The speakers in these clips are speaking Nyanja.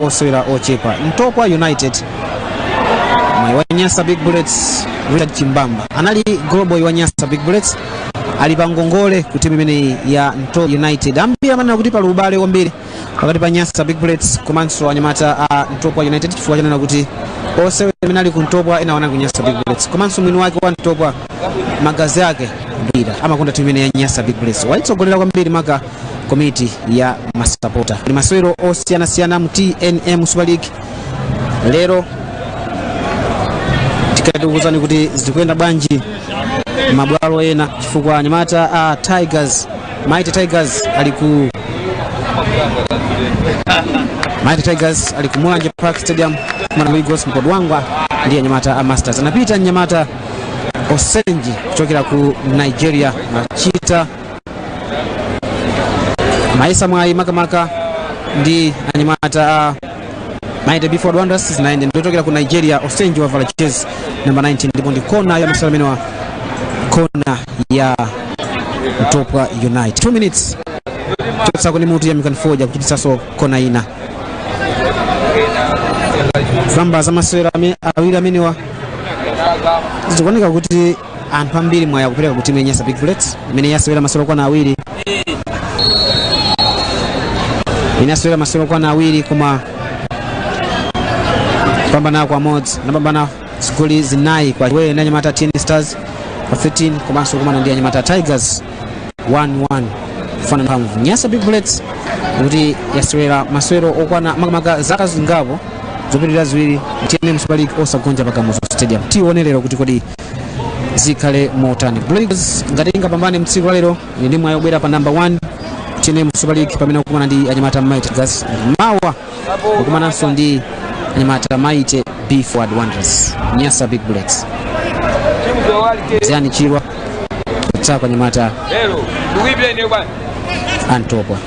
osewera ochepa. Mtopwa United mwa Nyasa Big Bullets Richard Chimbamba anali global wa Nyasa Big Bullets alipangongole ku timu imene ya Mtopwa United. Ambira manena kuti pali ubale kwambiri pakati pa Nyasa Big Bullets komanso anyamata a Mtopwa United chifukwa chanena kuti osewera imene ali ku Mtopwa inaona ku Nyasa Big Bullets komanso mwini wake wa Mtopwa magazi yake mbira amakonda timu imene ya Nyasa Big Bullets waitsogolera kwambiri maka komiti ya masupporter. Ni masewero osiyana mu TNM Super League lero tikatukuuzani kuti zikwenda banji mabwalo ena chifukwa anyamata a Tigers Mighty Tigers ali ku Mulanje Park Stadium mwana Lagos Mkodwangwa ndiye anyamata a Masters anapita anyamata Osenji kuchokera ku Nigeria machita maisa mwai makamaka ndi anyamata Mighty Before Wonders zinaende ndotokera ku Nigeria. Osenji wa Valaches number 19 ndipo ndi kona ya msala meno wa kona ya Mtopwa United. 2 minutes tutsako ni mutu ya mikanfoja kuchitisa so kona ina zamba za masewera awiri amene wa zikuoneka kuti anthu ambiri mwaya kupereka ku timu ya Nyasa Big Bullets imene yasewera masewera kwa na awiri inasewera masewera kwa na awiri koma pambana kwa mods na pambana skuli zinayi kwa wewe na nyamata TN Stars kwa 13 komanso kumana ndi nyamata Tigers 1-1 fana mpamvu. Nyasa Big Bullets kuti yasewera masewero okwana makamaka zaka zingapo zopitirira ziwiri TNM Super League osagonja pakamuzo stadium. Tionelero kuti kodi zikhale motani. Blues ngati ingapambane mtsiku lero ndi mwayo bwera pa number 1 TNM Super League pamene kumana ndi anyamata Mighty Tigers mawa kumananso ndi anyamata Mighty Before Wonders. Nyasa Big Bullets Ziani Chirwa kutsaka anyamata Mtopwa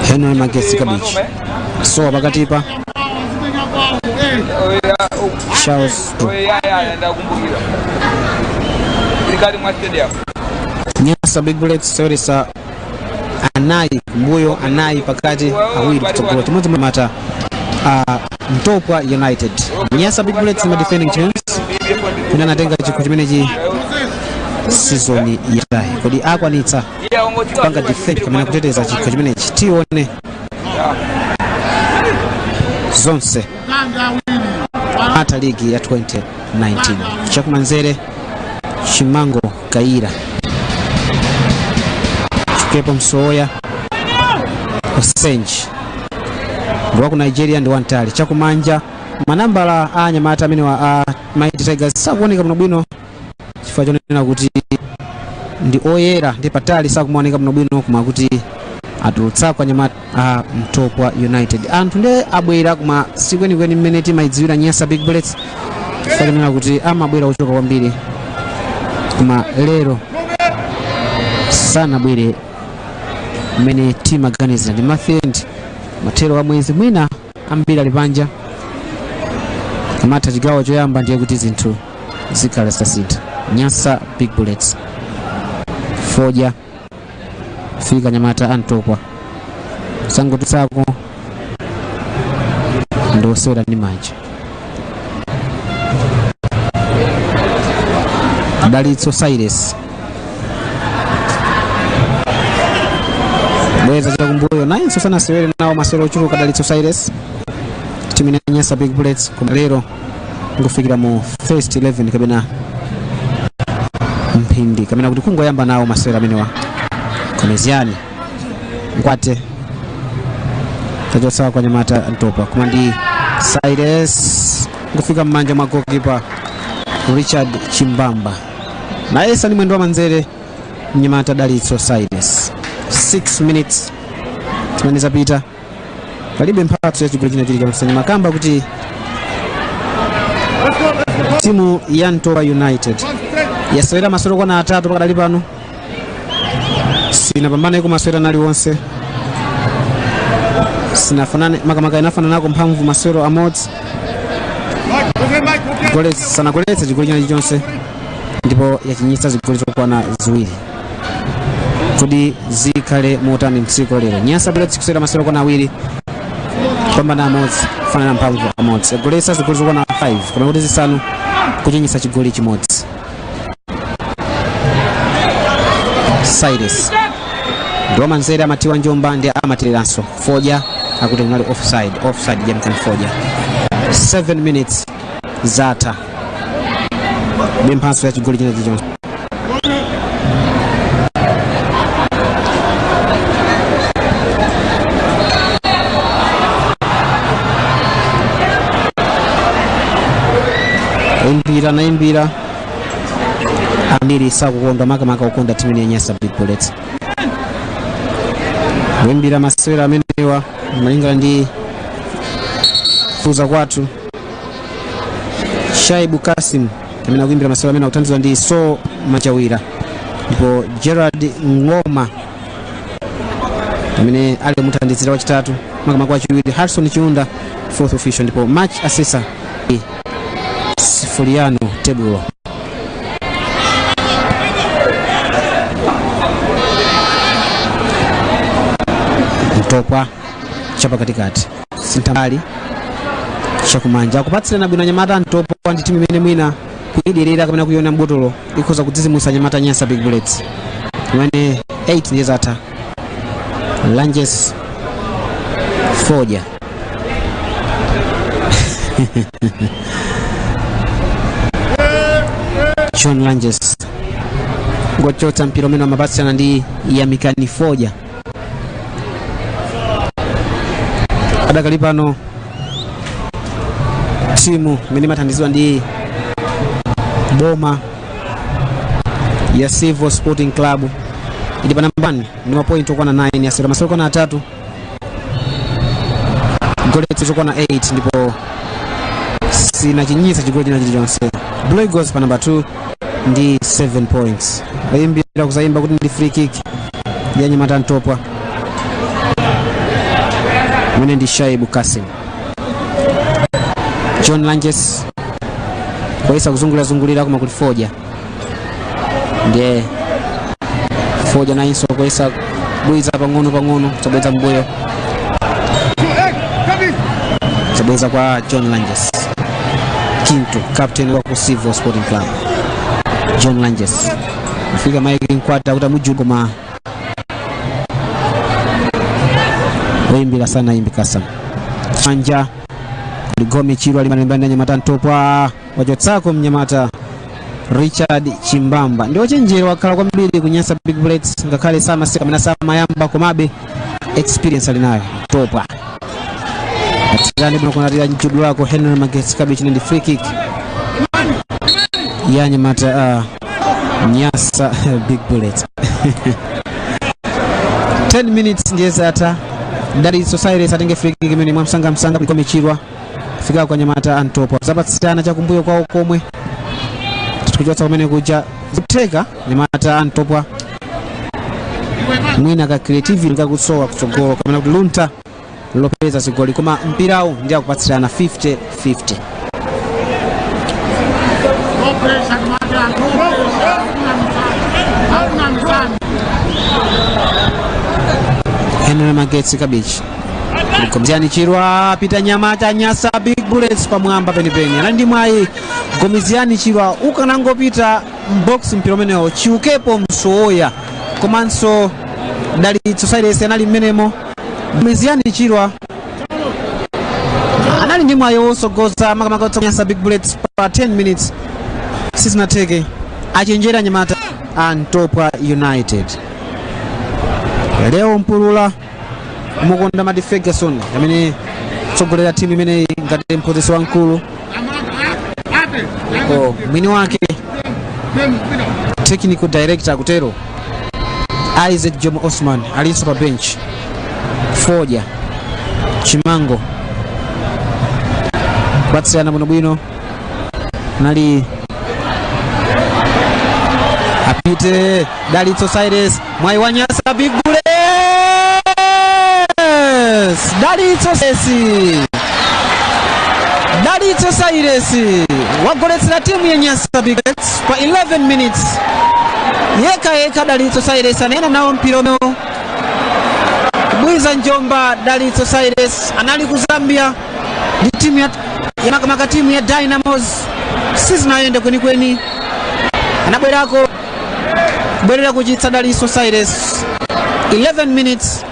Henry Magesi Kabichi so bakatipa Charles Nyasa Big Bullets soresa anayi mbuyo anayi pakati awiri kutogolo timozi mata Mtopwa United. Nyasa Big Bullets ma defending champions kuna natenga chiko chimenechi season yatayi kodi akwanitsa panga defend kamene kuteteza chiko chimenechi tione zonse ata ligi ya 2019 chakumanzere Chimango Kaira Chikepo Msoya Osenji ndiwa ku Nigeria ndi wantali chakumanja manambala anyamata amene wa Mighty Tigers sakuoneka muno bwino chifukwa chonena kuti ndi oyera ndi patali sakuoneka muno bwino kuma kuti atulutsa kwa nyamata Mtopwa United. Anthu nde abwera kuma sikwenikweni mmene timaidziwira Nyasa Big Bullets chifukwa kuti amabwera kuchoka kwambiri kuma lero sana bwere mmene timaganizira ndi mathend matero wa mwezi mwina ambiri alipanja kamata chigawo choyamba ndiye kuti zinthu zikhala sasita. Nyasa Big Bullets foja fika nyamata Mtopwa sango tutsako ndosewera ndi manja Dalitso Cyrus bweza chakumbuyo na inso sana sewere nawo masewero ochuluka Dalitso Cyrus timu ya Nyasa Big Bullets kumalero ngofikira mu first 11 kabena mphindi kamena kuti kungoyamba nawo masewera amenewa komeziani nkwate tajosawa kwa nyamata Mtopwa kuma ndi Cyrus ngofika mmanja mwa goalkeeper Richard Chimbamba na esa ni mwendo wa manzere nyamata Dalitso Cyrus. 6 minutes tumeniza pita palibe mphatso ya chigoli china msanya makamba kuti timu ya Mtopwa United yasewera masewero kwa na 3 pakadali pano sinapambana iko masewera nali wonse sinafanane makamaka inafanana nako mphamvu masewero amodzi gole sanagoletsa chigoli china chonse ndipo yachinyitsa zigoli zokwana ziwiri kudi zikale motani msiko lero. Nyasa Big kusera masero kona awiri kwamba na modzi fana na mphamvu amodzi golesa zigoli zokwana 5 koma kuti zisanu kuchinyisa chigoli chimodzi. Cyrus Ndoma Nzere amatiwa Njomba ndi amatiranso Foja akuti kunali offside Jamkan Foja. 7 minutes zata bemphanso ya chigoli chinachi chonse. Imbira ambiri sakukonda makamaka ukonda timu ya Nyasa Big Bullets. Imbira masewera amenewa malingana ndi fuza kwatu Shaibu Kasim amene akuimbira masewera amene akuthandizwa ndi So Machawira, ndipo Gerard Ngoma amene ali muthandizira wachitatu makamaka wachiwiri Harrison Chiunda fourth official, ndipo match assessor Fuliano Tebulo. Mtopwa chapa katikati Sintambali chakumanja akupatsirana bwino Nyamata. Mtopwa ndi timu imene mwina kuidirira kapena kuiona mbotolo ikhoza kudzizimusa Nyamata Nyasa Big Bullets imene 8 ndiye zatha. Langes Foja John Langes ngochota mpira umene amapatsirana ndi Yamikani Foja. Adakali pano timu imene imathandizwa ndi boma ya Civil Sporting Club ili pa namba 1 ndi mapoint okwana 9 yasera masolo kwana 3 goleti zokwana 8 ndipo sina chinyisa chigoli chinachi chonse. Blue Eagles pa namba 2 ndi 7 points. Ayimbira kuzayimba kuti ndi free kick ya Nyamata Mtopwa mwene ndi Shaibu Kasim. John Langes kwaisa kuzungulira kuma kuti Foja ndiye Foja na inso kwaisa bwiza pang'ono sabweza mbuyo sabweza kwa John Langes Kinto captain wa Civil Sporting Club. John Langes mfika Mike Nkwata utamuju koma Imbira sana Imbikasa Chanja Ligome Chirwa limanembanda Nyamata Mtopwa wachotsako Mnyamata Richard Chimbamba ndio chenjero wakala kwambiri kunyasa Big Bullets ngakale sama sika mina sama yamba komabe experience alinayo Mtopwa. Atirani bwana kuna ria njudu wako Henry Magesi Cabbage ndi free kick ya Nyamata Nyasa Big Bullets. 10 minutes ndiye zata Dari Society atenge free kick imene mwamsanga Ligome Chirwa fika kwa Nyamata Mtopwa zapatsana cha kumbuyo kwa komwe tukujotsa kumene kuja ziteka Nyamata Mtopwa mwina ka creativity ngakusowa kutsogolo kamena kuti lunta lopeza zigoli koma mpirawo ndi akupatsirana 50-50. Henry Magesi Cabbage Gomiziani Chirwa pita Nyamata Nyasa Big Bullets pamwamba penipeni anandi mwayi Gomiziani Chirwa ukanangopita box mpira umenewo chiukepo msooya komanso Dali Society anali mmenemo Gomiziani Chirwa anali ndi mwayi osogoza makamaka Nyasa Big Bullets pa 10 minutes sizinateke achenjera Nyamata Mtopwa United. Leo mpulula mukonda Madi Ferguson amene tsogolera timu imene ngati mphunzitsi wankulu ko mwini wake technical director kutero Isaac Jomo Osman alinso pa bench. Foja Chimango kwatsana bwino nali apite Dali Society mwai wa Nyasa Big Bullets Dali Society wagoletsera timu ya Nyasa Big kwa 11 minutes. Yeka Dalitso Cyrus anaenda nao mpira umeo Bwiza Njomba. Dalitso Cyrus anali ku Zambia, ni timu ya timu ya Dynamos. Sisi naende kweni anabwerera kuchitsa Dalitso Cyrus. 11 minutes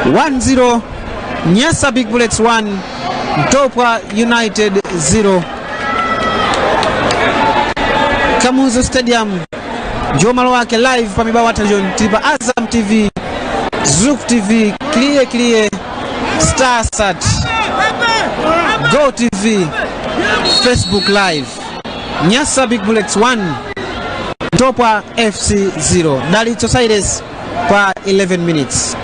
1-0 Nyasa Big Bullets 1 Mtopwa United 0. Kamuzu Stadium Jomalo wake live pa mibawa television tipa Azam TV, Zuk TV, Clear, Starsat, Go TV, Facebook live. Nyasa Big Bullets 1 Mtopwa FC 0. Dalitso Cyrus kwa 11 minutes.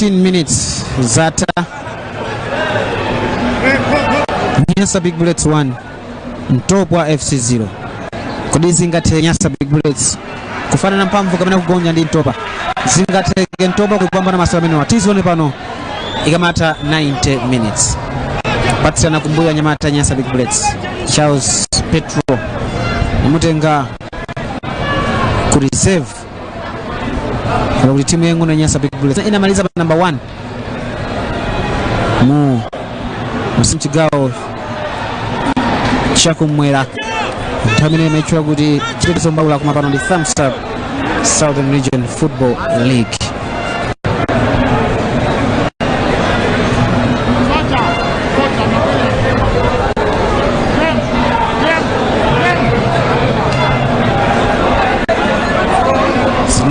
Minutes Zata. Nyasa Big Bullets 1 Mtopwa FC 0. Kudizingate Nyasa Big Bullets kufana na mpamvu kamena kugonja ndi Mtopwa. Zingate Mtopwa kupambana masala meno atizone pano ikamata 90 minutes. Patsana kumbuya nyamata Nyasa Big Bullets Charles Petro mutenga ku reserve kwa timu yangu na Nyasa Big Bullets inamaliza number 1 mu msimchigao chakumwera tamine mechwa kuti chitezo mbawula kumapano ndi Thumbs Up Southern Region Football League.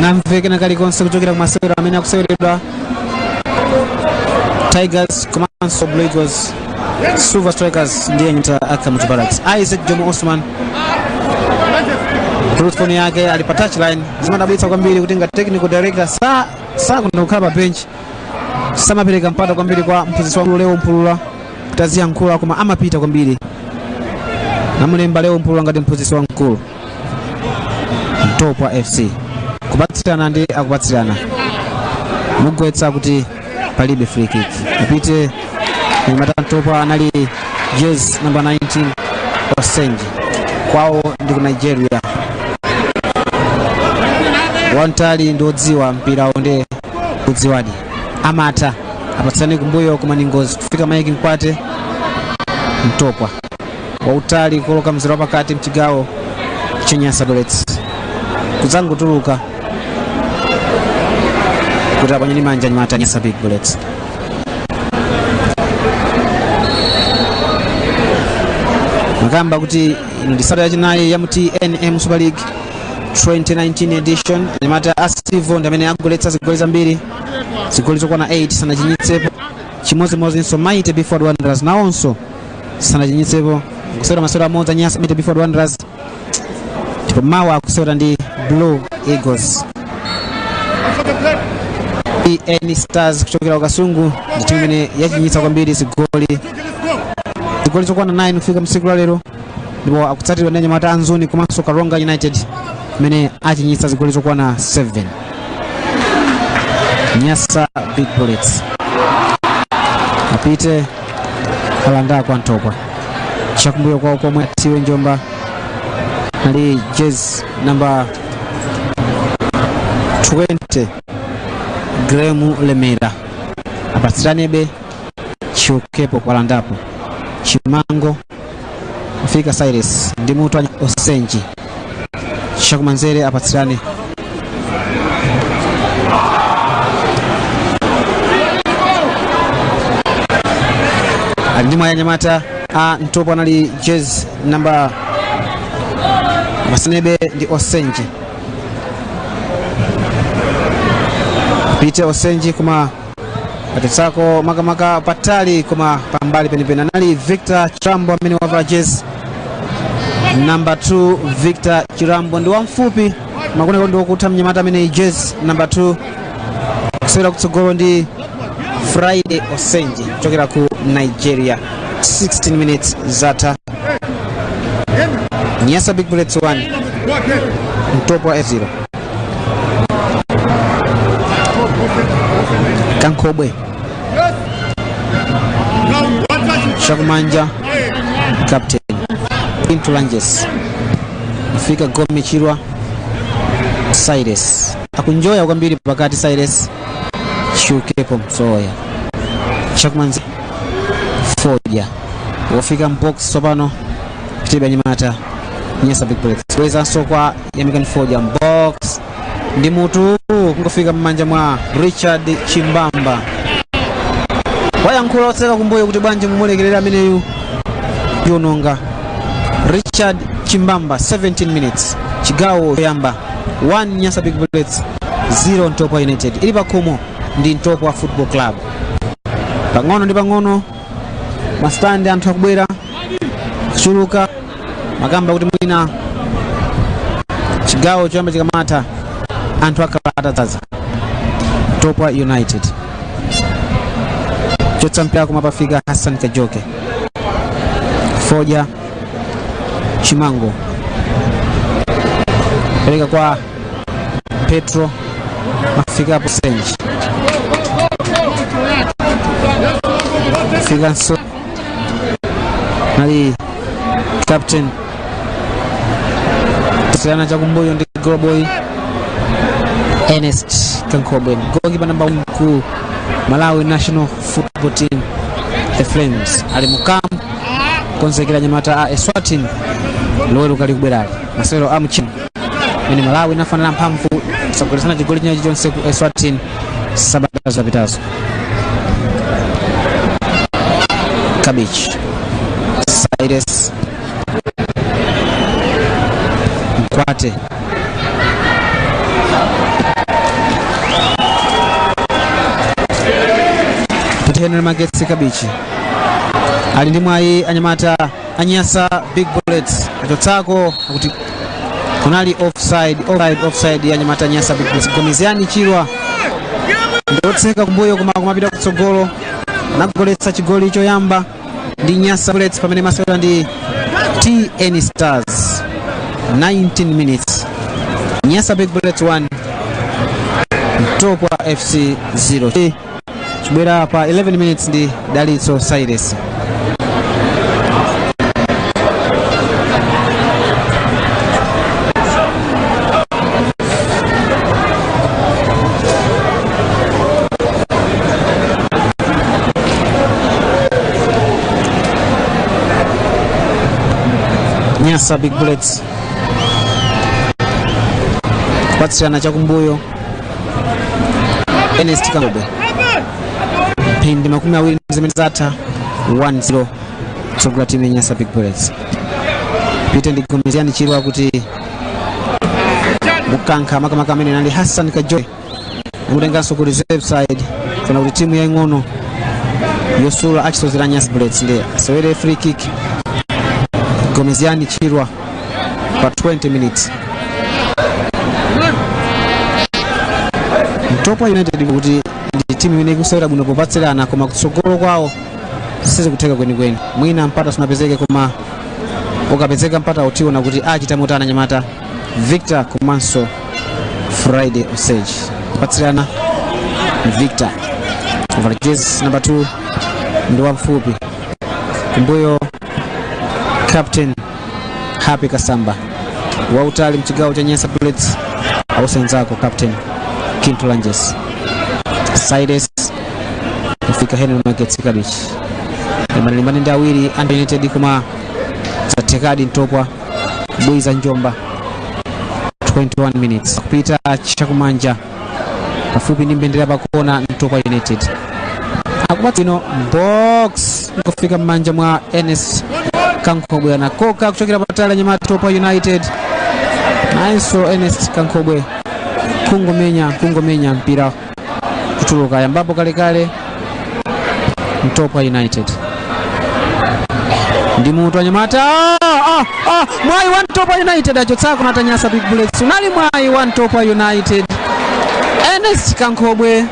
Namveke na kalikonse kuchokera kumasewera amene akuseweredwa Tigers, Commands of Lagos, Silver Strikers ndiye nyota Akamutu Barracks. Isaac Jomo Osman telefoni yake alipa touchline zimadabwitsa kwambiri kutenga technical director saa kuna ukaba bench samapereka mpata kwambiri kwa mphunzitsi wa leo Mpulula kutazia nkulu koma amapita kwambiri namulemba leo Mpulula ngati mphunzitsi wa nkulu Mtopwa FC kubatsirana ndi akubatsirana mugwetsa kuti palibe free kick apite Mtopwa. Mtopwa anali jezi number 19 Osenji kwao ndi ku Nigeria. Wantali ndodziwa mpira onde kudziwadi amata apatsane kumbuyo kuma ningozi kufika maiki mkwate Mtopwa wa utali koloka mzira pakati mchigawo cha Nyasa Bullets kuzangu tuluka kutapa nyini manja nyamata Nyasa Big Bullets. Makamba kuti ndisada ya chinayi ya MTNM Super League 2019 edition nyamata Astivo ndamene agoletsa zigoli zambiri zigoli zokwana na 8 sana chinyitsepo chimodzimodzi nso Mighty Before Wanderers nawonso sana chinyitsepo kusewera masewera amodzi Nyasa Mighty Before Wanderers ndipo mawa akusewera ndi Blue Eagles. EN Stars kuchokera ku Kasungu ndi timu imene yachinyitsa kwambiri zigoli zokwana 9 kufika msiku la lero ndipo akutsatidwa ndi nyamata Anzuni komanso Karonga United imene achinyitsa zigoli zokwana 7. Nyasa Big Bullets apite alanda kwa Mtopwa chakumbuyo kwa komwe tiwe Njomba nali jezi number 20 Gremu Lemera apatsiranebe chiukepo kwa landapo Chimango Mfika Cyrus ndi mutu Osenji chakumanzere apatsirane ndimo ya nyamata Mtopwa nali jezi number Masinebe ndi Osenji pite Osenji kuma atitsako makamaka patali kuma pambali penipena nali Victor Trambo amene wavala jezi number 2 Victor Chirambo ndi wamfupi makoneko ndi okutha mnyamata amene jezi number 2 kusewera kutsogolo ndi Friday Osenje kuchokera ku Nigeria. 16 minutes zatha. Nyasa Big Bullets 1 Mtopwa F0. Kankobwe Shakumanja captain into lunges Fika Gome Chirwa Cyrus akunjoya kwambiri pakati Cyrus Shukepo Msoya Shakumanja Foja wafika mbox sopano Kitiba Nyamata Nyasa Big Bullets weza sokwa Yamikan Foja mbox ndi mutu kungofika mmanja mwa Richard Chimbamba wayankhula otseka kumbuyo kuti bwanje mumulekerera ameneyu yononga Richard Chimbamba. 17 minutes chigawo choyamba 1 Nyasa Big Bullets 0 Mtopwa United. Ili pakomo ndi Mtopwa Football Club. Pang'ono ndi pang'ono mastandi anthu akubwera kuchuluka makamba kuti mwina chigawo choyamba chikamata anthu akapata zaza. Mtopwa United chotsa mpira kumapafika Hassan Kajoke Foja Chimango peleka kwa Petro mafika hapo Senji fika so nali captain Siana Chakumboyo ndi Groboy Ernest Kankobwe goalkeeper namba 1 Malawi National Football Team The Flames alimukam konsekera nyamata a Eswatini lowero kali kubwerali masero amuchim ene Malawi nafanana mphamvu sakulesana chigoli chinyachi chonse ku Eswatini sabata zapitazo. Cabbage Cyrus Mkwate Henry Magetse Kabichi ali ndi mwayi anyamata Anyasa Big Bullets achotsako kuti kunali offside ya anyamata Anyasa Big Bullets. Gomiziani Chirwa ndotseka kumbuyo kumapita kutsogolo nagoletsa chigoli choyamba ndi Nyasa Bullets pamene masewera ndi TN Stars. 19 minutes Nyasa Big Bullets 1 Mtopwa FC 0. Chibwera pa 11 minutes ndi Dalitso Cyrus. Nyasa Big Bullets patsirana chakumbuyo Ernest Kankobwe pindi makumi awiri zimene zatha 1-0 tsogolo timu ya Nyasa Big Bullets. Pite ndi Gomiziani Chirwa kuti mukankha makamaka amene nali Hassan Kajoe mutenganso ku reserve side kana kuti timu ya ing'ono yosula achizozera Nyasa Bullets ndi asewere free kick. Gomiziani Chirwa pa 20 minutes. Mtopwa United kuti ndi timu imene ikusewera bwino popatserana koma kutsogolo kwawo sizi kutheka kwenikweni. Mwina mpata sunapezeke koma ukapezeka mpata utiona kuti achita motana nyamata Victor komanso Friday Osage. Patserana Victor Vargas number 2 ndo wamfupi kumbuyo Captain Happy Kasamba wautali mchigawo cha Nyasa Bullets ausenzako Captain Kintu Langes. Cyrus kufika Henry Magetse Kabichi imalimbani ndi awiri United kuma zatekadi Mtopwa Buiza Njomba. 21 minutes kupita Chakumanja pafupi ndi mbendera pakona Mtopwa United akubatino box kufika mmanja mwa Ernest Kankobwe na koka kuchokera patala nyamata Mtopwa United. Naiso Ernest Kankobwe kungomenya mpira kutuluka yambapo kale Mtopwa United. ndi mutu anyamata mwai wa Mtopwa United achotsako na Nyasa Big Bullets unali mwai wa Mtopwa United. Ernest Kankobwe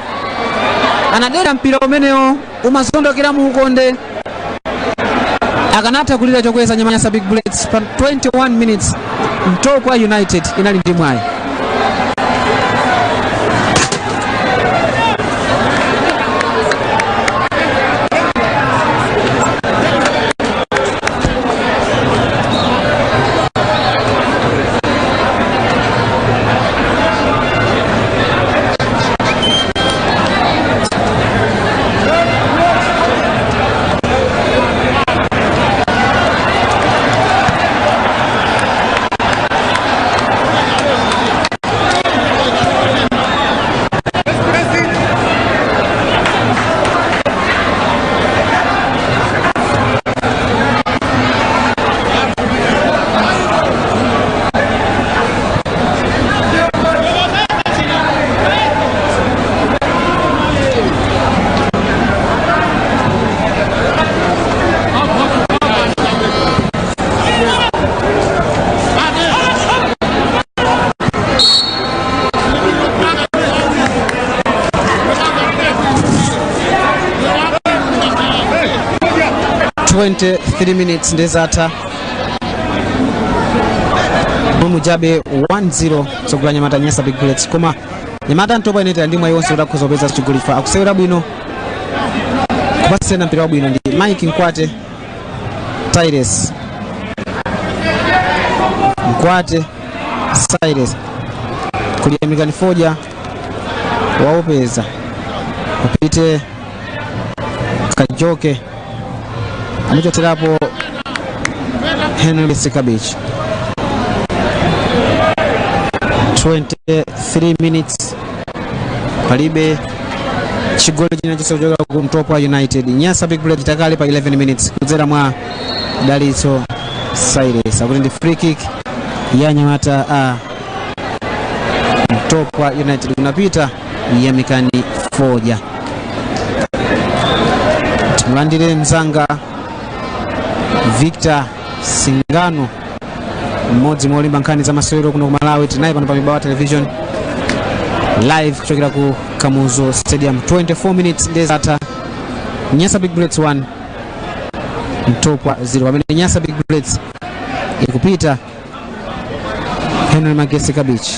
anadera mpira umeneo umazondokera mu ukonde akanata kulira chokweza Nyasa Big Bullets pa 21 minutes. Mtopwa United inali ndi mwai. Three minutes ndezata Mujabe 1-0 sogula nyamata Nyasa Big Bullets koma nyamata Mtopwa United ndi mwa yonse utakoza kupeza chigulifa akusewera bwino kupasena mpira wa bwino ndi Mike Nkwate Tires Nkwate Cyrus kuliamika ni foja waopeza upite Kajoke Amucho tirapo Henry Sikabich 23 minutes palibe chigoli jina chisojoga ku Mtopwa United. Nyasa Big Bullets itakali pa 11 minutes kuzera mwa Dalitso Cyrus akuti ndi free kick ya nyamata Mtopwa United unapita ya mikani foja. Tumlandire mzanga Victor Singano mmodzi mwolimba nkhani za masewero kuno ku Malawi tinaye pano pa Mibawa Television live kuchokera ku Kamuzu Stadium. 24 minutes ndezata Nyasa Big Bullets 1 Mtopwa 0 pamene Nyasa Big Bullets ikupita Henry Magesi Kabich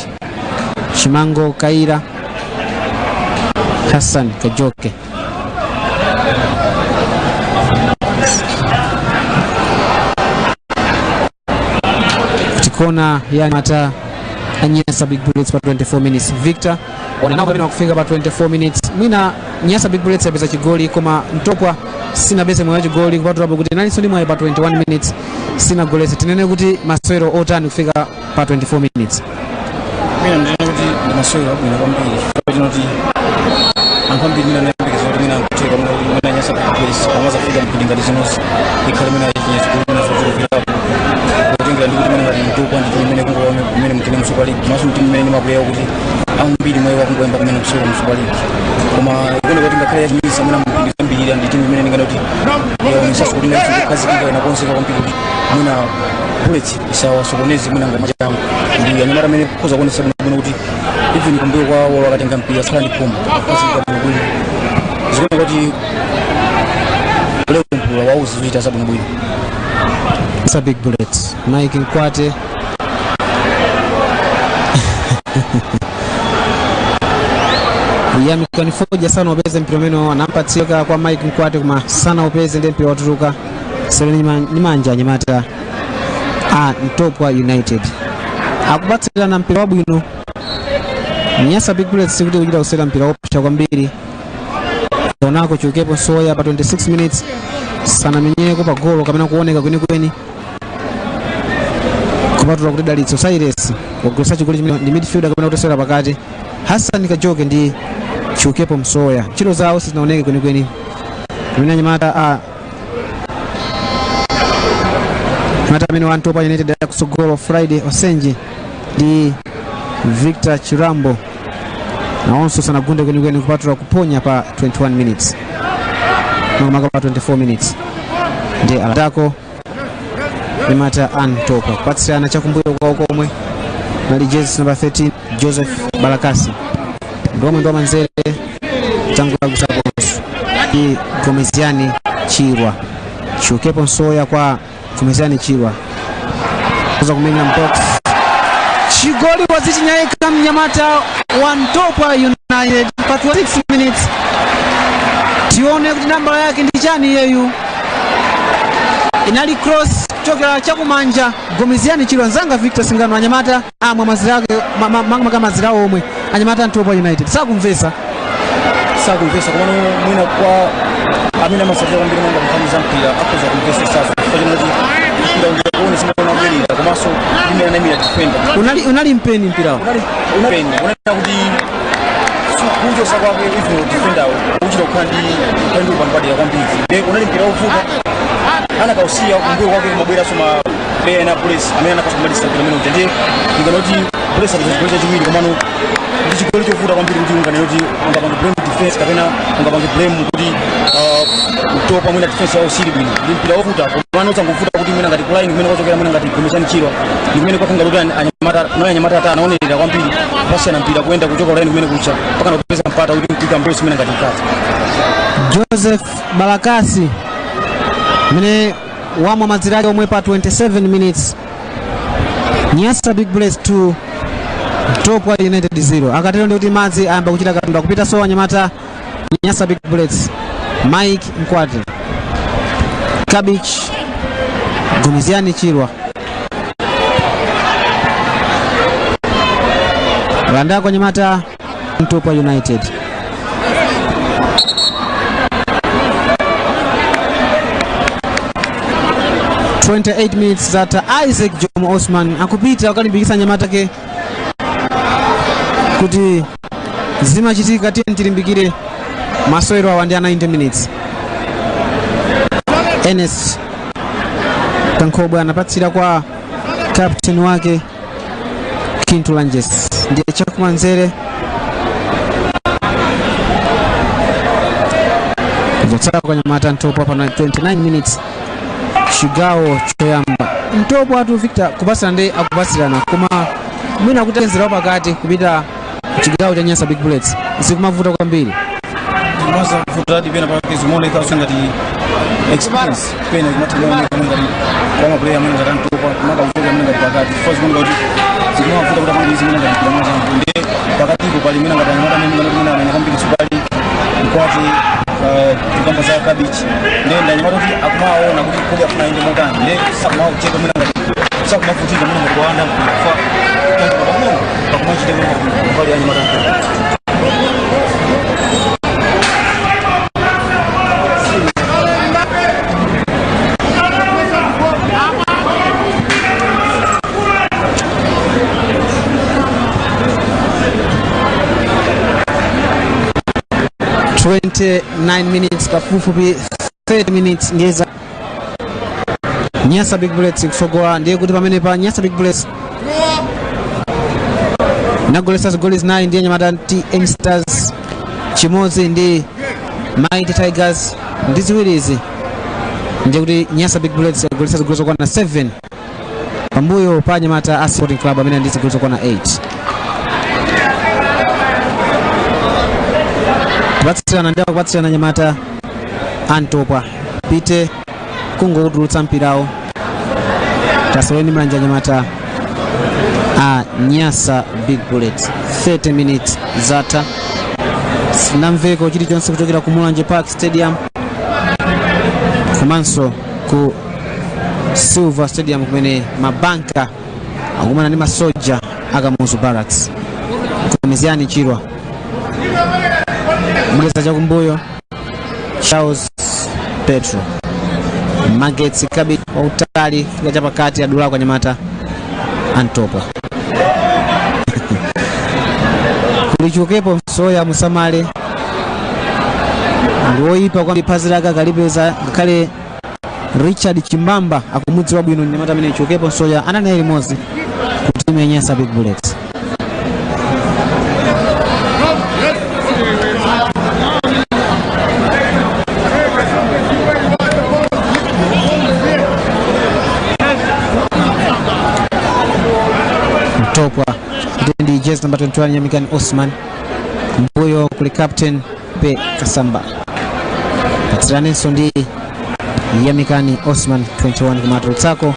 Shimango Kaira Hassan Kajoke kona ya mata Nyasa Big Bullets pa 24 minutes. Victor wananao bado kufika pa 24 minutes. Mwina Nyasa Big Bullets yapeza chigoli koma Mtopwa sina bese mwa chigoli kupatula kuti nali soni mwa pa 21 minutes sina golese tinene kuti maswero otani kufika pa 24 minutes. Mina ndine kuti maswero abwino kwambiri kuti ankwambiri mina nayekezo kuti mina kuteka mina Nyasa Big Bullets amaza kufika mpinga zinosi ikhala mina yekinyezi kuna zozuvira kutenga ndi kuti mina ngati Mtopwa ndi mene kungo mene mukene mu Super League maso mtimu mene mabuya kuti ambiri mwe wakungoemba kumene msoro mu Super League koma ikono kuti ngakhale yachimisa mina mpinga zambiri ndi timu mene ngati ni sasa kuti ndi kazi kinga na konseka kwa mpinga mina Bullets isawa sokonezi mina ngama changu ndi anyamara mene kuza kuonesa bwino kuti even kumbuyo kwa wakatenga mpira sala ndi pomba kazi kwa bwino zikona kuti leo mpira wauzi vita sabu bwino. Nyasa Big Bullets Mike Nkwate yamikani foja sana opeze mpira meno anampatia kwa Mike Nkwate kuma sana opeze ndi mpira waturuka sele ni manja nyamata Mtopwa United akubatira na mpira wabwino. Nyasa Big Bullets sikuti kujira usela mpira wopisha kwa mbili onako chukepo soya pa 26 minutes sana menyeko pa golo kamena kuoneka kweni kupatula kuti Dalitso Cyrus kugosa chigoli ndi midfielder kamena kutosera pakati Hassan Kajoke ndi chukepo msoya chilo zawo sizinaoneke kweni kumenya nyamata mata mene wa Mtopwa United ya kusogolo Friday Osenji ndi Victor Chirambo na onso sana gunde kweni kupatula kuponya pa 21 minutes. Maka pa 24 minutes. Ndi alatako Mtopwa Mtopwa kupatsirana chakumbuyo kwa komwe nali jezi number 13 Joseph Balakasi ndomwe ndo manzere tangu kusaposo i Gomeziani Chirwa chukepo nsoya kwa Gomeziani Chirwa kuza kumenya mbox chigoli wazichinyayika mnyamata wa Mtopwa United for 6 minutes. Tione kuti namba yake ndi chani yeyu inali cross chokera chakumanja Gomeziani Chirwa nzanga Victor Singano anyamata amwe mazira manga mazira omwe anyamata Mtopwa United sakumvesa kwa mwina kwa amina masafiri wambiri mwanga mfaniza mpira akuza kumvesa sasa kwa jinoji mpira ungeone sima kuna mwini kwa maso ime na nemi ya defender unali mpeni mpira unali kuti kujo sakwa hivi defender ujira ukandi kwendu kwambadi ya kwambiri unali mpira uvuka ana kausia unguwe wake mabwera soma player na police amena kwa somebody start meno tende nganoti police abizozeza jimiri kwa mano ndichikoli chovuta kwambiri kuti unganoti ungapanga blame defense kapena ungapanga blame kuti Mtopwa mwina defense ya usiri bwino mpira wovuta kwa mano tangovuta kuti mwina ngati line mwina kwachokera mwina ngati Gomeziani Chirwa mwina kwa kanga lutani anyamata ata anaonelera kwambiri pasi na mpira kwenda kuchoka line mwina kucha paka napesa mpata kuti mpika mbrose mwina ngati mkati Joseph Balakasi mene wamo maziraji omwe pa 27 minutes Nyasa Big Bullets 2 Mtopwa United 0 akatero ndi kuti madzi ayamba kuchita katunda kupita so anyamata Nyasa Big Bullets Mike Mkwate Cabbage Gomeziani Chirwa Randa kwa nyamata Mtopwa United 28 minutes zata Isaac Jomo Osman akupita wakati bigisa nyamata ke kuti zima chitika tilimbikire masoero awandi 90 minutes. Enes Kankobwa anapatsira kwa captain wake Kintu Langes ndiye chakumanzere kujataka kwa nyamata Mtopwa hapa na 29 minutes Shigao choyamba Mtopwa atu Victor kupasira nde akupasirana kuma mwina kutenzera pakati kupita Chigao cha Nyasa Big Bullets isikumavuta kwambiri mwanza kufuta dipena pake zimole ka singati experience pena kumatimoni kama player mwana za Mtopwa maka mfuja mwana pakati first one goti zikumavuta kuta kwambiri zimwana ngati mwanza nde pakati ko pali mina ngati mwana mwana na kwambiri subali mkwati tukamba za Cabbage nenda nyamata kuti akumaona kuti kuli afuna inde motani ne sakuma ucheka mwana ngati sakuma kutika mwana ngati kwaanda kufa kwa mungu pakumachi tena kwa pali anyamata 29 minutes pafupi 30 minutes ngeza Nyasa Big Bullets kusogoa ndiye kuti pamene pa Nyasa Big Bullets na golesa goals 9 ndiye nyamata TM Stars chimozi ndi Mighty Tigers ndi ziwirizi ndiye kuti Nyasa Big Bullets golesa goals kwa na 7 pambuyo pa nyamata Sporting Club amene ndi goals kwa na 8 kupatsirana nyamata Mtopwa pite kungo kutulutsa mpirawo tasoleni manja nyamata Nyasa Big Bullets 30 minutes zata sinamveko chilichonse kuchokera ku Mulanje Park Stadium komanso ku Silver Stadium kumene mabanka akumana ndi masoja akamuzu Barracks Gomeziani Chirwa Mgeza chakumbuyo Charles Petro Magets Cabbage wa utali fika chapa kati ya dula kwa nyamata Mtopwa kulichukepo Msoya Musamale ndiwoipa kwa mpaziraga kalipeza ngakale Richard Chimbamba akumudzi wa bwino nyamata amene chukepo Msoya anana elimozi ku timu ya Nyasa Big Bullets jezi number 21 Nyamikani Osman. Mbuyo kuli captain Pe Kasamba. Patirane sondi Nyamikani Osman 21 kumatro tsako.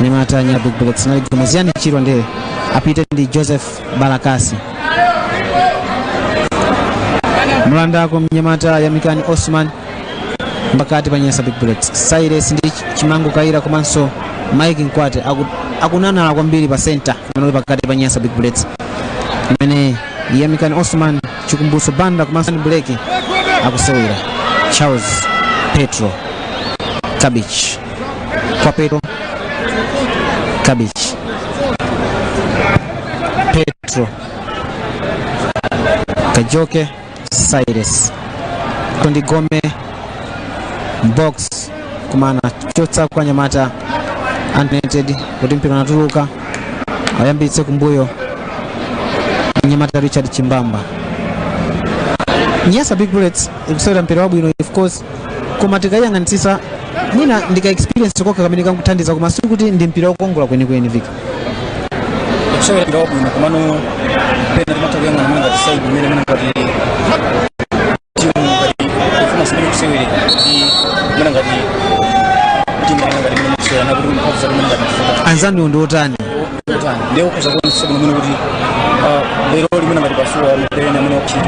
Nyamata nya Big Bullets na Gomeziani Chirwa nde apite ndi Joseph Balakasi. Mulanda kwa Nyamata Nyamikani Osman mbakati pa Nyasa Big Bullets. Cyrus ndi Chimangu Kaira komanso Mike Nkwate akunana kwa 2% kumene pakati pa Nyasa Big Bullets. Mene Nyamikani Osman Chikumbuso Banda komanso Blake akusewera. Charles Petro Cabbage kwa Petro Cabbage Petro Kajoke Cyrus Kondi Gome box kumana chotsa kwa Nyamata United Olimpika natuluka ayambitse kumbuyo Nyamata Richard Chimbamba. Nyasa Big Bullets ikusewera mpira wabwino of course kumatika yanganisisa mwina ndika experience koka kamene kangutandiza koma sikuti ndi mpira wokongola kweni vika kusewera mpira wabwino komano pena timataku yanga mwina ngati side imene ngati timu ngati performance imene kusewera mwina ngati timu ngati imene kusewera na kuti mphamvu zake mwina ngati anzanu ndi otani leo kuza kuona sasa mwina kuti lero limene ngati pasuwa mpena mwina kuchita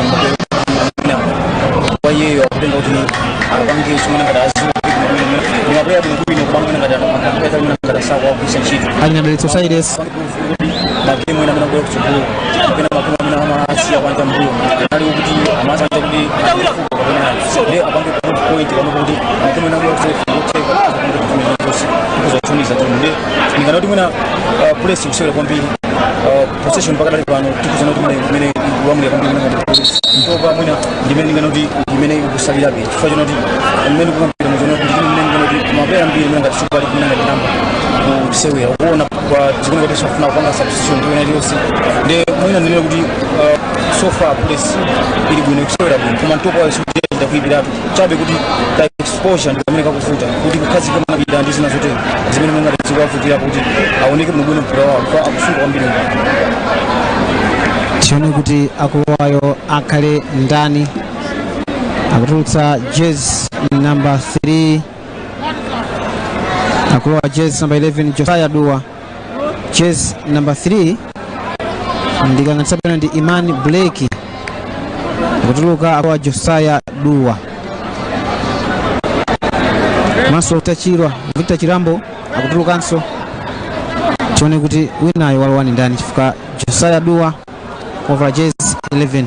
mwina kwa hiyo akutenga kuti apange chimene ngati azu ni mabaya bwino kubanga ngati akapata mwina ngati sawa kuisa chiti ali na Belitso Cyrus magemu ina mwana kwa kuchukua pena makoma mwana kama asia kwanza mbio ali kuti amaza kuti leo apange point kama kuti makoma mwana kwa kuchukua kuzotumiza tunde ningana kuti mwana press kusewera kwambiri possession mpaka dali pano tikuzana kuti mene wamule kwambiri ngati Mtopwa mwina ndimene ningana kuti imene ikusalira be chifukwa kuti imene kumpira muzona kuti imene ningana kuti mabaya mbiri imene ngati super league ngati namba kusewera kuona kwa zikoni kuti sofuna kupanga substitution ndiyo yose nde mwina ndimene kuti so far press ili bwino kusewera bwino koma Mtopwa yasudenda kuibiratu chabe kuti ta exposure ndimene kakufuta kuti kukazi kama bidhaa ndizo nazote zimene mwina ngati zikuvutira kuti aoneke mnubwino mpira wao kwa akusunga kwambiri tione kuti akuwayo akhale ndani akutulutsa jezi number 3 akuwa jezi number 11 Josiah Dua jezi number 3 ndikang'anisa pena ndi Imani Blake akutuluka akuwa Josiah Dua maso utachirwa Victor Chirambo akutulukanso tione kuti winayo walowani ndani chifukwa Josiah Dua over jezi 11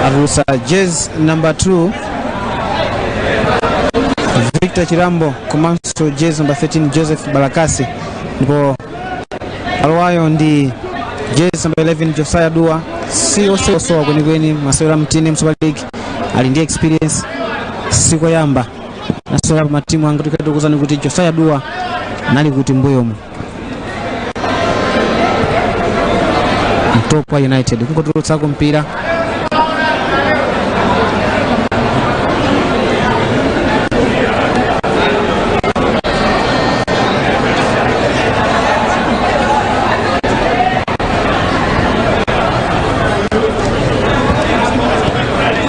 arusa jezi number 2 Victor Chirambo komanso jezi number 13 Joseph Balakasi ndipo alwayo ndi jezi number 11 Josiah Dua so kweni masewera mtini Super League ali ndi experience siko yamba nasora pa matimu anga tukadokuzana kuti Josiah Dua nali kuti mbuyo mu Mtopwa United kungotulutsa ko mpira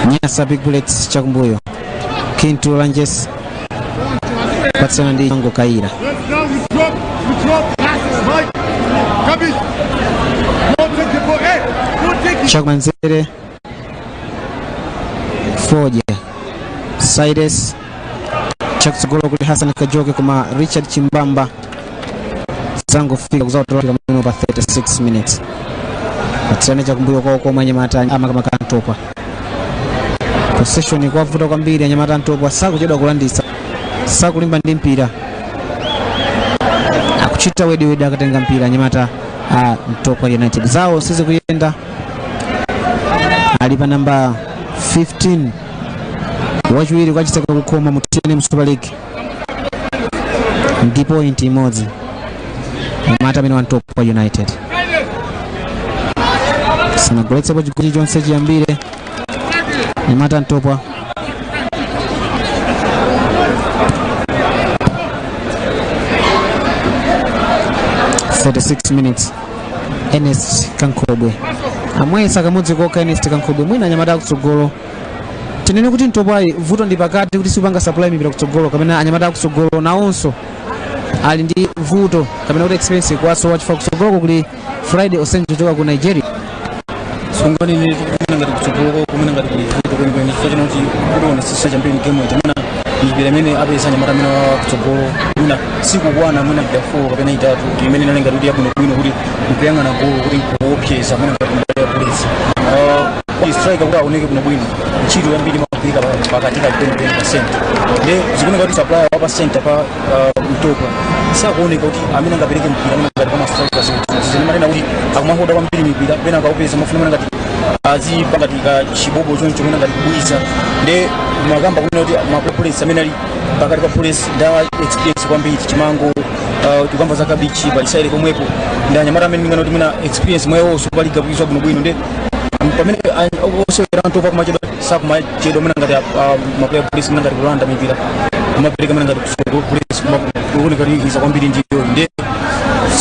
Nyasa Big Bullets chakumbuyo Kintu Langes patsana ndi Mango Kaira Chakumanzere Foje Cyrus Chakusugolo kuli Hassan Kajoke kuma Richard Chimbamba zango fika kuzautola kama 36 minutes patsana chakumbuyo kwa mwenye matanya ama kama Mtopwa possession kwa vuta kwambiri Nyamata Mtopwa sakuchedwa kulandisa sakulimba ndi mpira akuchita wedi akatenga mpira Nyamata Mtopwa United zao sizi kuyenda alipa namba 15 wachiwiri kwa chitaka kukoma mutene Super League ndi point imodzi anyamata amene wa Mtopwa United. Sanagoletsepo chigoli chonse chiyambire anyamata Mtopwa. "36 minutes Ernest Kankobwe amwesa kamudzi koka Ernest Kankobwe mwina anyamata kutsogolo tinene kuti Mtopwa vuto ndi pakati kuti supanga supply mipira kutsogolo kapena anyamata kutsogolo nawonso ali ndi vuto kapena kuti experience kwaso wachifa kutsogolo kuli Friday Osenjo choka ku Nigeria sungani ni ngati kutsogolo kumene ngati kuli vuto kwenikweni chifukwa chinoti kuliona sisa chambeni game chamana mipira imene apesa anyamata amene kutsogolo mwina sikukwana mwina bya 4 kapena 3 imene inalenga kuti yabwino bwino kuti kupyangana golo kuti kuopyeza mwina ngati mbali ya police striker kwa aoneke kuno bwino ntchito yambiri mapika pakati ka 20%. Nde zikuoneka kuti supply wa center pa Mtopwa sakuoneka kuti amene angapereke mpira mwina ngati kama strikers zinemalena kuti akumahoda kwambiri mipira pena akaopeza mafuna ngati azipanga tika chibobo choncho mwina ngati kubwisa. Nde magamba kuna kuti mapolice amene ali pakati pa police nda experience kwambiri chimango tukamba za kabichi balisaire komwepo ndanyamata amene ngano kuti mwina experience mwewo super league kuizwa kuno bwino. Nde pamene osewera Mtopwa kumachedwa sakumachedwa mwina ngati maplayer police mwina ngati kulanda mipira kumapereka mwina ngati kusoko police kuoneka kuti iza kwambiri ndiyo. Nde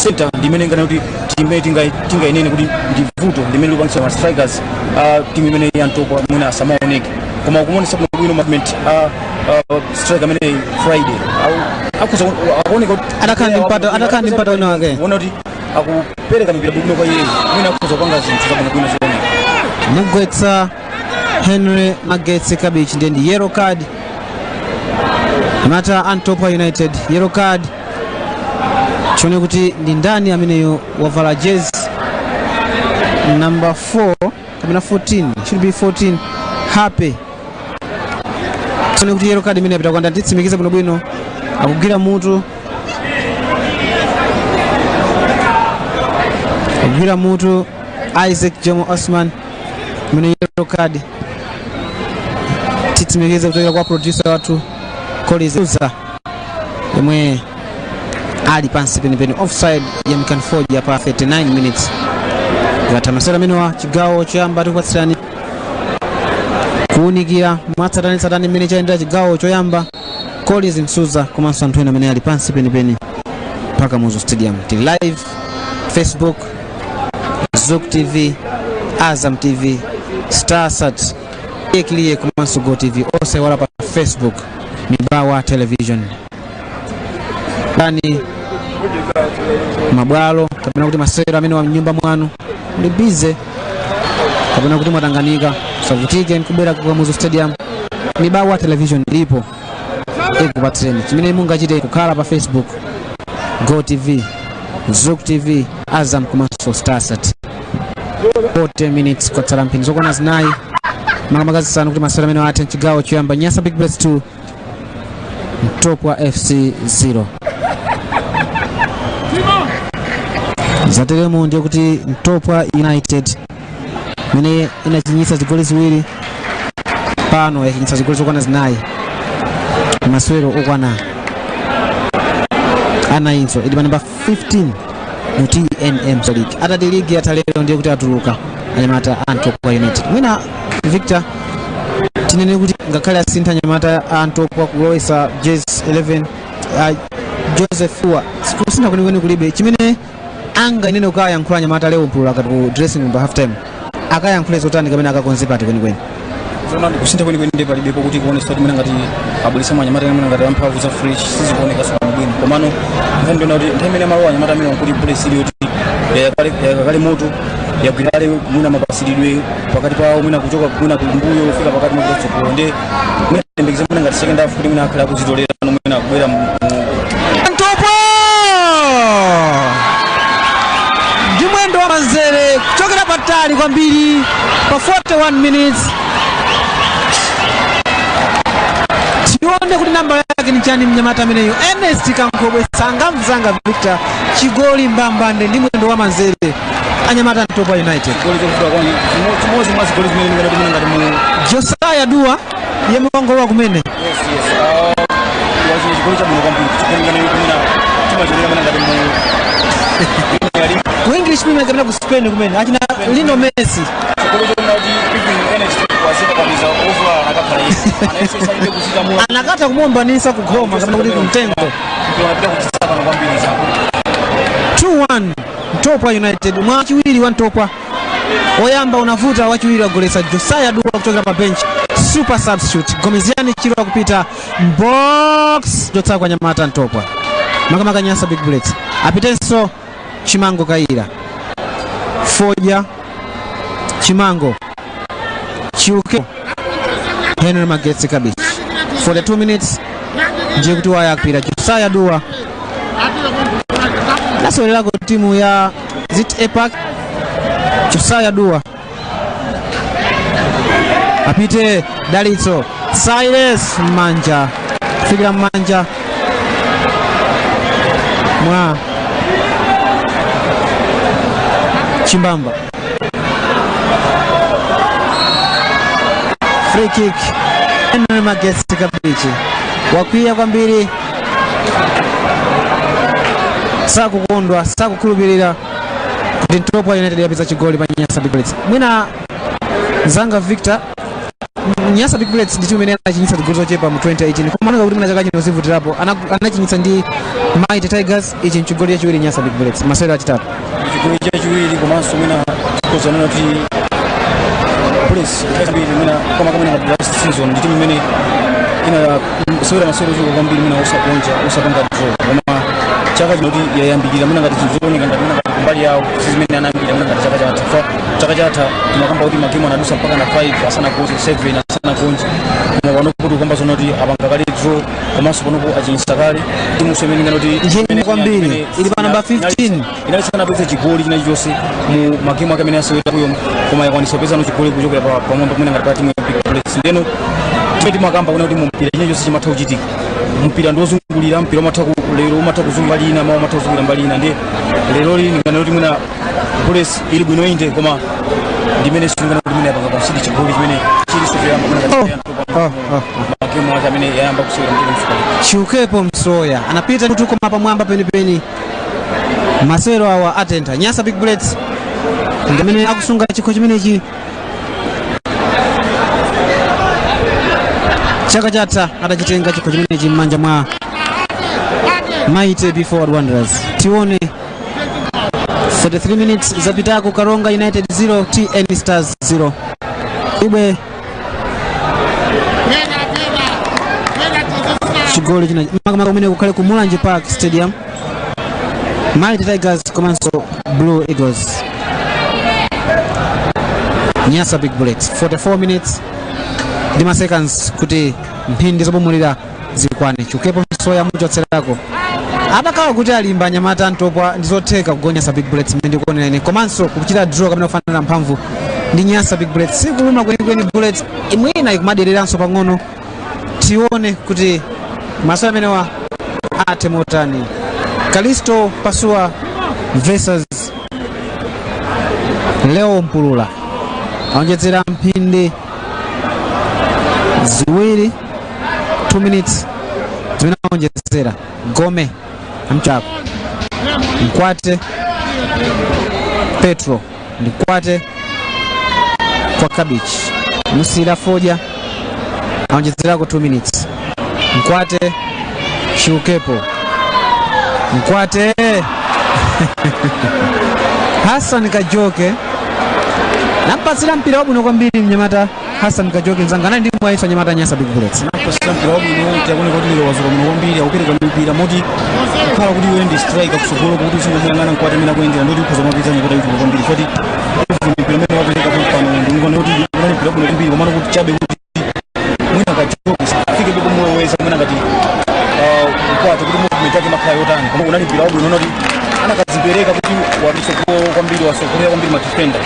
center ndimene ngana kuti timbe tinga inene kuti ndivuto ndimene lupangisa ma strikers timu imene ya Mtopwa mwina asamaoneke koma kumonesa kuno bwino movement striker amene Friday au akuza aoneka kuti atakandi mpata wina wake unaona kuti akupereka mipira bwino kwa yeye mwina akuza kupanga zinthu zabwino bwino zone mugwetsa Henry Magetsi Cabbage ndi yellow card mata Mtopwa United yellow card chone kuti ndi ndani ameneyo wavala jezi number 4 kapena 14 should be 14 Happy chone kuti yellow card imene apita kwanda nditsimikiza bwino bwino akugwira mutu Isaac Jomo Osman mene yellow card titsimikiza kutoka kwa producer watu Koliza yemwe ali pansi penipeni offside ya Mkanfoji hapa 39 minutes ngatamasera mene wa chigawo choyamba tukupatsirani kuunikira mwatsatanitsatani mmene chaendera chigawo choyamba Koliza Msuza komanso anthu ena amene ali pansi penipeni mpaka Muzo Stadium. Tili live Facebook, Zouk TV, Azam TV, Starsat, Ekliye komanso Go TV ose wala pa Facebook Mibawa Television. Dani mabwalo kapena kuti masewera amene wa mnyumba mwanu ndi bize kapena kuti mwatanganika savutike nkubera kwa Muzo Stadium Mibawa Television lipo ekupatsireni chimene mungachite kukhala pa Facebook, Go TV, Zouk TV, Azam komanso Starsat. 40 minutes kwa tsalampini zokona zinayi makamakazi sana kuti masewera amene wathe chigawo choyamba Nyasa Big 2 Mtopwa FC 0. Zateremo ndio kuti Mtopwa United mene inachinyisa zigoli ziwiri pano yachinyisa zigoli zokwana zinayi masewero okwana ana inso idi namba 15 mu TNM League atati league yatalero ndio kuti atuluka anyamata Mtopwa United mwina Victor tinene kuti ngakhale asintha anyamata Mtopwa kulowesa Jazz 11 Joseph wa sikusina kwenikweni kulibe chimene anga inene ukaya yankhula anyamata leo mpula kati ku dressing room half time akaya yankhula zotani kamene akakonze pati kwenikweni zona kusintha kwenikweni ndi palibepo kuti kuone soti mwina ngati abulisa anyamata amene ngati amphamvu za fresh sizikuoneka so bwino komano ndio na kuti nthemene malo anyamata amene kuti police ili kuti yakale moto yagwirale mwina mapasilidwe pakati pawo mwina kuchoka mwina kumbuyo kufika pakati mwa kutsogolo nde mwina tembekeza mwina ngati second half kuti mwina akhala kuzitolera mwina kubwera Mtopwa ndimwendo wa manzere kuchokera patali kwambiri pa 41 minutes tione kuti namba yake ni chani mnyamata ameneyo Ernest Kankobwe sangamvuzanga Victor chigoli mbambande ndi mwendo wa manzere anyamata Mtopwa United goli zofuta kwani chimozi mwa goli zimene ngati mwina ngati mu Josiah Dua yemongolowa kumene yes wazi goli cha mwina kwambiri chikengana mwina chima chimene ngati mu ku English Premier kamera ku Spain kumene achina Lino Messi anakata kumombanisa kugoma kama kuti kumtengo 2-1 Mtopwa United. Mwachiwiri wa Mtopwa oyamba unavuta wachiwiri wagolesa Josiah Dua kutoka pa bench, super substitute. Gomeziani Chirwa kupita box jotsa kwa Nyamata Mtopwa makamaka Nyasa Big Bullets apitenso Chimango Kaira Foja Chimango Chiuke Henry Magetse Kabich for the 2 minutes nje kutua ya kupira Josiah Dua naso lako timu ya Zit Epak. Josiah Dua apite Dalitso Silas Manja Figira Manja mwa Chimbamba free kick Henry Magetse Kabichi wakwia kwa mbili saku kukondwa saku kulubirira kuti Mtopwa United yapeza chigoli pa Nyasa Big Bullets. Mwina Zanga Victor Nyasa Big Bullets ndi timu imene anachinyitsa zigoli zochepa mu 2018 koma kuti mwina chaka chino zivutirapo anachinyitsa ndi Mighty Tigers ichi nchigoli chachiwiri Nyasa Big Bullets masewero achitatu chigoli chachiwiri komanso mwina kozana kuti Bullets mbili mwina kama last season ndi timu imene ina sewera masewero chiko kwambiri mwina usapanga draw koma chaka chino kuti yayambirira mwina ngati zizoneka ngati mwina kumbali yawo sizimene anambira mwina ngati chaka chatha tumakamba kuti makimu anadusa mpaka na 5 asana kuzi 7 asana kunji koma panokuti kwamba zona kuti apanga kale draw komanso panopo achinyitsa kale timu semene ngati njeni kwambiri ili pa namba 15 inalisana pesa chigoli china chonse mu makimu akamene asewera kuyo koma yakwanisa pesa no chigoli kuchokera pa mwamba mwina ngati pa timu ya Big Bullets ndeno chimeti makamba kuna kuti mpira chine chonse chimatha kuchitika mpira ndozungulira mpira lero umatha kuzunguka lina mawa umatha kuzungulira mbali ina ndi lero lingana kuti mwina Bullets ili bwino inde koma ndimene singana kuti mwina yapanga pasidi chigoli chimene chili sofyamba mwina makimu akamene yayamba kusewera mpira mfuka Chiukepo Msoya anapita kuti koma pamwamba penipeni masewero awa atenta Nyasa Big Bullets ndimene akusunga chikho chimenechi chaka chatha adachitenga chikho chimenechi m'manja mwa Mighty Before Wanderers. Tione 43 minutes zapitako Karonga United 0 TN Stars 0 ibe chigoli china makamaka umene kukhale ku Mulanje Park Stadium Mighty Tigers komanso Blue Eagles. Nyasa Big Bullets 44 minutes ndima seconds kuti mphindi zopumulira zikwane. Chiukepo Msoya muchotserako adakawa kuti alimba Nyamata Mtopwa ndizotheka kugonya Nyasa Big Bullets mende kuonera ine komanso kuchita draw kamene kufanana mphamvu ndi Nyasa Big Bullets sikuluma kwenikweni Bullets imwina ikumaderiranso pang'ono. Tione kuti masewero amenewa ate motani. Kalisto Pasua versus Leo Mpulula aonjezera mphindi ziwiri 2 minutes zimene aonjezera. Gome Mchako Mkwate Petro Mkwate kwa Kabich Musila Foja aonjezerako 2 minutes. Mkwate Chiukepo Mkwate Hassan Kajoke nampasira mpira wabuno kwambiri Mnyamata Hassan Kajoke nzangana ndi mwaiswa Nyamata Nyasa Big Bullets nampasira mpira wabuno tiakone kuti lero wazo muno kwambiri akupereka mpira moti kukhala kuti wendi strike kusogolo kuti usingomuyangana Mkwate mina kuendera ndoti ukhoza mapita Nyamata yuko kwambiri kuti mpira mene wapereka pano ndingone kuti unani mpira wabuno kwambiri komana kuti chabe kuti mwina Kajoke fike biko muweza mwina ngati Mkwate kuti movement yake makhala yotani koma unani mpira wabuno unoti anakadzipereka kuti wapisoko kwambiri wasokolera kwambiri madefender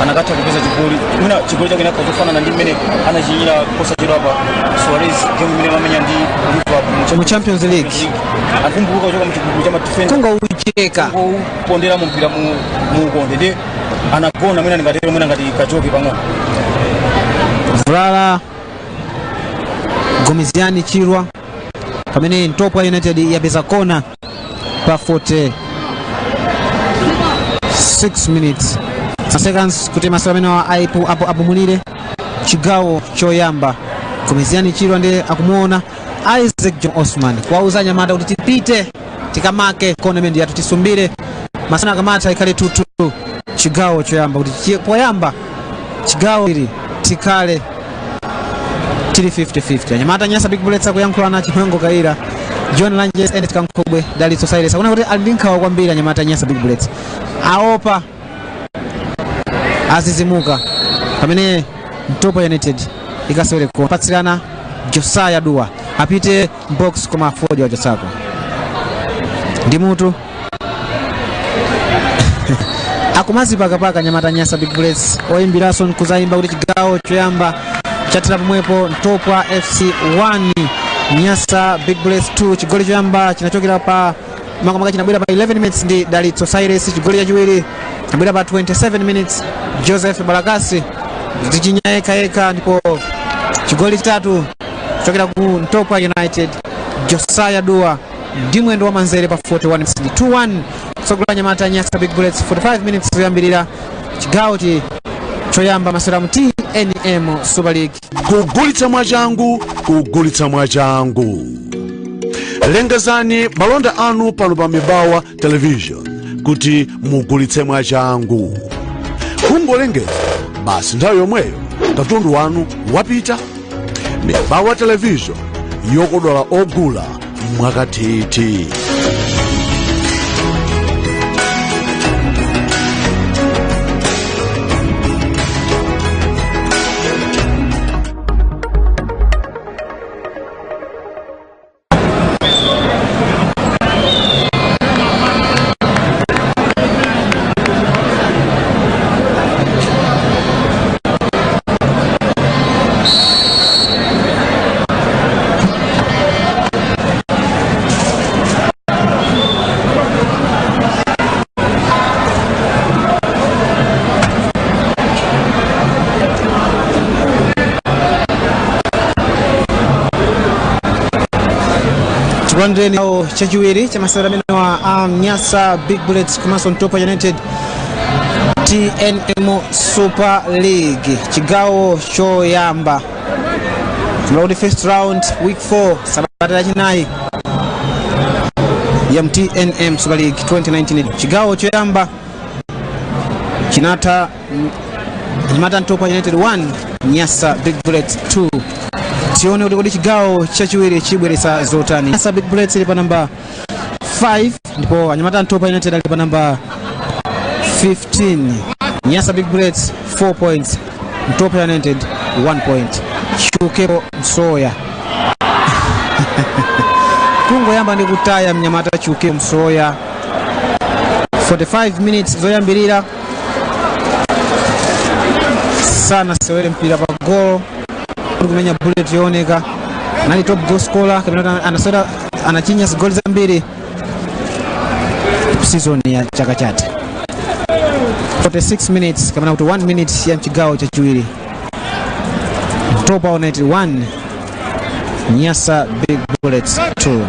anakatha kupeza chigoli mwina chigoli chake nakazofana ndi mmene anachinyira kosa chero apa Suarez game imene amenya ndi Liverpool mu Champions League akumbuka kuchoka mu chigoli cha madefender kunga ucheka pondera mu mpira mu konde ndi anagona mwina ngatero mwina ngati Kajoke pang'ono. Vrala Gomeziani Chirwa pamene Mtopwa United yapeza kona pa 40 6 minutes seconds kuti masewera amene aipo apumulire chigawo choyamba komeziyani chiro ndi akumuona Isaac John Osman kuwauza nyamata kuti tipite tikamake konamenti yathu tisumbire masana akamata ikhale 2-2 chigawo choyamba kuti poyamba chigawo ili tikale tili 50-50 anyamata Nyasa Big Bullets akuyankhulana chimwengo kaira John Langes and Kankobwe Dalitso Cyrus akuna kuti alindinkawa kwambiri anyamata Nyasa Big Bullets aopa azizimuka pamene Mtopwa United ikasewere kupatsirana Josiah Dua apite box koma fojo wachosako ndi mutu akumazipakapaka nyamata Nyasa Big Bullets oyimbiraso nkuzayimba kuti chigawo choyamba chatira pomwepo Mtopwa FC 1 Nyasa Big Bullets 2 chigoli choyamba chinachokera pa makamaka chinabwera pa 11 minutes ndi Dalitso Cyrus chigoli chachiwiri chinabwera pa 27 minutes Joseph Balakasi zichinyaeka ndipo chigoli chitatu chokera ku Mtopwa United Josiah Dua ndi mwendo wa manzere pa 41 minutes 2-1 sogola nyamata Nyasa Big Bullets 45 minutes zoyambirira chigawo choyamba masewera mu TNM Super League kugulitsa mwachangu lengezani malonda anu pano pa Mibawa Television kuti mugulitse mwachangu kungolengeza basi nthawi yomweyo katundu wanu wapita Mibawa Television yokodola ogula mwakathithi. Rwandeni au chachiwiri cha masewera amene wa Nyasa Big Bullets komanso Mtopwa United TNM Super League chigawo choyamba the first round week 4 sabata yachinayi ya TNM Super League 2019 chigawo choyamba chinata nyamata Mtopwa United 1 Nyasa Big Bullets 2 tione kuti chigawo chachiwiri chibweresa zotani. Nyasa Big Bullets ili pa namba 5 ndipo anyamata Mtopwa United ali pa namba 15. Nyasa Big Bullets 4 points, Mtopwa United 1 point. Chukepo Msoya kungo yamba ndi kutaya mnyamata Chukepo Msoya 45 minutes zoyambirira sana sewere mpira pa goal kumenya bullet yoneka nali top goal scorer kamera anasora anachinya goli zambiri season ya chaka chate 46 minutes kamera kuti 1 minute ya mchigawo chachiwiri Mtopwa United 1 Nyasa Big Bullets 2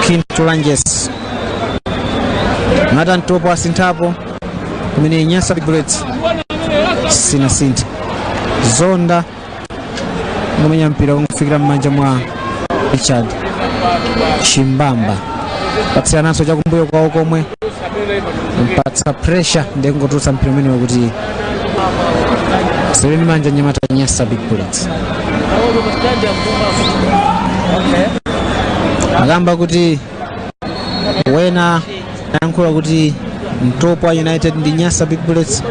Kintu Langes Mata Mtopwa sintapo kumene Nyasa Big Bullets sina sinti zonda ngomenya mpira kufikira mmanja mwa Richard Shimbamba patsana naso chakumbuyo kwa komwe mpatsa pressure ndi ngotulutsa mpira umene kuti seleni manja nyamata Nyasa Big Bullets agamba kuti wena yankula kuti Mtopwa United ndi Nyasa Big Bullets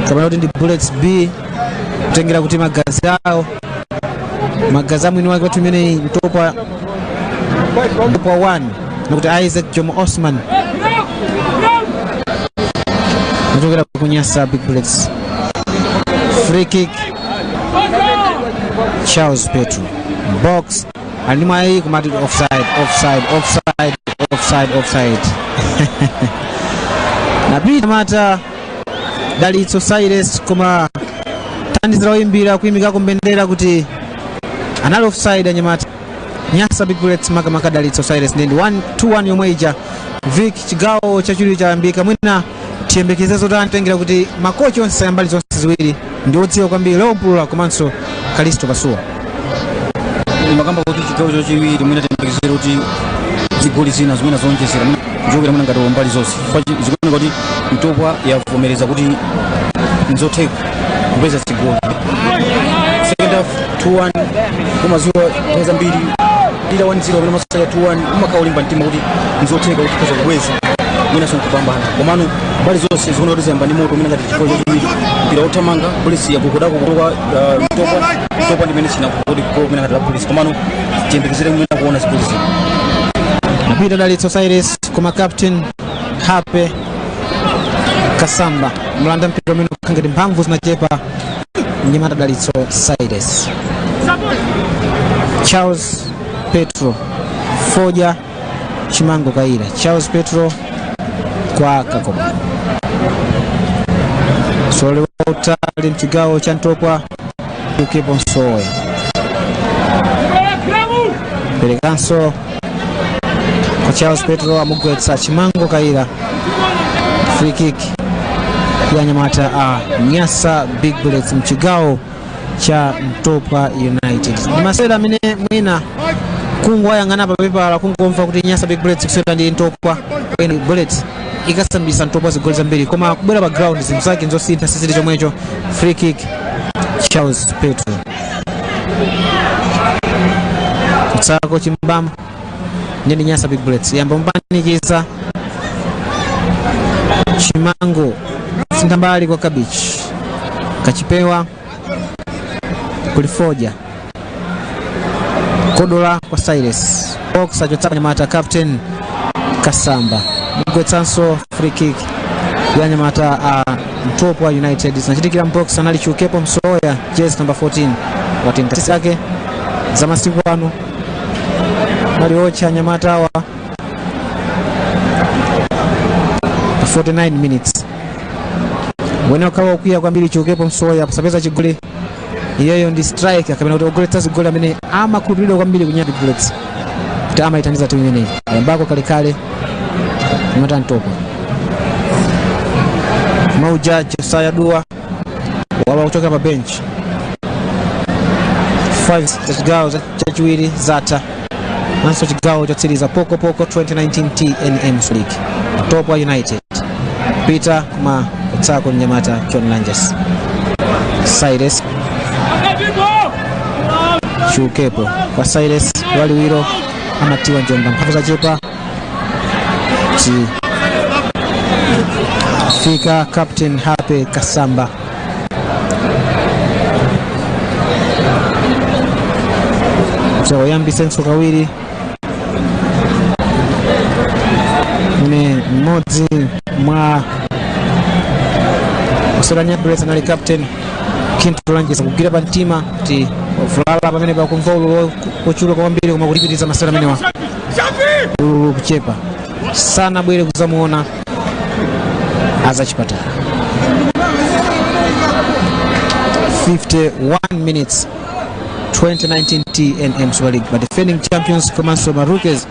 kama kuti ndi Bullets B kutengera kuti magazi yao magazi mwini wake watu mene Mtopwa 1 nokuti Isaac John Osman natokera ku Nyasa Big Bullets. Free kick Charles Petro box alima hii kumati offside na pita mata Dalitso Cyrus kuma tandizira oyimbira kuyimika kumbendera kuti anali offside anyamata Nyasa Big Bullets maka Dalitso Cyrus ndi 1-2-1 yomwe ija Vic chigawo chachiwiri chayambika mwina chiyembekezo tantengera kuti makochi onse ambali zonse ziwiri ndi odziwa kwambiri Leopold komanso Kalisto Kasuwa. Makamba kuti chigawo chachiwiri mwina tembekezero kuti zigoli zina zimene zonjezera kuchokera mwina ngati mbali zonse zikuoneka kuti Mtopwa yavomereza kuti nzotheka kupeza zigoli. Second half 2-1 kumaziwa peza mbiri lira 1-0 pamene masaya 2-1 umakaulimba mtima kuti nzotheka kuti kupeza kubweza mwina sonkupambana komano mbali zonse zikuoneka kuti ziyamba ndi moto mwina ngati chigawo chachiwiri mpira uthamanga polisi yakukodako kutoka Mtopwa ndimene china kuti mwina ngati la polisi komano tiyembekezere mwina kuona zigoli zina. Napita Dalitso Cyrus koma captain Hape Kasamba mulanda mpira umene ukangati mphamvu zinachepa Nyamata Dalitso Cyrus. Charles Petro Foja Chimango Kaira. Charles Petro kwa Kakoba Sole utali mchigawo cha Mtopwa Ukepo Nsoya Perekanso kwa Charles Petro amugwetsa Chimango Kaira. Free kick ya Nyamata Nyasa Big Bullets mchigawo cha Mtopwa United. Ni masera amene mwina kungwa yang'ana papepala kungomva kuti Nyasa Big Bullets kusera ndi Mtopwa Bullets ikasambisa Mtopwa zigoli zambiri koma kubwera pa ground zinthu zake nzosintha sisiti chomwecho. Free kick Charles Petro kutsako chimbamba ndi Nyasa Big Bullets yamba mpanikiza Chimango sintambali kwa Kabichi kachipewa kulifoja Kodola kwa Cyrus box achotaka Nyamata captain Kasamba mugwetsanso. Free kick ya Nyamata Mtopwa United zinachitikira box anali Chukepo Msoya jersey number 14 wa timu yake za masiku ano waliocha Nyamata wa 49 minutes wena ukawa ukuya kwa mbili Chukepo Msoya kusapeza chigoli iyeyo ndi strike akamena kuti ogoleta zigoli amene amakhulupirira kwa mbili kunyati Bullets kuti amaitaniza timu imeneyi ayambako kalekale Nyamata Mtopwa. Mauja Josiah Dua wala kutoka pa bench 5 chigawo chachiwiri Zata nanso chigawo chotsiriza poko 2019 TNM League. Mtopwa United Peter kuma kutsako Nyamata John Langes. Cyrus Chukepo kwa Cyrus waliwiro amatiwa njomba mphamvu zachepa fika captain Hape Kasamba so yambi senso kawiri ne modzi mwa Useranya Bullets anali captain Kintu Langes kugira pantima kuti ofulala pamene pakumva ululu kuchuluka kwambiri koma kulipitiza masera amenewa ululu kuchepa sana bwere kuzamuona azachipatala. 51 minutes 2019 TNM Super League but defending champions komanso Marukes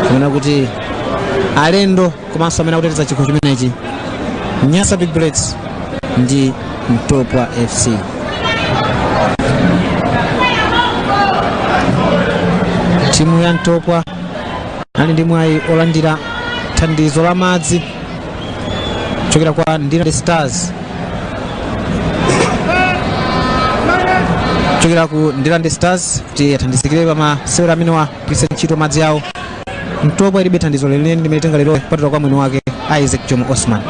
kumena kuti alendo komanso amene akuteteza chikho chimenechi Nyasa Big Bullets ndi Mtopwa FC. Timu ya Mtopwa ali ndi mwayi olandira thandizo la madzi chokera kwa Ndira Stars chokera ku Ndira Stars kuti athandizikire pa masewera amene wapisa ntchito madzi awo. Mtopwa ilibe thandizo lenileni limene tenga lero kupatula kwa mwini wake Isaac Jomo Osman.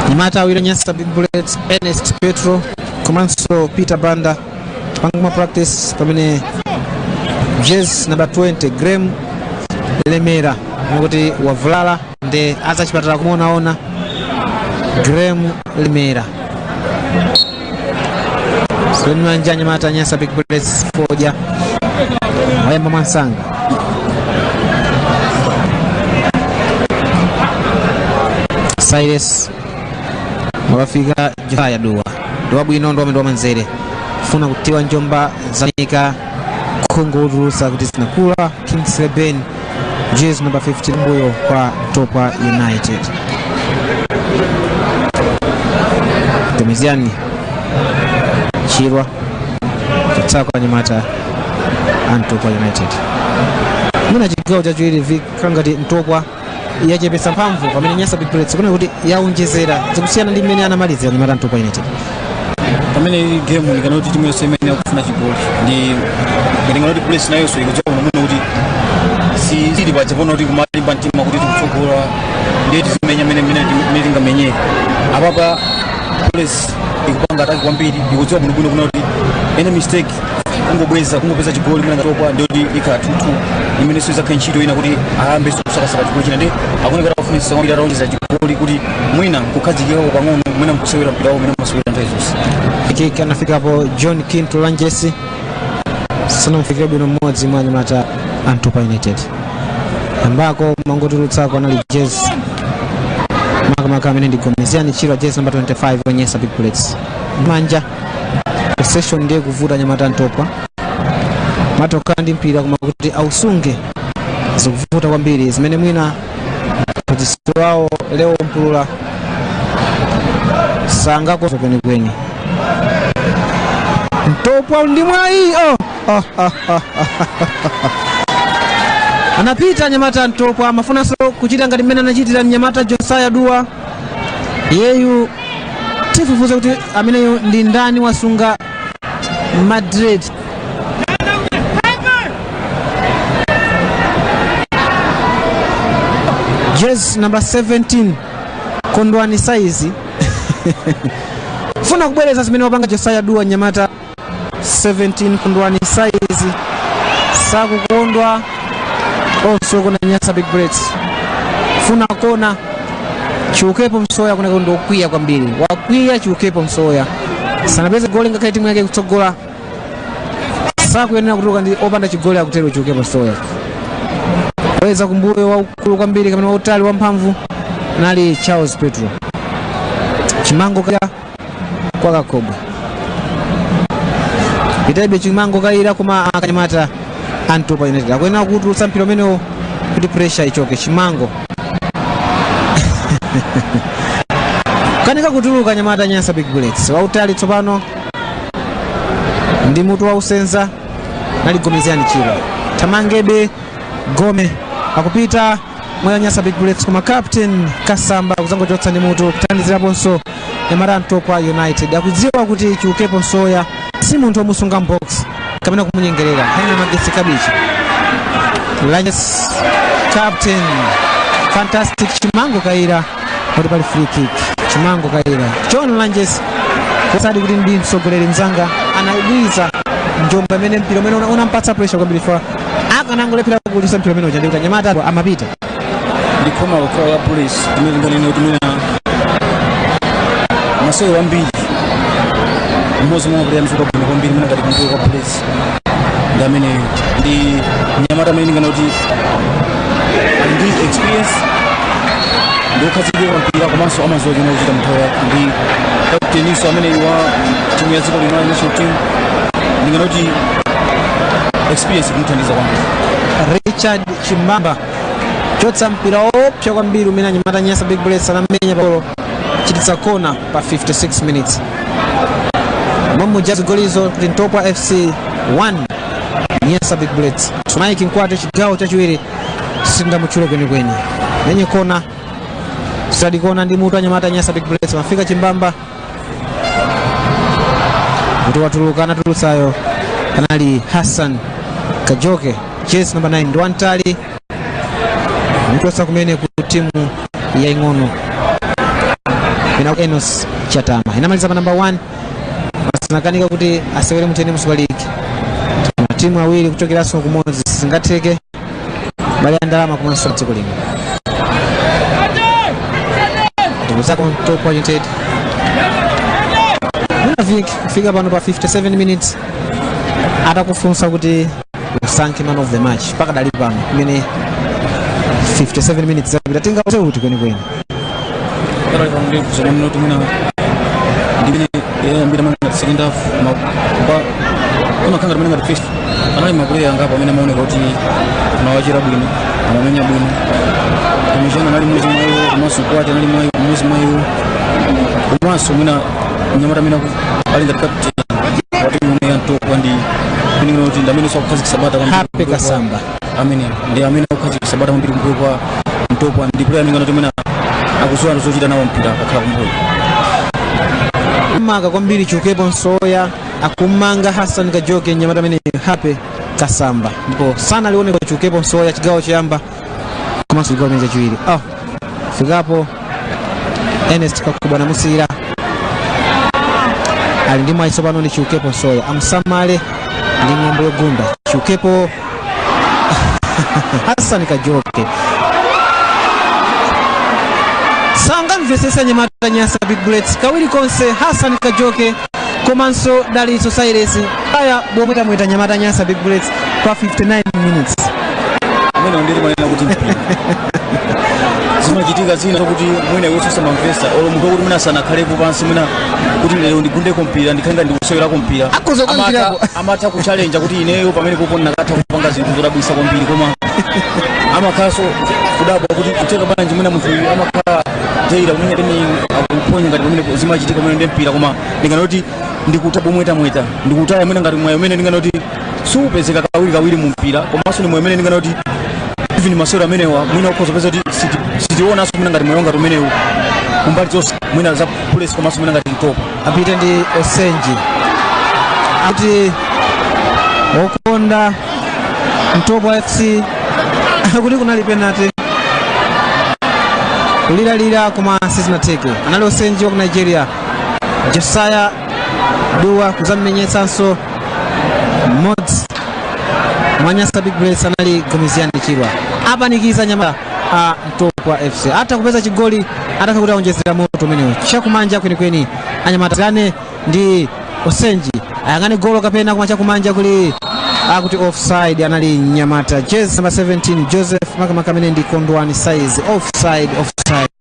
Nyamata awira Nyasa Big Bullets Ernest Petro komanso Peter Banda panguma practice pamene jersey number 20 Graham Lemera ngokuti wavulala ndi azachipatala kumonaona Graham Limera Swenwa njanya mata Nyasa Big Bullets Foja Wayamba Mwansanga Cyrus Mwafika Johaya Dua Bwinondo wamendwa manzere Funa kutiwa njomba Zanika Kongo urusa kutisina kula Kings Leben Jazz number 15 mbuyo kwa Mtopwa United Temeziani Chirwa Chitaka nyamata Mtopwa United Muna jigao jajuhili vikangati Mtopwa Iyaje pesa mpamvu kwa Nyasa Big Bullets kuna kuti yaunjezera zikusiana ndi mmene anamaliza ya nyamata Mtopwa United pamene game nikanoti timu yose imene yakufuna chigoli ndi ngalingoti place nayo so ikuja unomuno kuti si baje bona kuti kumalimba mtima kuti tikutsogola ndeti zimenya mene tingamenyera apapa place ikupanga ataki kwambiri ikudziwa bwino kuna kuti any mistake kungopeza chigoli mwana Mtopwa ndoti ikatutu imene so izakhenchito ina kuti ahambe kusakasaka chigoli china ndi akuonekera kufunisa kwambiri aronjeza chigoli kuti mwina kukhazikika pang'ono mwina mkusewera mpira umene masewera nthawi zonse Kiki anafika hapo John Kinto Lanjesi sana mfikira bwino mmodzi mwa nyamata Mtopwa United ambako mangotulutsa kwa nali Jazz maka amene ndi Gomeziani Chirwa Jazz number 25 kwa Nyasa Big Bullets manja possession ndiye kuvuta nyamata Mtopwa matoka ndi mpira kuma kuti ausunge zikuvuta kwambiri zimene mwina pozisiyo wao leo mpulula sangako kweni Mtopwa ndi mwai anapita nyamata Mtopwa mafuna so kuchita ngati mmene anachitira nyamata Josiah Dua yeyu tifufuza kuti ameneyo ndi ndani wasunga Madrid Jazz number 17 Kondwani size funa kubwereza zimene wapanga Josiah Dua nyamata 17 Kondwani size sakukondwa also kuna Nyasa Big Bullets funa kona chiukepo Msoya kuna ndo kwiya kwambiri wakwiya chiukepo Msoya sanapeze goli ngakhale timu yake kutsogola sakuyenera kutoka ndi opanda chigoli akutero chiukepo Msoya weza kumbuyo waukulu kwambiri kamene wautali wamphamvu nali Charles Petro chimango kwa Kakobo Itaibe chimango kaira kuma akanyamata Mtopwa United akuyenera kutulutsa mpira umenewo kuti pressure ichoke chimango kanika kutuluka nyamata Nyasa Big Bullets wautali tsopano ndi mutu wa usenza nali Gomeziani Chirwa Tamangebe Gome akupita mwa Nyasa Big Bullets kuma captain Kasamba kuzangochotsa ndi mutu kuthandiziraponso nyamata Mtopwa United akudziwa kuti chiukepo Msoya si munthu omusunga box kamena kumunyengerera haina magesi kabichi Langes captain fantastic chimango kaira kuti pali free kick chimango kaira John Langes kusadi kuti ndi msogoleri mzanga anaibwiza njomba imene mpira umene unampatsa pressure kwambiri for akanangolephera kulisa mpira umene uja ndi kuti nyamata amapita ndikoma kwa ya police imene ngalini kuti mwina masewera ambiri mmozi mwa bya mfuko bwino kwambiri mwina ngati kumbuyo kwa police ndi amene ndi nyamata amene ngana kuti ndi experience ndokhazikika mpira komanso amazoja nokuchita mnthawi yake ndi captain iso amene wa timu ya dziko lino national team ndingana kuti experience kumthandiza kwambiri Richard Chimbamba chotsa mpira opsa kwambiri umene anyamata Nyasa Big Bullets anamenya palo chititsa kona pa 56 minutes mamu Jazz golizo kuti Mtopwa FC 1 Nyasa Big Bullets Mike Nkwate chigawo chachiwiri sinda mutchulo kwenikweni nenye kona stadi kona ndi mutu anyamata Nyasa Big Bullets mafika Chimbamba mutu watulukana tulutsayo anali Hassan Kajoke Jazz number 9 ndi wantali mtosa kumene ku timu ya Ing'ono ina Enos Chatama inamaliza pa number 1 masanakanika kuti asewere mutene mu Super League timu awiri kuchokeraso kumodzi singatheke bali ndalama kumanso dziko lino Uzako Mtopwa United. Fika pano pa 57 minutes. Atakufunsa kuti usanke man of the match. Paka dali pano. Mene 57 minutes zakutenga kuti kweni. Kala kamwe kusema mnoto muna. Ndibine mbira mwana second half ba kuna kanga mwana first. Anali mabule yanga pa mene maone kuti tunawajira bwino. Anamenya bwino. Kumishana nali mwezi mwayo, maso kwate nali mwezi mwayo. Umaso muna nyamata mina ali katika watu mune Mtopwa ndi kuninga kuti ndamene so kukazi kisabata kwambiri Happy Kasamba. Amene ndi amene kukazi kisabata kwambiri kwa Mtopwa ndi player ninga kuti mina akusowa ndochita nawo mpira akhala kumbuyo. Maka kwambiri chukepo Nsoya akumanga Hassan Kajoke nyamata mene Happy Kasamba. Ndipo sana lione kwa chukepo Nsoya chigawo chiyamba koma sigwa menza chiwiri. Figapo Ernest Kakubana Musira ali ndi mwayiso pano ndi chukepo Nsoya amsamale ndi ng'ombe yogunda chukepo Hassan Kajoke sanga mvesesa nyamata Nyasa Big Bullets kawiri konse Hassan Kajoke komanso Daliso Cyrus aya bomweta mweta nyamata Nyasa Big Bullets kwa 59 minutes. Mwene ndiri manena kuti mpira zimachitika zina kuti mwene wesosa mamvesa olo munthu kuti mwina sana khalepo pansi mwina kuti lero ndigunde kompira ndikhanga ndikusewera kompira amata ku challenge kuti ineyo pamene popo nakatha kupanga zinthu zodabwisa kwambiri koma amakhaso kudabwa kuti kuteka banja mwina munthu amakhala teira kumenya teni akuponya ngati pamene zimachitika mwene ndempira koma ndinganoti ndikuta bomweta ndikutaya mwina ngati mwayo mwene ndinganoti supezeka kawiri mu mpira komanso ni mwayo mwene ndinganoti even masewera amenewa mwina ukhoza peza kuti sitiona aso mwina ngati mwayo ngati umenewu kumbali zonse mwina za police komanso mwina ngati Mtopwa apita ndi Osenji kuti okonda Mtopwa FC kuti kunali penalty kulira koma sizinateke anali Osenji wa ku Nigeria Josiah Dua kuzamenyetsanso Mods Nyasa Big Bullets anali Gomiziani Chirwa apanikiza nyamata Mtopwa FC hata kupeza chigoli ataka kuti aonjezera moto menewo chakumanja kwenikweni anyamata gane ndi Osenji ayangane golo kapena kuma chakumanja kuli akuti offside anali nyamata jezi number 17 Joseph makamene ndi Kondwani size offside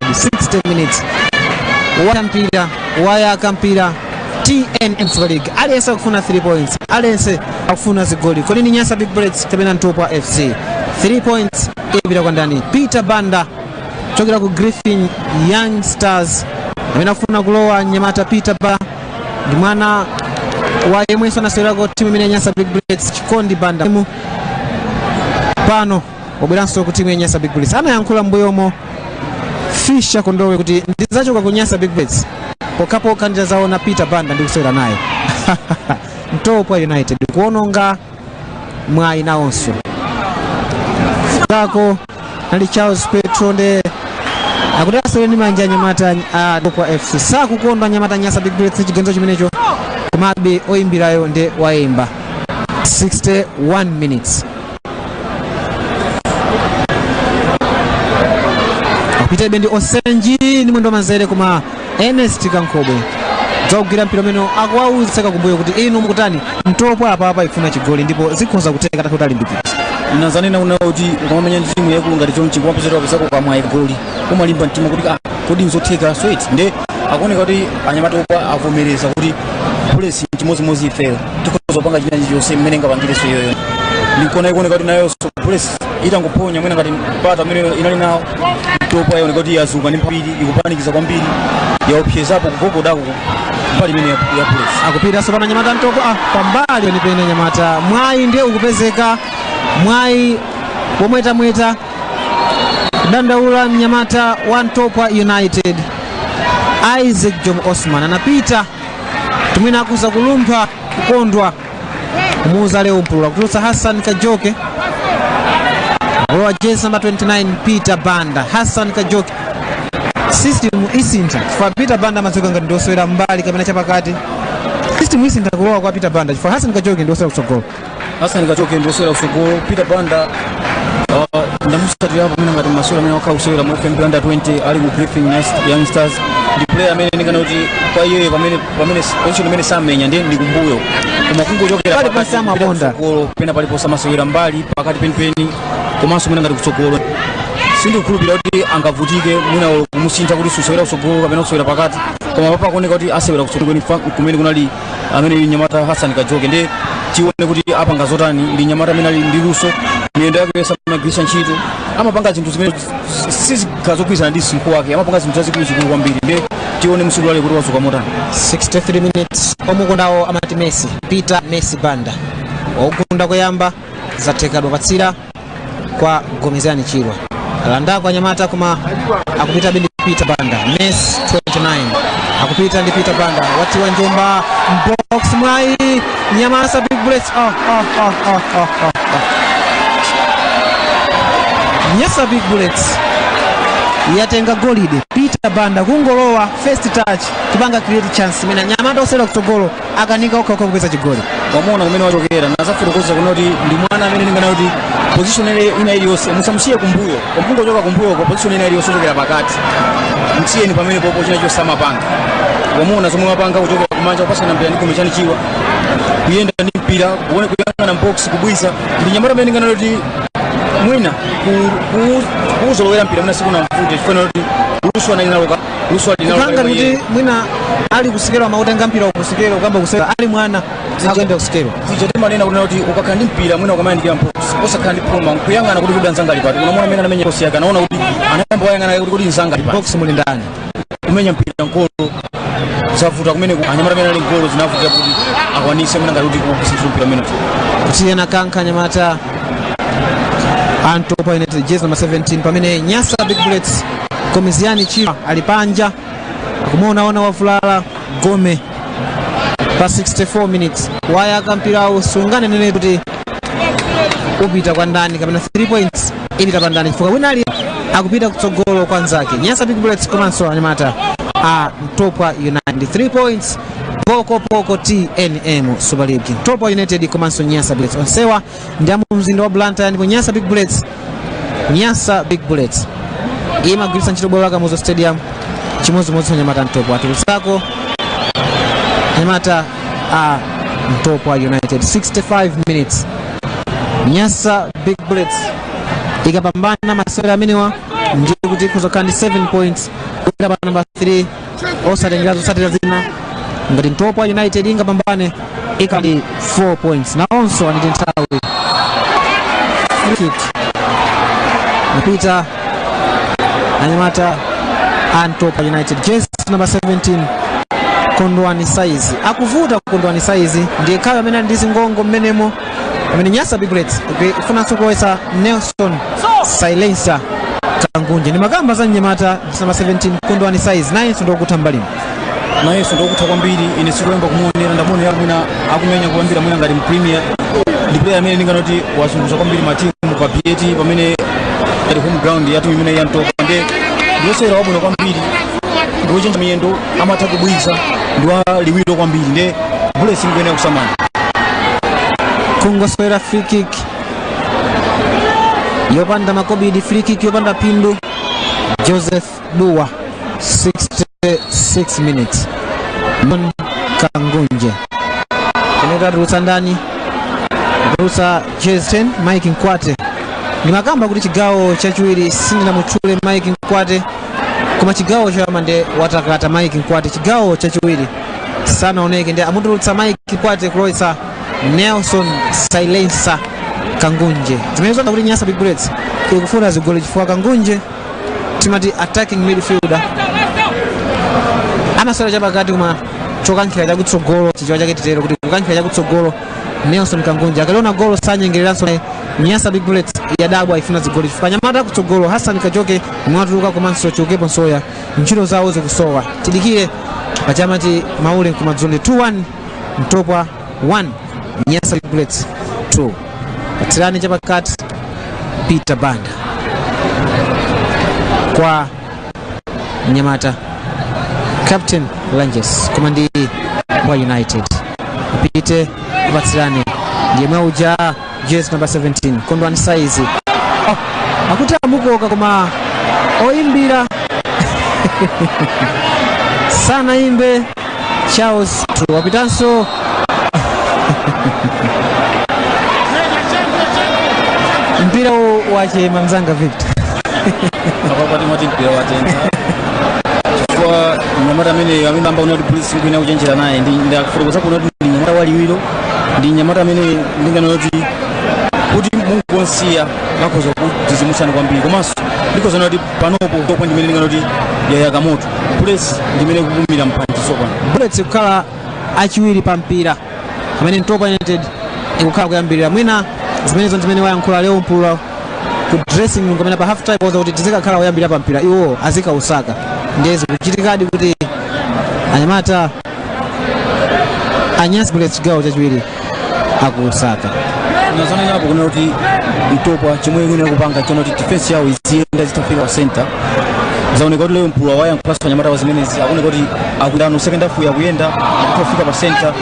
60 minutes waya kampira TNM Super League aliyense akufuna 3 points aliyense akufuna zigoli kodi ni Nyasa Big Bullets kapena Mtopwa FC 3 points ibira kwa ndani Peter Banda chokera ku Griffin Young Stars amene afuna kulowa nyamata Peter Banda ndi mwana wa yemwenso anasewera timu imene Nyasa Big Bullets Chikondi Banda pano obweranso ku timu ya Nyasa Big Bullets anayankhula mbuyomo Fisha Kondowe kuti ndizachoka ku Nyasa Big Bullets pokapoka ndizaona Peter Banda ndikusewera naye Mtopwa United kuononga mwayi nawonso Kako nali Charles Petro nde akutasewera ndi manja nyamata Mtopwa FC sakukondwa nyamata Nyasa Big Bullets chigenzo chimenecho komabe oyimbirayo nde wayimba 61 minutes apita bendi Osenji ni mwendo manzere kuma Ernest Kankobwe zakugira mpira meno akuwauza kumbuyo kuti inu mukutani Mtopwa apa ifuna chigoli ndipo zikhoza kuteka kata kuti limbikira nazanena una kuti ukamamenya timu yakulu ngati chonchi kuwapezera pezako kamwa igoli kumalimba mtima kuti kodi nzotheka sweet nde akuoneka kuti anyamata Mtopwa avomereza kuti police chimodzimodzi ifeyo tikhoza panga chinanji chonse mmene ngapangireso iyoyo ndikuona ikuoneka kuti nayo police itangoponya mwina ngati mpata mmene inali nawo Mtopwa yaoneka kuti yazuka ndi mpiri ikupanikiza kwambiri yaopsezapo kugogodako pali imene ya police akupita sopana nyamata Mtopwa pambali penipene nyamata mwayi ndiye ukupezeka mwayi womwetamweta dandaula nyamata wa Mtopwa United Isaac Jom Osman anapita tumwina akuza kulumpha kukondwa kumuuza leo mpulula kutulutsa Hassan Kajoke wa jezi number 29 Peter Banda Hassan Kajoke system isintha kwa Peter Banda mazoka ngati ndoswera mbali kapena chapakati system isintha kulowa kwa Peter Banda kwa Hassan Kajoke ndoswera kusogolo Hassan Kajoke ndoswera kusogolo Peter Banda ndamusatu yapo mina ngati masura mina wakausewera mu FMP under 20 ali ku Griffin Youngsters ndi player amene ndingana kuti kwa iye pamene position imene samenya ndi ndikumbuyo koma kungochokera pali pasama bonda pena palipo samasewera mbali pakati penipeni komanso mina ngati kutsogolo sindikhulupirira kuti angavutike mwina kumusintha kuti susewera kutsogolo kapena kusewera pakati koma papa kuoneka kuti asewera kutsogolo kumene kunali amene Nyamata Hassan Kajoke ndi tione kuti apanga zotani ndi Nyamata amene ali ndi luso miyendo yake samagwiritsa ntchito amapanga zinthu zimene sizikazogwirizana ndi msinkhu wake amapanga zinthu zazikulu kwambiri ndi tione msinkhu wake kuti wazuka motani. 63 minutes omukondawo amati Messi Peter Messi Banda ogunda kuyamba zathekadwa patsira kwa Gomezani Chirwa alanda kwa Nyamata kuma akupita ndi Peter Banda Messi 29 akupita ndi Peter Banda wati wa Njomba box mwai Nyasa Big Bullets Nyasa Big Bullets yatenga golide Peter Banda kungolowa first touch kupanga create chance mina Nyamata osera kutsogolo akanika okha kupeza chigoli wamona kumene wachokera nazafurukoza kunoti ndi mwana amene ndingana kuti position ina iliyonse musamusiye kumbuyo kumpungochoka kumbuyo kwa position ina iliyonse ochokera pakati msiyeni pamene popo chinacho samapanga wamona zomwe mapanga kuchokera kumanja kupasana mpira ndi Gomezani Chirwa kuyenda ndi mpira kuone kuyang'ana box kubwisa ndi Nyamata amene ndingana kuti mwina kuzolowera mpira mwina siku na mfute chifukwa kuti luso analinaloka kanga kuti mwina ali kusikera mautenga mpira ukusikera ukamba kusera ali mwana akwenda kusikera zichete manena kuti ukakhala ndi mpira mwina ukamayandikira mposi osakhala ndi proma kuyang'ana kuti kudi nzanga ali pati unamona amene anamenya kosi yake anaona kuti anayamba wayang'ana kuti nzanga ali pati box muli ndani kumenya mpira nkolo zavuta kumene Anyamata amene ali ngolo zinavuta kuti akwanise mwina ngati kuti kukusitira mpira mwina kuti yena kanka Nyamata Mtopwa United jezi number 17 pamene Nyasa Big Bullets Gomezani Chirwa alipanja kumuona wavulala Gome pa 64 minutes wayaka mpira usungane nene kuti upita kwa ndani kapena 3 points ipita pa ndani chifukwa wina ali akupita kutsogolo kwa nzake Nyasa Big Bullets komanso Anyamata Mtopwa United 3 points poko TNM Super League Mtopwa United komanso Nyasa Big Bullets onsewa ndi amu mzinda wa Blantyre ndipo Nyasa Big Bullets imagwiritsa ntchito bwalo la Kamuzu Stadium chimodzimodzi Nyamata Mtopwa atulusako Nyamata Mtopwa United 65 minutes Nyasa Big Bullets ikapambana masewera amenewa ndi kuti kuzokhala ndi 7 points kuita pa number 3 osatengerazo satira zina ngati Mtopwa United ingapambane ikali 4 points naonso aniti nthawi kick napita Anyamata Mtopwa United jezi number 17 Kondwani size akuvuta Kondwani size ndiye khayo amene ndi zingongo mmenemo amene Nyasa Big Bullets ifunanso kuwesa Nelson Silencer Kangunje ni magamba za Nyamata number 17 Kondwani size naye ndokutha mbalini naye ndokutha kwambiri ine sikulemba kumuonera ndamone yamuna akumenya kuambira mwina ngati Premier ndi player amene ndingana kuti wazunguza kwambiri matimu pa PAT pamene ali home ground yatu imene ya Mtopwa ndi yosera wabwino kwambiri ndochenja miyendo amatha kubwiza ndi liwiro kwambiri ndi blessing kwene kusamana kungoswera free kick yopanda makobidi free kick yopanda pindu Joseph Duwa 66 minutes Mon Kangunje keneka rusa ndani rusa jezi 10 Mike Nkwate ni magamba kuti chigawo chachiwiri sindina mutchule Mike Nkwate koma chigawo chamande watakata Mike Nkwate chigawo chachiwiri sanaoneke ndi amutulutsa Mike Nkwate kuloisa Nelson Silencer Kangunje zimenezo kuti Nyasa Big Bullets ikufuna zigoli chifukwa Kangunje timati attacking midfielder amaswera chapakati kuma chokankhira chakutsogolo chichwa chake titero kuti kukankhira chakutsogolo Nelson Kangunje akaliona golo sanyengereranso Nyasa Big Bullets yadabwa ifuna zigoli chifukwa Nyamata kutsogolo Hassan Kajoke mwatuluka komanso Chukepo Nsoya ntchito zawo zikusowa tidikire pachamati maule kumadzonde 2-1 Mtopwa 1 Nyasa Big Bullets 2 patirani chapakati Peter Banda kwa Nyamata Captain Langes komandi wa United apite patirani ndiye mauja jezi number 17 Kondwani size akuti amukoka koma oimbira sana imbe Charles wapitanso mpira wache Mamzanga Victor apapati mati mpira watenza kwa nyamata amene amba unati police ngwina kuchenjera naye ndakufurukuza kuno ndi nyamata waliwiro ndi nyamata amene ndingana kuti mungonsiya makozo kudzizimutsana kwambiri komanso ndikoza kuti panopo tokwa ndimene ndingana kuti yayakamoto police ndimene kupumira mphandiso pano bulletsi kukhala achiwiri pa mpira amene Mtopwa United ikukhala kuyambirira mwina zimenezo ndimene wayankhula leo mpula ku dressing room kumene pa half time koza kuti tizikakhala kuyambirira pa mpira iwo azika usaka ndezi kuchitikadi kuti anyamata Nyasa Big chigawo chachiwiri akusaka nazana yapo kuna kuti Mtopwa chimwe ngine kupanga chono kuti defense yawo iziyenda zitafika wa center zaoneka kuti leo mpula waya plus anyamata wazimenezi akuneka kuti akudano second half yakuyenda kufika pa center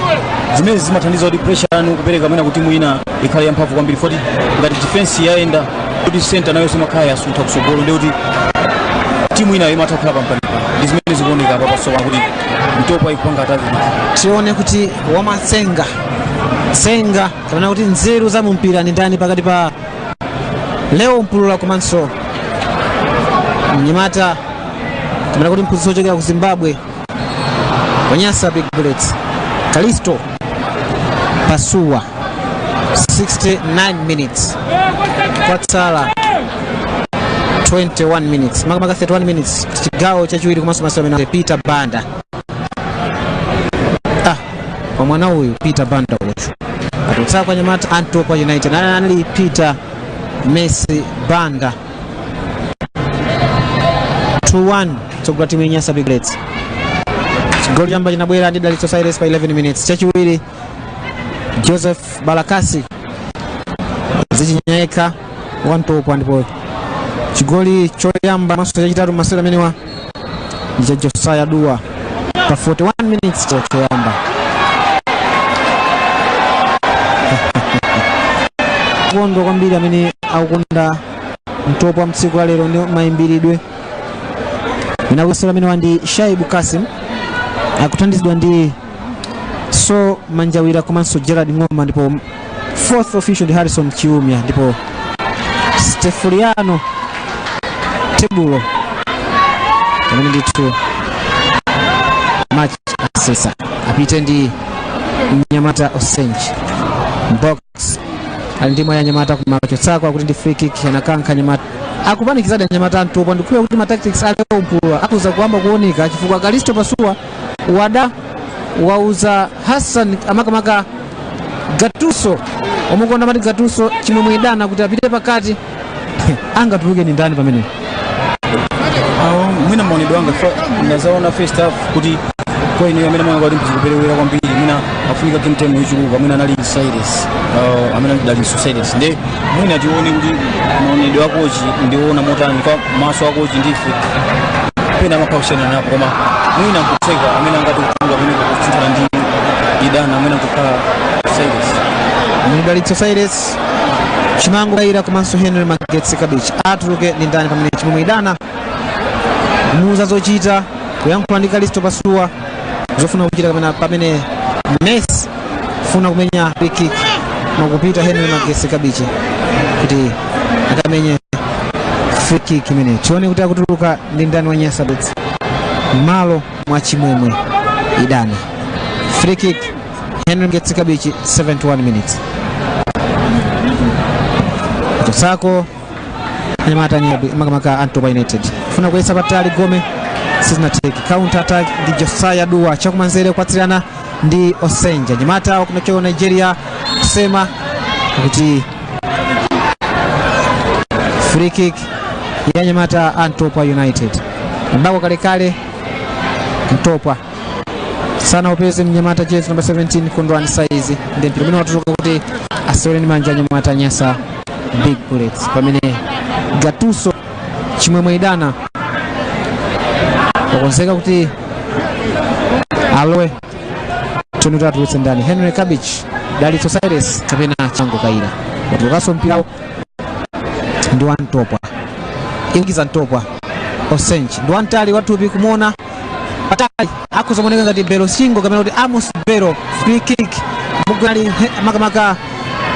zimene zimathandiza kuti pressure anu kupereka mwina kuti timu ina ikhale yamphamvu kwambiri foti ngati defense yaenda kuti center nayo simakhala yasuntha kusogolo ndi kuti timu ina imatakhala pampalipa ndi zimene zikuoneka apa pasowa kuti Mtopwa ikupanga atatu tione kuti wamatsenga kana kuti nzeru za mumpira ni ndani pakati pa leo mpulula komanso mnyamata kamera kuti mphunzitsi ochokera ku Zimbabwe Nyasa Big Bullets Kalisto Pasuwa 69 minutes kwatsala 21 minutes makamaka 31 minutes chigawo chachiwiri komanso masewera amene Peter Banda kwa mwana huyu Peter Banda ucho atutsa kwa nyamata Mtopwa United nali Peter Messi Banda 2-1 chokula timu ya Nyasa Big Bullets. Goli jamba jinabwera ndi Dalito Cyrus pa 11 minutes chachiwiri Joseph Balakasi zichinyaeka Mtopwa ndipo chigoli choyamba maso chachitatu masera amenewa ndi Josiah Dua pa 41 minutes choyamba kondo kwambiri amene akukunda Mtopwa mtsiku la lero ndi maimbiridwe inakusera amene wandi Shaibu Kasim akuthandizidwa ndi So Manjawira komanso Gerard Ngoma ndipo fourth official Harrison Chiumya ndipo Stefuriano Tebulo amene nditu match assessor apite ndi Nyamata Osenji box alindimwa ya Nyamata kumacho tsako akuti ndi free kick anakanka Nyamata akupanikizada Nyamata Mtopwa ndikuya kuti ma tactics aleo mpulwa akuza kuamba kuoneka chifukwa Kalisto Pasuwa wada wauza Hassan amakamaka Gatuso omukonda mati Gatuso chimwe mwidana kuti apite pakati anga tuluke ni ndani pamene mwina maonedwe anga ndazaona first half kuti kwa ine amene mwana kwati mpizikupelewera kwambiri mwina afunika kimtemu ichuluka mwina anali Cyrus amene Dalito Cyrus nde mwina tione kuti maonedwe akochi ndiona motani kwa maso akochi ndife pena makaushana napo koma mwina kutseka amene angati kutunga mwina kutsintana ndi idana amene kukhala Cyrus Dalito Cyrus chimango kaira komanso Henry Magetsi Kabichi atuluke ni ndani pamene chimwe idana muza zochita kuyankhula ndi Kalisto Pasuwa zofuna kuchita pamene Messi funa kumenya free kick nakupita Henry Magetsi Kabichi kuti akamenye free kick imene tione kuti akutuluka ndi ndani wa Nyasa Big malo mwa chimwemwe idana free kick Henry Magetsi Kabichi 71 minutes Tosako Nyamata ni makamaka Mtopwa United funa kuesa patali Gome sizina take counter attack ndi Josiah Dua chakumanzere kwatsirana ndi Osenja Nyamata wakunocho Nigeria kusema kuti free kick ya Nyamata Mtopwa United mbako kale Mtopwa sana upeze Nyamata jezi number 17 kondwani size ndi mpira waturuka kuti asewere ni manja Nyamata Nyasa Big Bullets pamene Gatuso chimwemwe idana wakonseka kuti alowe tunutatu wetse ndani Henry Kabich Dalito Cyrus kapena chango kaira watukaso mpira ndi Mtopwa ingiza Mtopwa Osenji ndo antali watupi kumona patali akuzomoneka ngati Belo Singo kamera kuti Amos Belo free kick mugwali makamaka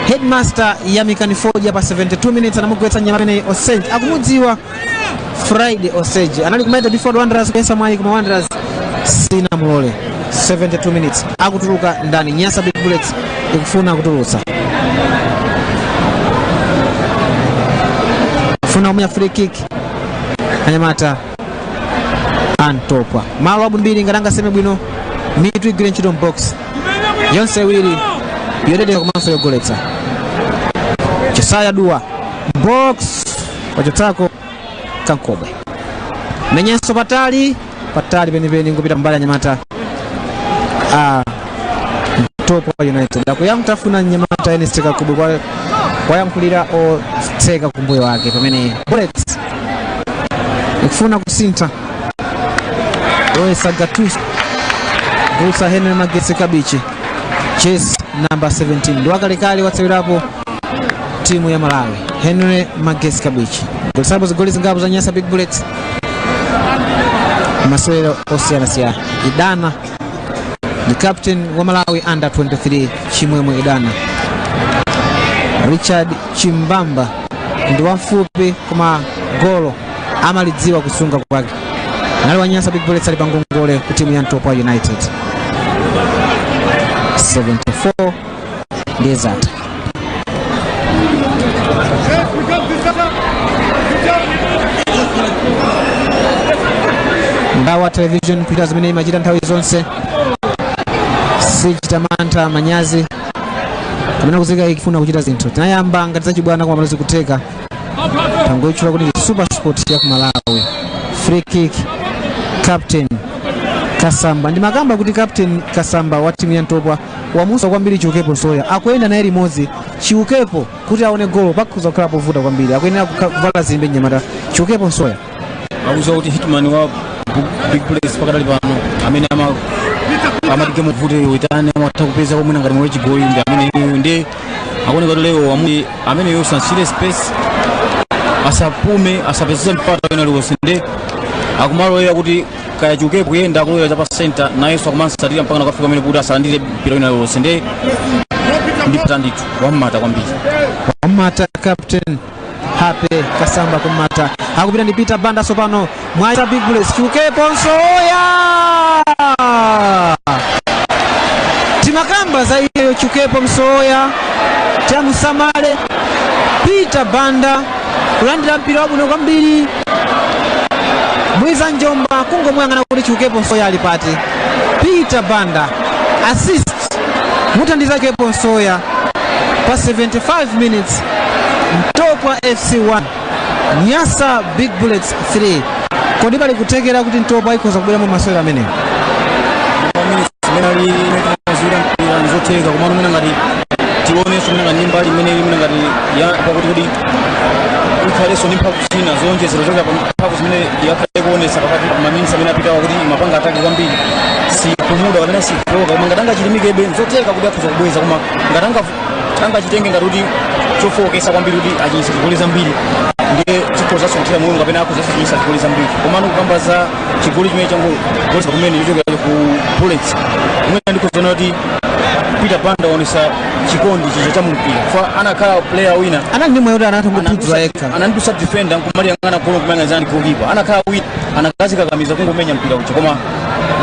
headmaster ya Mikani Forge pa 72 minutes anamugwetsa nyamene Osenji akumudziwa Friday Osenji anali kumaita before Wanderers pesa mwayi kuma Wanderers sina mulole 72 minutes akutuluka ndani Nyasa Big Bullets ikufuna kutulutsa funa umya free kick anyamata Mtopwa malo abu mbili ngadanga seme bwino mitu igire nchito box yonse wili yodede kumanso yogoletsa Chisaya Dua box wachotako Kankobe menyeso patali penipeni ngupita mbali anyamata Mtopwa United akuyamtafuna nyamata ene steka kubwe kwa yamkulira o steka kumbuyo wake pamene Bullets ikufuna kusinta Oe Sagatus Gusa Henry Magese Kabichi chase number 17 ndo akalekale watsewerapo timu ya Malawi Henry Magese Kabichi golisabu zigoli zingapo za Nyasa Big Bullets maswero osiana Idana ni captain wa Malawi under 23 Chimwemwe Idana Richard Chimbamba ndi wamfupi kuma golo amalidziwa kusunga kwake nali wa Nyasa Big Bullets alipangongole ku timu ya Mtopwa United 74 desert Mbawa television pita zimene imachita nthawi zonse sichitamanta manyazi kamene kuzika ikifuna kuchita zinthu tinayamba ngati zachibwana koma malozi kuteka tangoichula kuti super sport ya ku Malawi free kick captain Kasamba ndi makamba kuti captain Kasamba wa timu ya Mtopwa wamusa kwambiri Chiukepo Soya akuyenda naye limodzi Chiukepo kuti aone golo pakuza kukhala povuta kwambiri akuyenera kuvala zimbe nyamata Chiukepo Soya akuza kuti hitman wa Big Bullets pakadali pano amene amadike muvute wetane amatakupeza komwe ngati mwe chigoli ndi amene ndi akuoneka lero amene yosansire space asapume asapezesa mpata wena lose ndi akumaloya kuti kaya Chiukepo kuyenda kuloya pa center na Yesu akumansatira mpaka nakafika amene kuti asalandire mpira wena lose ndi patandito wamata kwambiri wamata captain Hape Kasamba kumata akupita ndi Peter Banda sopano Nyasa Big Bullets Chiukepo Soya timakamba za iyo Chiukepo Soya tamusamale Peter Banda kulandira mpira wabwino kwambiri Mwiza Njomba kungomuyang'ana kuti Chiukepo Soya alipati Peter Banda assist mutandiza Chiukepo Soya pa 75 minutes Mtopwa FC 1 Nyasa Big Bullets 3 kodi bali kutekera kuti Mtopwa ikoza kubwera mu masewera amene seminari zira nzoteka kumano mena ngati tione so mena nyimba imene ngati ya pakuti kuti ukhaleso ni mphamvu zina zonjezero zoka mphamvu zimene yakhale kuonesa pakati maminisa amene apita kuti mapanga atake kwambiri si kumuda wala si kuoka koma ngatanga chilimikebe nzoteka kuti akhoza kubweza koma ngatanga chitenge ngati kuti chofokesa kwambiri kuti achinisa zigoli zambiri ndiye chikhoza sokuthira mulungu kapena akhoza achinisa zigoli zambiri komano kukamba za chigoli chimene chango goli kumene yochokera ku Bullets kumene ndikhoza kuti Peter Banda onesa chikondi chicho cha mpira fa anakhala player wina anandi moyo anatongopudza eka anandi sub defender nkumali yangana golo kumanga zani goalkeeper anakhala wina anakazika kamiza kungomenya mpira uchi koma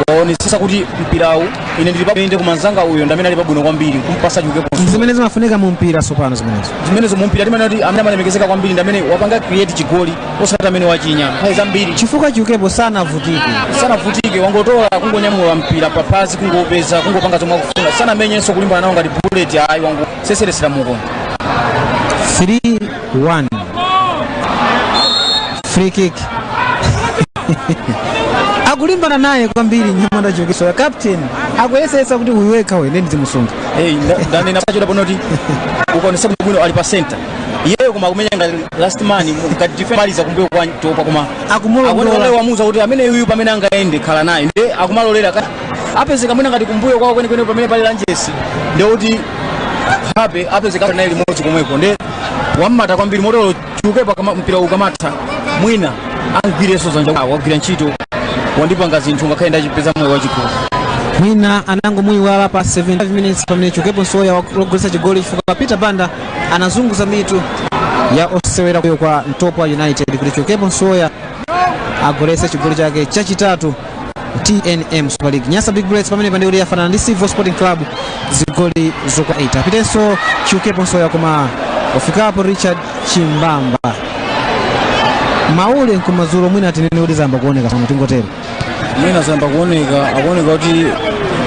waonesesa kuti mpira u ine ndili pabende kumanzanga uyo ndamene ali pabwino kwambiri kumpasa Chiukepo zimene zimafunika mu mpira sopano zimenezo mu mpira ndimene kuti amene amalemekezeka kwambiri ndamene wapanga create chigoli osati amene wachinya nthawi zambiri chifukwa Chiukepo sanavutike wangotola kungonyamula mpira papazi kungopeza kungopanga zomwe akufuna sanamenyenso kulimbana nawo ngati Bullet ayi wangu seseresera mukono 3-1 free kick akulimbana naye kwambiri nyamanda Chiukepo ya captain akuyesesa kuti uyiweka we ndi zimusunga ndani napachoda ponoti ukaonesa bwino ali pa center yeye koma kumenya ngati last man ngati defense maliza kumbuyo kwa Mtopwa koma akumulondola wamuza kuti amene uyu pamene angaende khala naye ndi akumalolera apezeka mwina ngati kumbuyo kwa kwenikweni pamene pali Lanjesi ndi kuti Hape apezeka naye limodzi komweko ndi wamata kwambiri motolo Chiukepo kama mpira ukamata mwina angwireso zanja wagwira ntchito wandipanga zinthu ngakhaenda chipeza moyo wachikulu mwina anango muiwala pa 75 minutes pamene Chukepo Nsoya wagolesa chigoli chifukwa Peter Banda anazunguza mitu ya osewera kuyo kwa Mtopwa United kuti Chukepo Nsoya agolese chigoli chake chachitatu TNM Super League. Nyasa Big Bullets pamene pande uli yafanana ndi Civil Sporting Club zigoli zokwa 8 apitenso Chukepo Nsoya koma wafikapo Richard Chimbamba maule nkumazuro mwina atinene uli zamba kuoneka kama tingotero mwina zamba kuoneka akuoneka kuti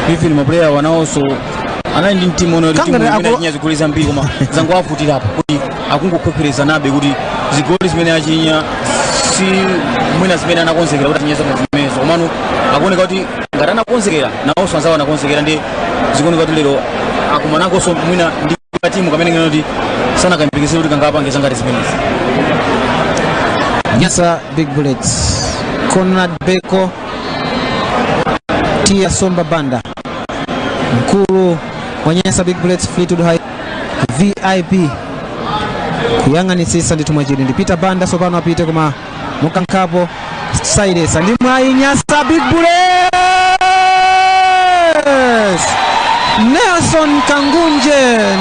hivi ni maplayer wanaoso anali ndi mtimu ono timu imene achinya zigoli zambiri koma zangu afutirapo kuti akungokhophereza nabe kuti zigoli zimene achinya si mwina zimene anakonzekera kuti achinyeza zimenezo komano akuoneka kuti ngati anakonzekera nawonso anzawo anakonzekera ndi zikuoneka kuti lero akumanakonso mwina ndi timu kamene ngene kuti sanakayambikizire kuti kangapange ngati zimenezi. Nyasa Big Bullets Conrad Beko Tia Somba Banda mkulu wa Nyasa Big Bullets Fleetwood High VIP kuyang'anisisa ndi tumwachiri ndi Peter Banda sopano apite kuma mukankapo Sides ndi mwayi Nyasa Big Bullets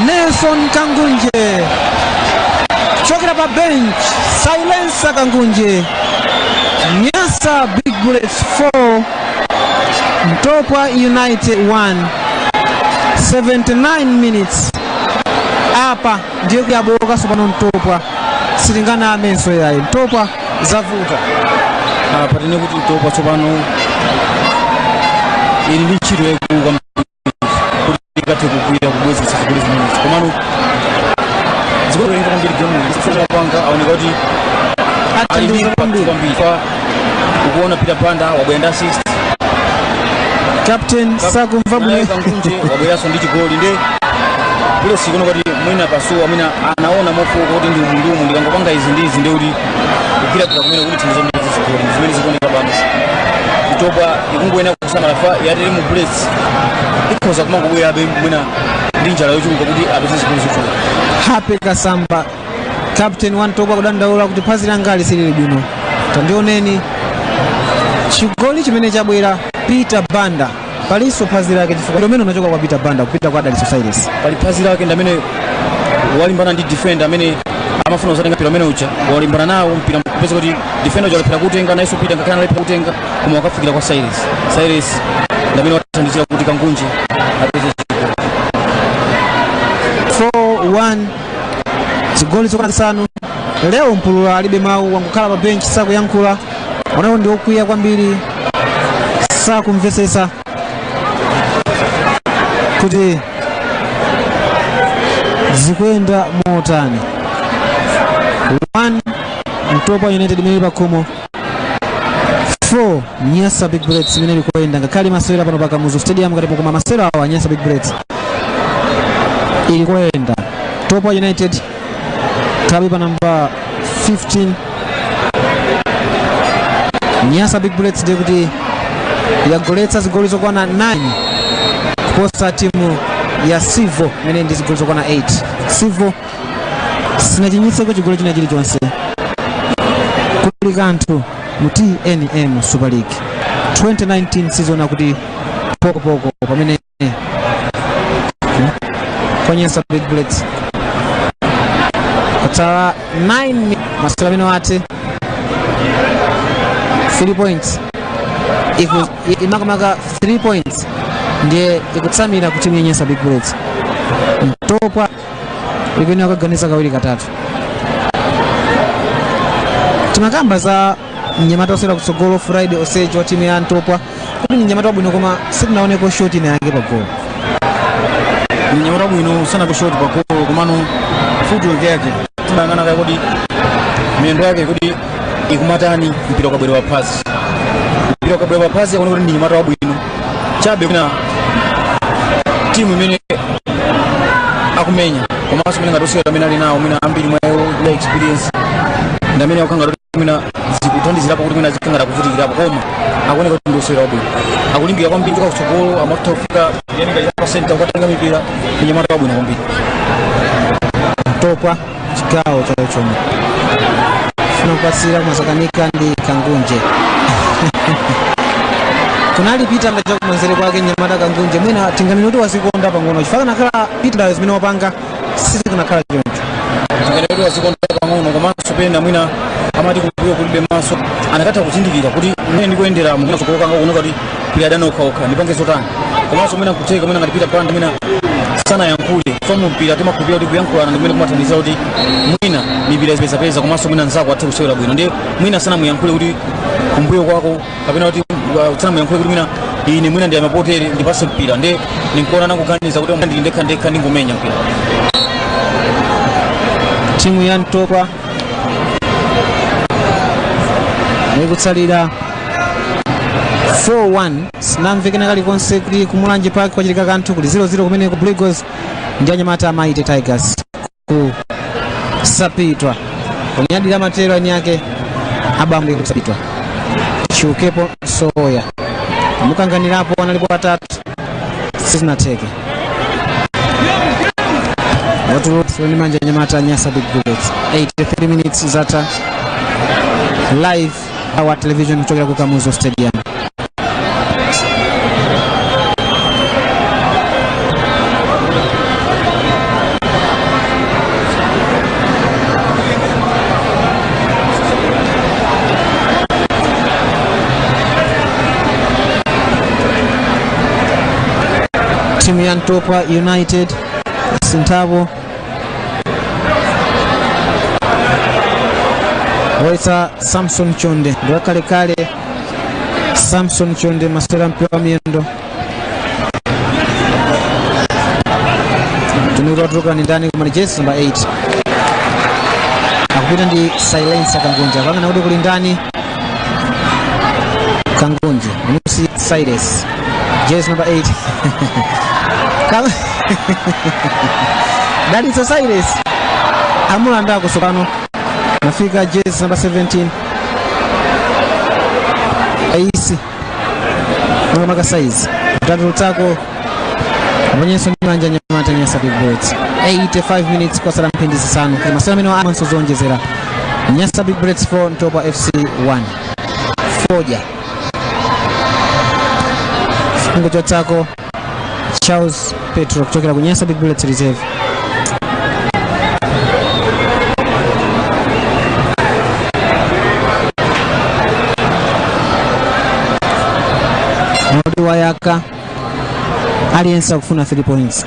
Nelson Kangunje chokera pa bench Silence Kangunje. Nyasa Big Bullets 4 Mtopwa United 1 79 minutes apa ndiyo kuyaboka sopano Mtopwa silingana amenso yayi Mtopwa zavuta patene kuti Mtopwa sopano ili ndi ntchito yaikuka kuti ikathe kukwira kubweza zigoli zimenezi komano zigoli zoyenda kwambiri gemu zisifuna panga aoneka kuti atandiza kwambiri ukuona Peter Banda wabwenda assist Captain sakumva bwino Kangunje wabweraso ndi chigoli nde kule sikuno kuti mwina pasowa mwina anaona mofo kuti ndi umundumu ndikangopanga izi ndi izi nde kuti kukwira kumene kuti timu zomwe zigoli zimene zikuoneka pano Mtopwa ikungoyena kusamala fa yatili mu Bullets ikhoza kumangobwera abe mwina ndi njala yochuluka kuti apeze zigoli zochuluka. Happy Kasamba Captain wa Mtopwa kudandaula kuti phazi langa silili bwino tandioneni chigoli chimene chabwera Peter Banda paliso phazi lake chifukwa domeno unachoka kwa Peter Banda kupita kwa Dali Societies pali phazi lake ndamene walimbana ndi defender amene amafuna uzatenga mpira amene ucha walimbana nawo mpira kupeza kuti defender uja alipira kutenga naiso Peter ngakana alipira kutenga koma wakafikira kwa Cyrus ndamene wathandizira kuti Kangunje apeze 4-1 zigoli zokwana zisanu. Leo Mpulula alibe mawu wangukhala pa bench sakuyankhula onawo ndi okwiya kwambiri sakumvesesa kuti zikuyenda motani. 1 Mtopwa United imene pakhomo 4 Nyasa Big Bullets imene likuenda ngakhale masewera pano pa Kamuzu Stadium ngati koma masewera awa Nyasa Big Bullets ilikuenda. Mtopwa United tabi pa namba 15 Nyasa Big Bullets ndi kuti yagoletsa zigoli zokwana 9 kuposa timu ya Civil imene ndi zigoli zokwana 8. Civil sinachinyitseko chigoli china chilichonse kuli kanthu mu TNM Super League 2019 season akuti pokopoko pamene kwa Nyasa Big Bullets katsala 9 masewera amene ate 3 points imakamaka 3 points ndiye ikutsamira ku timu ya Nyasa Big Bullets. Mtopwa ikene akaganiza kawiri katatu. Timakamba za mnyamata osera kutsogolo Friday Osejo wa timu ya Mtopwa kuti mnyamata wabwino koma sitinaoneko shot ina yake pa goal. Mnyamata wabwino sana ku shot pa goal komano footwork yake tunangana kaya kuti miyendo yake kuti ikumatani mpira ukabwera pa pass. Mpira ukabwera pa pass akuona kuti mnyamata wabwino chabe kuna timu imene akumenya komanso mene ngatosera amene ali nawo mina ambiri mwayo ya experience ndamene akukanga kuti mina zikuthandizirapo kuti mina zikanga kuvutikirapo koma akuoneka kuti ndosera wabwino akulimbira kwambiri kwa kutsogolo amatha kufika yani percent ukatenga mipira mnyamata wabwino kwambiri. Mtopwa chigawo cha chomwe anopasira kumasakanika ndi Kangunje. Kunalipita ndacho kumanzere kwake Nyamata Kangunje mwina tinganinuti wasikonda pang'ono chifaka nakhala pita zimene wapanga sisi kunakhala choncho tinganinuti wasikonda pang'ono komanso pena mwina amati kumbuyo kulibe maso anakatha kuzindikira kuti mwene ndikuendera mungina sokokanga kunoka kuti kuyadana okhaokha ndipange zotani komanso mwina kuteka mwina ngatipita panda mwina sana yankule fomu mpira timakhulupira kuti kuyankhulana ndi mwene kumathandiza kuti mwina mipira zipezapeza komanso mwina nzako athe kusewera bwino ndi mwina sana muyankhule kuti kumbuyo kwako kapena kuti sana muyankhule kuti mwina ine mwina ndi amapotere ndipase mpira ndi ninkuona nakuganiza kuti ndili ndekha ndingomenya mpira. Timu ya Mtopwa ikutsalira 4-1 sinamvekena kalikonse kuti kumulanje pake kwachitika kanthu kuti 0-0 kumene ku Brigos ndi anyamata Mighty Tigers kusapitwa kunyadira matero ani yake abamwe kusapitwa Chukepo Soya mukanganirapo analipo atatu sizinateke watu ni manja nyamata Nyasa Big Bullets 83 minutes zata live our television kutoka ku Kamuzu Stadium. Timu ya Mtopwa United Sintabo Waita Samson Chonde ndio kale Samson Chonde masera mpira wa miendo tunuratoka ni ndani kwa jezi namba 8 akupita ndi Silence Kangunja kama narudi kule ndani Kangunja Musi Cyrus jezi namba 8 kama Dadi Cyrus amula nda kusokano nafika jezi namba 17 aisi maka size tatu tako abonyeso manja nyamata Nyasa Big Bullets 85 minutes kwa sala mpindi sana kama sala meno amanso zonjezera Nyasa Big Bullets 4 Mtopwa FC 1 Foja fungo chotako Charles Petro kutoka kwa Nyasa Big Bullets reserve Wayaka aliensa kufuna 3 points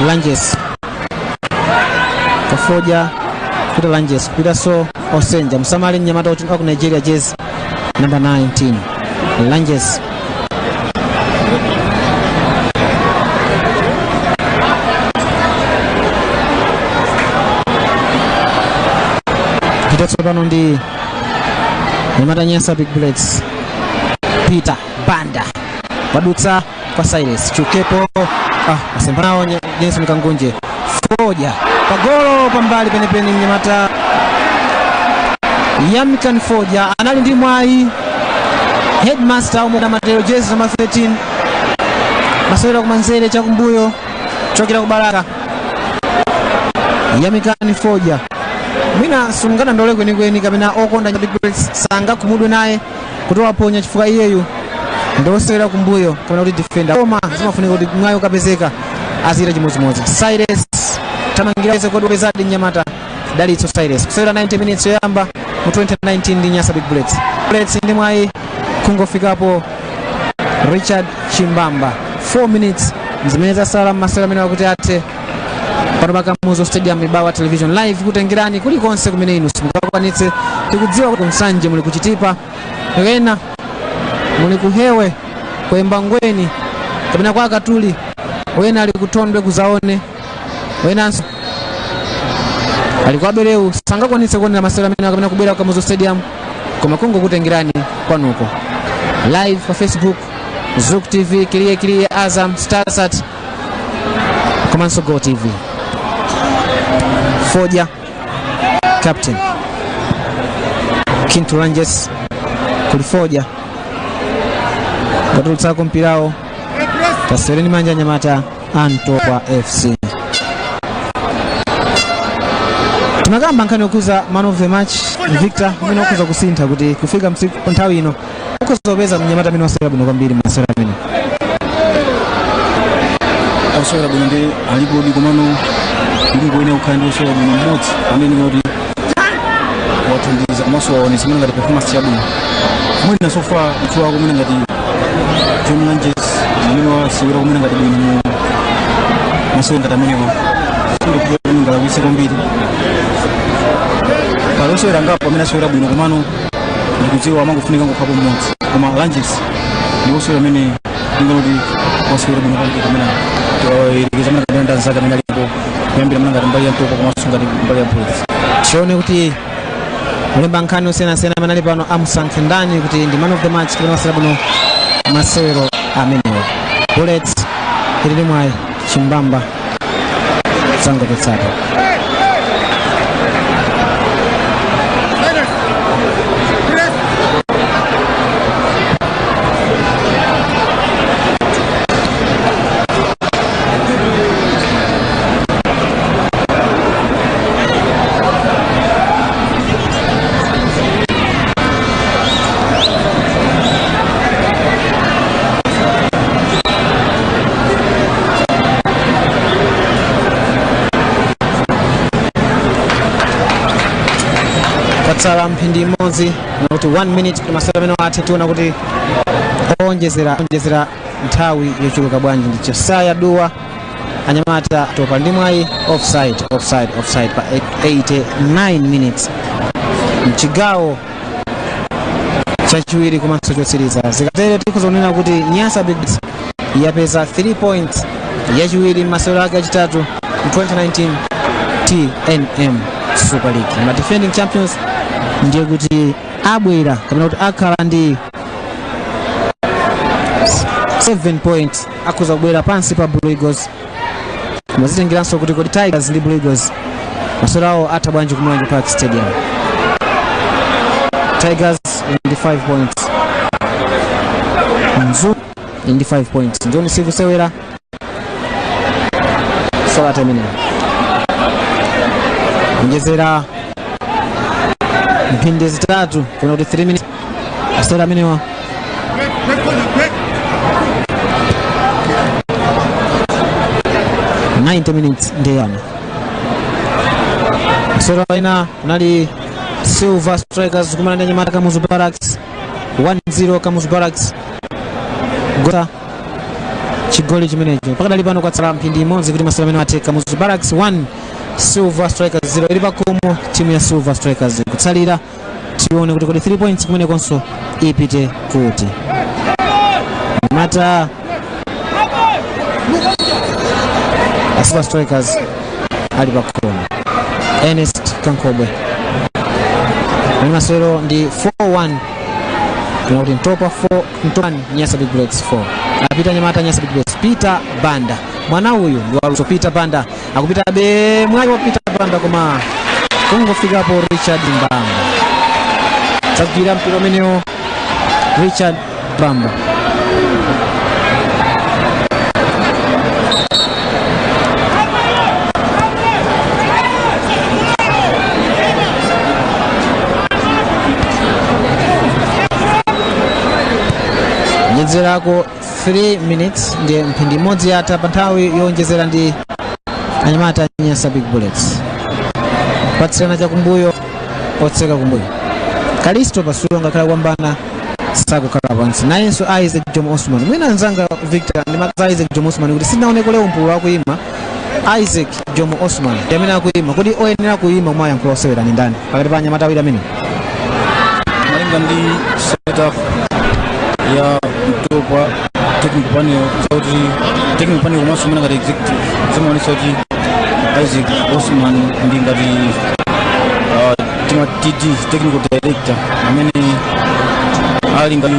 Langes Kafoja kuta Langes kuta so Osenja Musamali Nyamata kutoka ku Nigeria jezi number 19 Langes Kitotsobano ndi Nyamata Nyasa Big Bullets Peter Banda wadutsa kwa Cyrus Chukepo asempanao Jenson Kangunje Foja pagolo pambali penepeni Nyamata Yamikan Foja anali ndi mwai headmaster umo na matero jezi namba 13 maswera kumanzere cha kumbuyo chokera kubaraka Yamikan Foja mwina sungana ndole kweni kamena okonda Big Bullets sanga kumudwe naye kutoa ponya chifuka iyeyu ndosera kumbuyo kamena kuti defender koma zimafunika kuti mwayo kapezeka azira chimodzimodzi Cyrus tamangira izo kodi bezadi Nyamata Dalitso Cyrus kusera 90 minutes yoyamba mu 2019 ndi Nyasa Big Bullets ndi mwayi kungofikapo Richard Chimbamba 4 minutes zimeza sala masala mena kuti ate pano Kamuzu Stadium Ibawa Television live kutengirani kuli konse kumene inu simukakwanitse tikudziwa kuti msanje muli kuchitipa wena muli kuhewe kwemba ngweni kapena kwa Katuli wena ali kutondwe kuzaone wenanso alikuwa bereu sanga kwanitse kuonera masala mena kapena kubera Kamuzu Stadium koma kungo kutengirani kwanuko live kwa Facebook Zuku TV Kirie Azam Starsat komanso Go TV Foja captain Kintu Ranges kulifoja batulutako mpirao tasereni manja Nyamata Mtopwa FC tunakamba nkhani yokuza man of the match Victor mwina okuza kusintha kuti kufika msiku nthawi ino ukuza kupeza mnyamata amene wasewera bwino kwambiri masewera amene asewera bwino ndi alipo ndi komano ndingo ine ukhala ndi osewera bwino mmodzi amene ngoti wathandiza komanso waonesa mwina ngati performance yabwino mwina sofa mchua wako mwina ngati John Langes mwina wasewera mwina ngati bwino mu masewera ngati amenewa ndikuwa ngala wise kwambiri palo osewera ngapo amene asewera bwino komano ndikudziwa amangofunika ngokhapo mmodzi koma Langes ndi osewera amene ndingoti wasewera bwino kwambiri amene ilikeza mwana kadenda zaka mina lipo kuyambira mwana ngati mbali ya Mtopwa komanso ngati mbali ya bulletsi tione kuti mulemba nkhani osiyanasiyana amene ali pano amusankhe ndani kuti ndi man of the match kapena wasewera bwino masewero amenewa bulletsi ili mwayi chimbamba zangotetsata sala mphindi imodzi kuti 1 minute masewera amene athetuna kuti onjezera nthawi yochuluka bwanji ndi Chesaya Dua anyamata topa ndi mwayi offside pa 89 minutes mchigawo chachiwiri komanso chotsiriza zikatero tikhoza kunena kuti Nyasa Big yapeza 3 points yachiwiri masewera ake achitatu 2019 TNM Super League ma defending champions ndiye kuti abwera kapena kuti akhala ndi 7 points akuza kubwera pansi pa Blue Eagles mazitengeranso kuti kodi Tigers ndi Blue Eagles masewera awo atha bwanji kumulanje Park Stadium. Tigers ndi 5 points Nzu ndi 5 points ndioni sikusewera sola temene njezera mphindi zitatu kuna kuti 3 minutes asewera amenewa minutes ndiyana asewera ina nali Silver Strikers kumana ndi anyamata Kamuzu Barracks 1-0 Kamuzu Barracks gota chigoli chimenecho pakadali pano kwatsala mphindi imodzi kuti masewera amene ateka Kamuzu Barracks 1 Silver Strikers 0 ili pakomo timu ya Silver Strikers kutsalira tione kuti kodi 3 points kumene konso ipite kuti mata Silver Strikers ali pakomo Ernest Kankobwe masewero ndi 4-1 kuna kuti Mtopwa 4 Nyasa Big 4 apita nyamata Nyasa Big Peter Banda mwana uyu ndi waluso Peter Banda akupita be mwayi wa Peter Banda koma kungofika hapo Richard Mbamba tsakira mpira umenewo Richard Mbamba njezerako 3 minutes ndiye mphindi imodzi yatha pa nthawi yonjezera ndi anyamata Nyasa Big Bullets patsirana chakumbuyo otseka kumbuyo Kalisto pasulo ngakhala kwambana sakukhala pansi nayenso Isaac Jomo Osman mwina nzanga Victor ndi makaza Isaac Jomo Osman kuti sinaoneko leo mpulu wakuyima Isaac Jomo Osman yamene akuyima kodi oyenera kuyima kumaya yankhulo osewera ni ndani pakati pa anyamata awiri amene malinga ndi setup ya Mtopwa technical panel sauti technical panel komanso mwina ngati executive zimone sauti Isaac Osman ndi ngati tima TD technical director amene ali ngati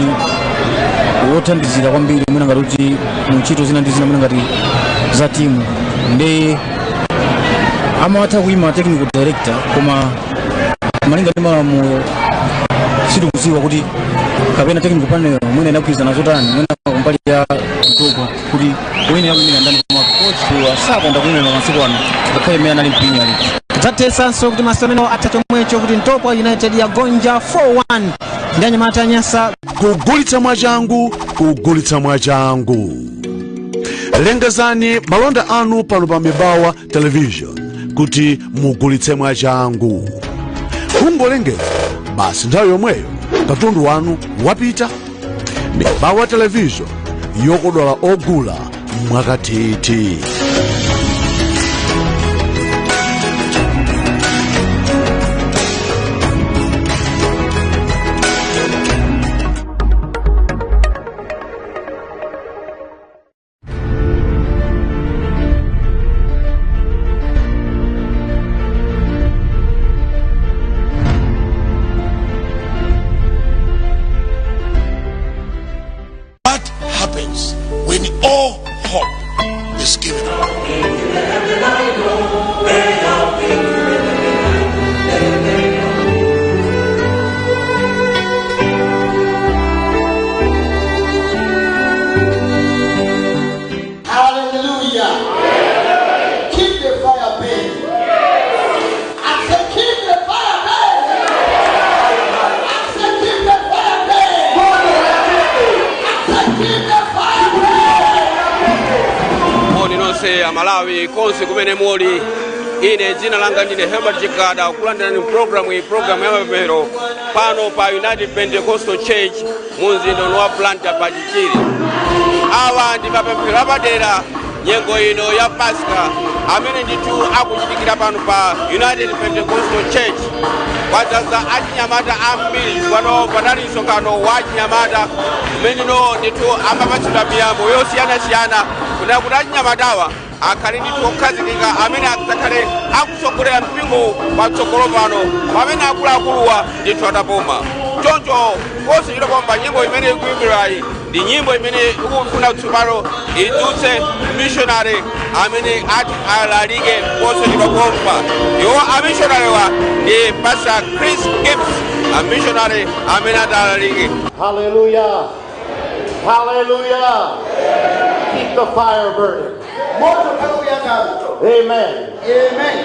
wothandizira kwambiri mwina ngati kuti muntchito zina ndi zina mwina ngati za timu ndi amawatha kuyima technical director koma malinga ndi malamulo sitikudziwa kuti kapena technical panel mwina inakwizana zotani mwina kumbali ya Mtopwa kuti wina yakuyimira ndani koma coach wa sakonda kuyimira masiku ano ngakhale mmene anali mpinyi ali tatesanso kuti masomero atachomwecho kuti Mtopwa United yagonja 4-1 ndi anyamata Nyasa. Kugulitsa mwachangu. Lengezani malonda anu pano pa Mibawa Television kuti mugulitse mwachangu. Kungolengeza basi nthawi yomweyo katundu wanu wapita. Mibawa Television yokodola ogula mwakatiti. What happens when all hope is given up? Hallelujah. Keep the fire burning. I said keep the fire burning. I said keep the fire burning. I said keep the fire burning. Moni nonse Malawi konse kumene muli. Ine dzina langa ndine Herbert Chikada kulandani program ya mapemphero pano pa United Pentecostal Church munzinda wa Planta pa Chichiri. Awa ndi mapemphero apadera nyengo ino ya Pasika amene ndithu akuchitikira pano pa United Pentecostal Church. Kwadzaza achinyamata ambiri pano panali msonkhano wa achinyamata umeneno ndithu amapatsidwa miyambo yosiyanasiyana kuti achinyamatawa akhale ndithu okhazikika amene adzakhale akusogolera mpingo patsogolo pano pamene akuluakuluwa ndithu atapuma. Choncho konse chitapomba nyimbo imene ikuimbirayi ndi nyimbo imene ikufuna tsopano idzutse missionary amene ati alalike konse chitapomba. Iwo amissionary ndi Pastor Chris Gibbs, a missionary amene atalalike. Hallelujah. Hallelujah. Keep the fire burning. Amen. Amen.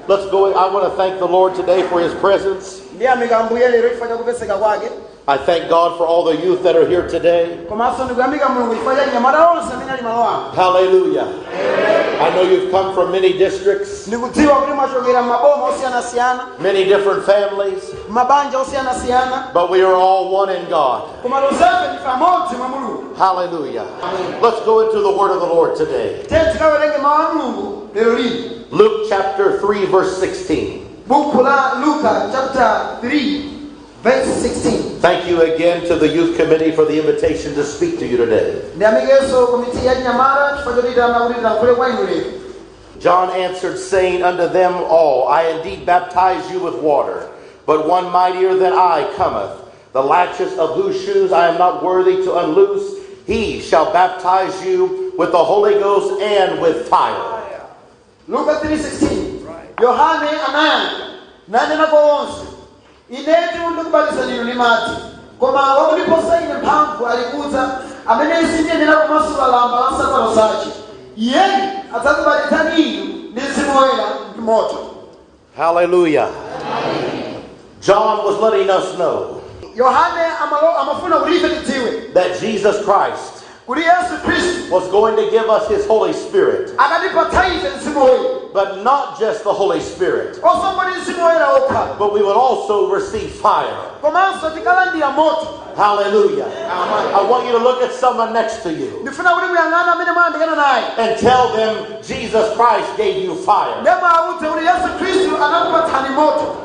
Let's go. I want to thank the Lord today for his presence. I thank God for all the youth that are here today. Hallelujah. I know you've come from many districts, many different families, but we are all one in God. Hallelujah. Let's go into the word of the Lord today. Luke chapter 3 verse 16. Thank you again to the youth committee for the invitation to speak to you today. John answered, saying unto them all, I indeed baptize you with water, but one mightier than I cometh, the latches of whose shoes I am not worthy to unloose. He shall baptize you with the Holy Ghost and with fire. Luke 3:16. Yohane anayanga nanena kwa wonse inetu ndikubatiza lino limati koma wakuliposa ine mphamvu alikuza amene sindiyenera kumasula lamba la nsakalo zace iyeyi adzakubatizani inu ndi Mzimu Woyera ndi moto. Hallelujah. John was letting us know Yohane amafuna kulife tidziwe that Jesus Christ kuti Yesu Kristu was going to give us his Holy Spirit, akatipatsa ife Mzimu Woyera, but not just the Holy Spirit, osongoti Mzimu Woyera okha but we will also receive fire. komanso tikalandira moto. Hallelujah. I want you to look at someone next to you Ndifuna kuti muyang'ane amene mwayandikana naye and tell them Jesus Christ gave you fire. ndipo awuze kuti Yesu Kristu anakupatsani moto.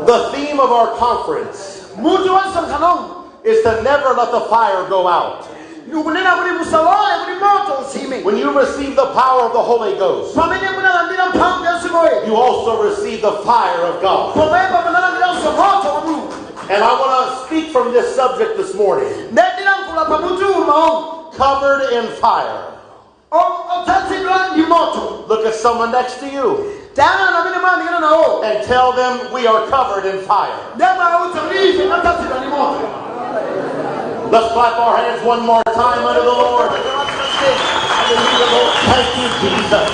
The theme of our conference Mutu wa msonkhano is to never let the fire go out. ndikunena kuti musalole kuti moto usime. When you receive the power of the Holy Ghost, Pamene munalandira mphamvu ya Mzimu Woyera, you also receive the fire of God. pomwepo munalandiranso moto wa Mulungu. And I want to speak from this subject this morning. Ndilankhula pa mutu uwu Covered in fire. odzazidwa ndi moto. Look at someone next to you Tayang'ana amene mwayandikana nawo and tell them we are covered in fire. ndipo awuze kuti ife tinadzazidwa ndi moto. Let's clap our hands one more time unto the Lord. Hallelujah, Lord. Thank you, Jesus.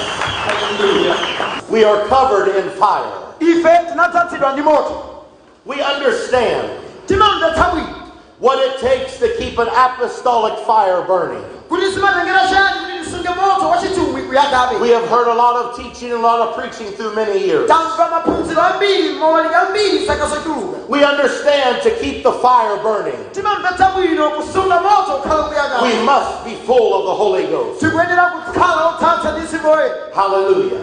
Hallelujah. We are covered in fire. ife tinadzazidwa ndi moto. We understand Timamvetsa bwino what it takes to keep an apostolic fire burning. kuti zimatengera chani kuti tisunge moto wachitumwi kuyakabe. We have heard a lot of teaching and a lot of preaching through many years. Tamva maphunziro ambiri mawalika ambiri saka zochuluka. We understand to keep the fire burning, Timamvetsa bwino kusunga moto ukhala kuyakabe. we must be full of the Holy Ghost. Tikuyenera kukhala odzadza ndi Mzimu Woyera. Hallelujah.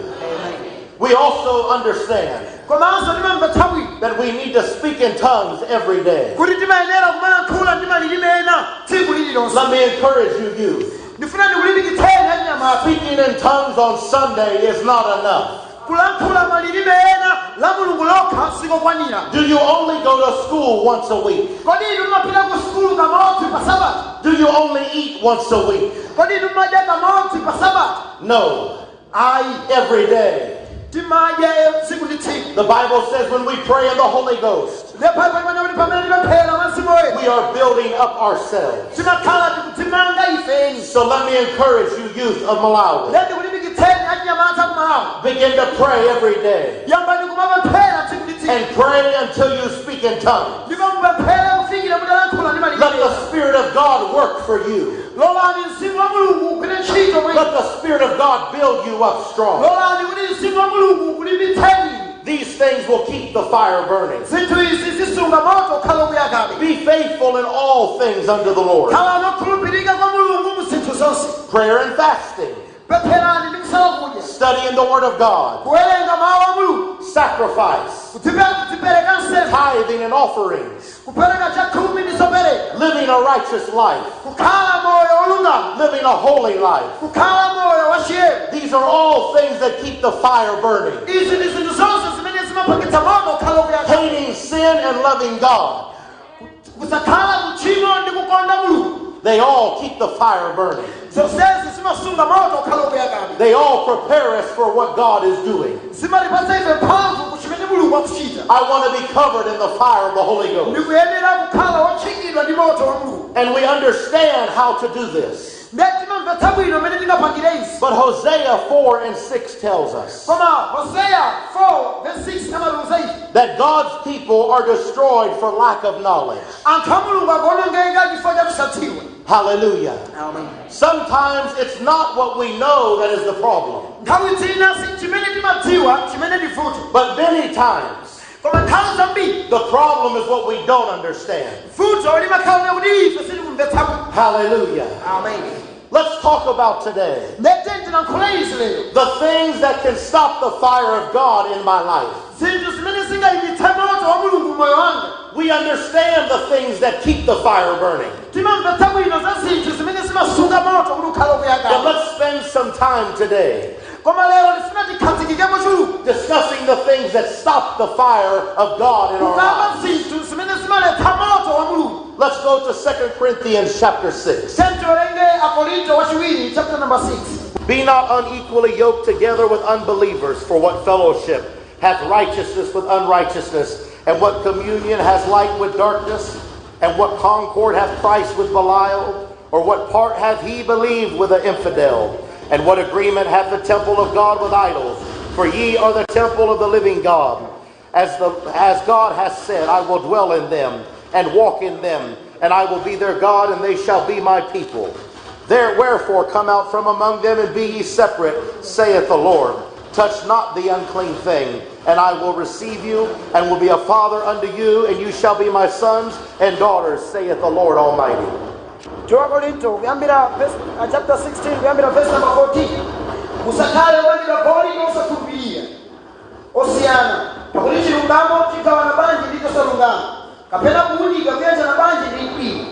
We also understand Komanso timamvetsa bwino that we need to speak in tongues every day. kuti timayenera kumayankhula ndi malilime ena tsiku lililonse. Let me encourage you, youth. Ndifuna ndikulimbikitseni anyamata. Speaking in tongues on Sunday is not enough. Kulankhula malilime ena la Mulungu lokha sikokwanira. Do you only go to school once a week? Kodi inu mumapita ku sukulu kamodzi pa Sabata? Do you only eat once a week? Kodi inu mumadya kamodzi pa Sabata? No. Ayi, Every day. timadya tsiku ndi tsiku. The Bible says when we pray in the Holy Ghost, Lepha pamene kuti pamene tipemphera mwa Mzimu Woyera we are building up ourselves. timakhala tikudzimanga ifeni. So let me encourage you, youth of Malawi. Leti kulimbikitseni anyamata ku Malawi. Begin to pray every day. Yambani kumapemphera tsiku ndi tsiku. And pray until you speak in tongues. Ndipo mupemphere kufikira mutalankhula ndi Let malilime. the Spirit of God work for you. Lolani Mzimu wa Mulungu ugwire ntchito mwa inu. Let the Spirit of God build you up strong. Lolani kuti Mzimu wa Mulungu ukulimbitseni. These things will keep the fire burning. Zinthu izi zisunga moto ukhala ukuyakabe. Be faithful in all things unto the Lord. Khala nokhulupirika kwa Mulungu mu zinthu zonse. Prayer and fasting. Pempherani ndi kusala kudya. Studying the Word of God. Kuwerenga mawu a Mulungu. Sacrifice. Kudzipereka nsembe. Tithing and offerings. Kupereka chakhumi ndi zopereka. Living a righteous life. Kukhala moyo olungama. Living a holy life. Kukhala moyo wachiyero. These are all things that keep the fire burning. Izi ndi zinthu zonse zimene zimapangitsa moto ukhala ukuyakabe. Hating sin and loving God. Kusakhala kuchimo ndi kukonda Mulungu. They all keep the fire burning. Zonsezi zimasunga moto ukhala ukuyakabe. They all prepare us for what God is doing. Zimatipatsa ife mphamvu kuchimene Mulungu akuchita. I want to be covered in the fire of the Holy Ghost. Ndikuyenera kukhala wotchikidwa ndi moto wa Mulungu. And we understand how to do this. Timamvetsa bwino mmene tingapangire izi. But Hosea 4 and 6 tells us Koma Hosea 4:6 amatiuza ichi. that God's people are destroyed for lack of knowledge. Anthu a Mulungu akuonongeka chifukwa cha kusadziwa. Hallelujah. Amen. Sometimes it's not what we know that is the problem. Nthawi zina si chimene timadziwa chimene ndi vuto. But many times, Koma nthawi zambiri the problem is what we don't understand. vuto limakhala kuti ife sitikumvetsa bwino. Hallelujah. Amen. Let's talk about today Ndete ndinankhula izi lero. the things that can stop the fire of God in my life. Zinthu zimene zingayimitse moto wa Mulungu moyo wanga. We understand the things that keep the fire burning. Timamvetsa bwino za zinthu zimene zimasunga moto kuti ukhala But ukuyakabe. let's spend some time today Koma lero ndifuna tikhazikike mochuluka. discussing the things that stop the fire of God in our Kukamba lives. zinthu zimene zimaletsa moto wa Mulungu. Let's go to 2 Corinthians chapter 6. Tiwerenge Akorinto wachiwiri chapter number 6. Be not unequally yoked together with unbelievers, for what fellowship hath righteousness with unrighteousness, and what communion has light with darkness, and what concord hath Christ with Belial, or what part hath he believed with an infidel, and what agreement hath the temple of God with idols? For ye are the temple of the living God. As God hath said, I will dwell in them, and walk in them, and I will be their God, and they shall be my people. Wherefore come out from among them, and be ye separate, saith the Lord. Touch not the unclean thing, and I will receive you, and will be a father unto you, and you shall be my sons and daughters, saith the Lord Almighty. Korinto kuyambira chapter 16 kuyambira verse number 14. Musakhale olandira Korinto osakhulupirira. Osiyana. Pakuti chilungamo chigawana bwanji ndi chosalungama. Kapena kuwunika kuyanjana bwanji ndi mkwiyo.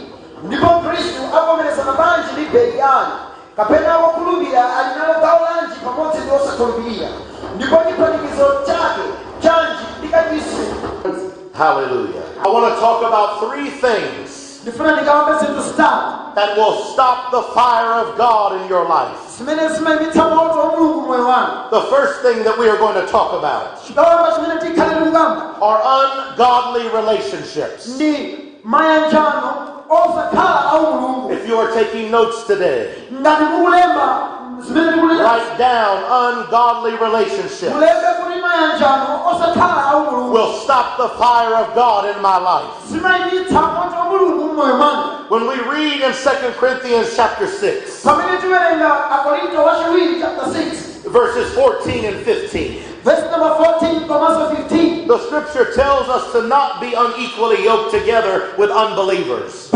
Ndipo Khristu avomerezana bwanji ndi Beliyani. Kapena wokhulupirira ali nalo gawo lanji pamodzi ndi osakhulupirira. Ndipo chipanikizo chake chanji ndi kachisi. Hallelujah. I want to talk about three things Ndifuna ndikawambe zinthu zitatu. that will stop the fire of God in your life. Zimene zimayimitsa moto wa Mulungu moyo wanu. The first thing that we are going to talk about Chikawamba chimene tikhale lungama. are ungodly relationships. Ndi mayanjano osakhala au Mulungu. If you are taking notes today, Ngati mukulemba Write down ungodly relationships will stop the fire of God in my life. When we read in 2 Corinthians chapter 6, verses 14 and 15, verse number 14, 15. the scripture tells us to not be unequally yoked together with unbelievers.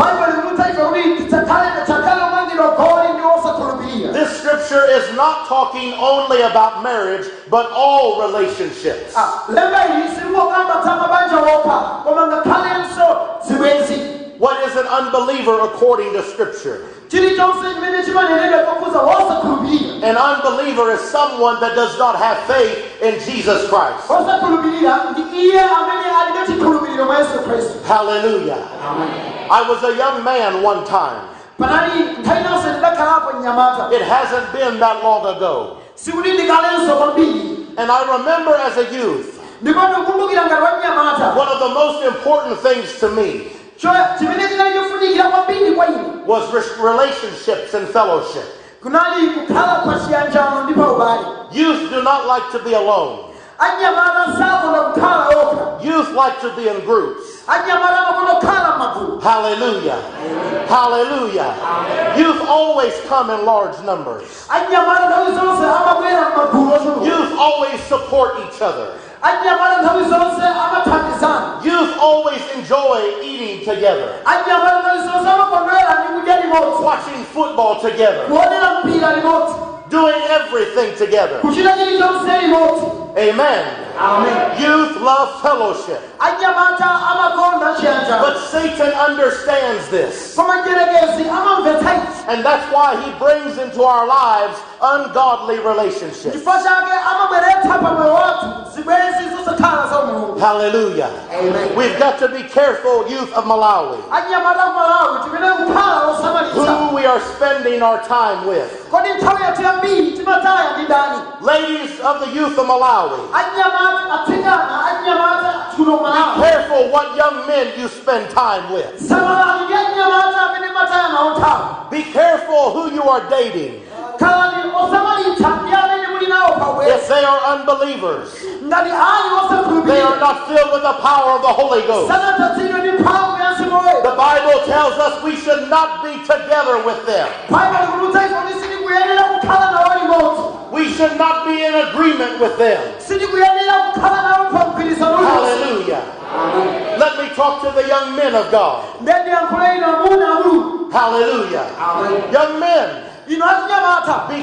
This scripture is not talking only about marriage, but all relationships. What is an unbeliever according to scripture? An unbeliever is someone that does not have faith in Jesus Christ. Hallelujah. I was a young man one time. It hasn't been that long ago. And I remember as a youth, one of the most important things to me was relationships and fellowship. Youth do not like to be alone. Youth like to be in groups. Hallelujah. Hallelujah. Youth always come in large numbers. Youth always support each other. Youth always enjoy eating together, watching football together, doing everything together. Amen. Youth love fellowship. But Satan understands this. And that's why he brings into our lives ungodly relationships. Hallelujah. Amen. We've got to be careful, youth of Malawi, who we are spending our time with. Ladies of the youth of Malawi, be careful what young men you spend time with. Be careful who you are dating. If they are unbelievers, they are not filled with the power of the Holy Ghost. The Bible tells us we should not be together with them. We should not be in agreement with them. Hallelujah. Let me talk to the young men of God. Hallelujah. Young men, be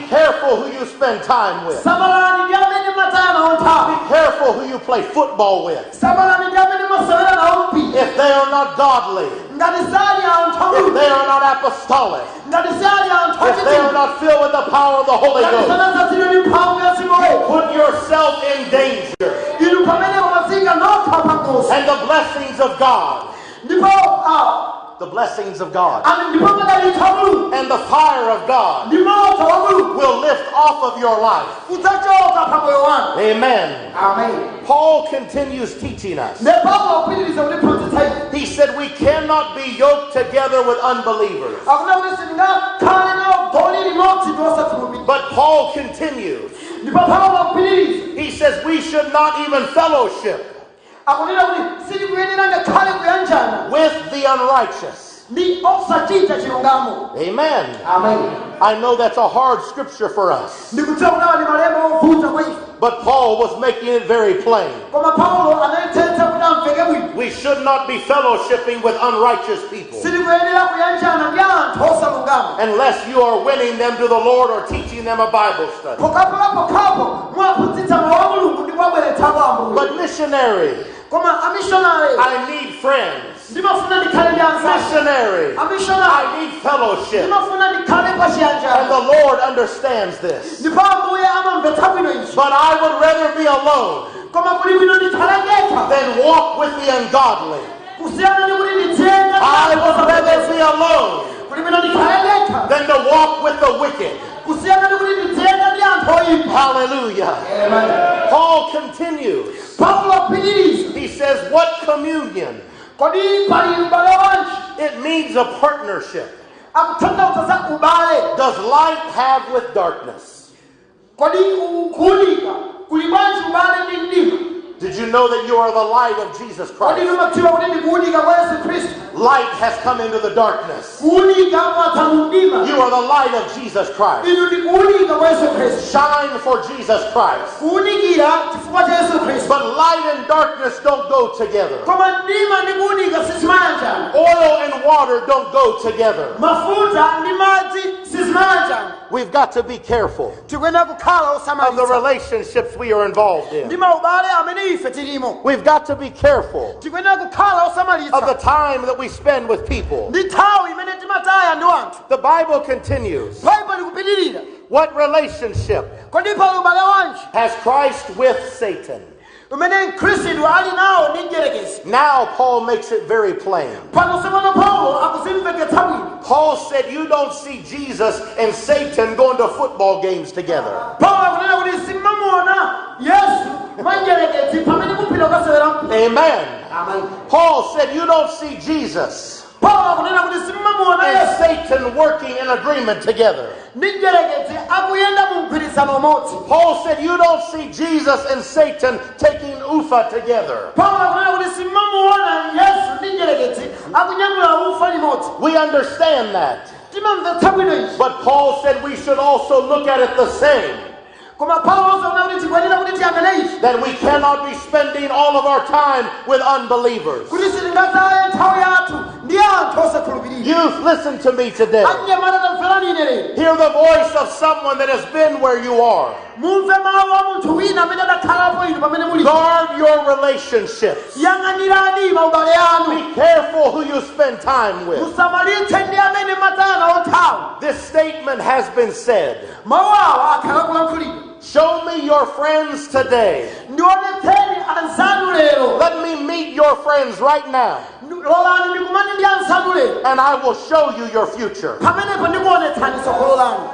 careful who you spend time with. Be careful who you play football with. If they are not godly, if they are not apostolic, if they are not filled with the power of the Holy Ghost, put yourself in danger. And the blessings of God, the blessings of God and the fire of God will lift off of your life. Amen. Paul continues teaching us. He said we cannot be yoked together with unbelievers. But Paul continues. He says we should not even fellowship with the unrighteous. Amen. I know that's a hard scripture for us. But Paul was making it very plain. We should not be fellowshipping with unrighteous people unless you are winning them to the Lord or teaching them a Bible study. But missionary, I need friends. Missionary, I need fellowship. And the Lord understands this. But I would rather be alone than walk with the ungodly. I would rather be alone than to walk with the wicked. Hallelujah. Amen. Paul continues. He says, what communion? It means a partnership. akutanthauza za ubale. does light have with darkness? Kodi kuwunika kuli bwanji ubale ndi mdima? Did you know that you are the light of Jesus Kodi Christ? mumadziwa kuti ndi kuwunika kwa Yesu Khristu? Light has come into the darkness. Kuwunika kwatha mu mdima. You are the light of Jesus Christ. Inu ndi kuwunika kwa Yesu Khristu. Shine for Jesus Christ. Kuwunikira chifukwa cha Yesu Khristu. But light and darkness don't go together. Koma mdima ndi kuwunika sizimayanjana. Oil and water don't go together. Mafuta ndi madzi sizimayanjana. We've got to be careful Tikuyenera kukhala of the osamalitsa relationships we are involved ndi in. maubale amene ife tilimo. We've got to be careful Tikuyenera kukhala of the osamalitsa time that we spend with people. ndi nthawi imene timataya ndi anthu. The Bible continues. Baibulo likupitirira. What relationship Kodi pali ubale wanji has Christ with Satan? umene Khristu ali nawo ndi mdierekezi? Now Paul makes it very plain. Pano semana Paulo akuzimveketsa bwino. Paul said you don't see Jesus and Satan going to football games together. Paulo akunena kuti simamuona Yesu mdierekezi pamene mupita ukasewera mpira. Amen. Amen. Paul said you don't see Jesus Paulo akunena kuti simamuona and Yesu Satan working in agreement together. ndi mdierekezi akuyenda mu mgwirizano umodzi. Paul said you don't see Jesus and Satan taking ufa together. Paulo akunena kuti simamuona Yesu ndi mdierekezi akunyamula ufa limodzi. We understand that. Timamvetsa bwino ichi. But Paul said we should also look at it the same. Koma Paulo akunena kuti tikuyenera kuti tiyang'ane ichi. That we cannot be spending all of our time with unbelievers. Kuti sitingataya nthawi yathu ndi anthu osakhulupirira. Youth, listen to me today. Anyamata tamverani ine lero. Hear the voice of someone that has been where you are. Mumve mawu a munthu wina amene adakhalapo inu pamene muli. Guard your relationships. Yang'anirani maubale anu. Be careful who you spend time with. Musamalitse ndi amene mataya nawo nthawi. This statement has been said. Mawu awa akhala kulankhulidwa. Show me your friends today. Ndionetseni anzanu lero. Let me meet your friends right now. Lolani ndikumane ndi anzanu lero. And I will show you your future. Pamenepo ndikuonetsani tsogolo lanu.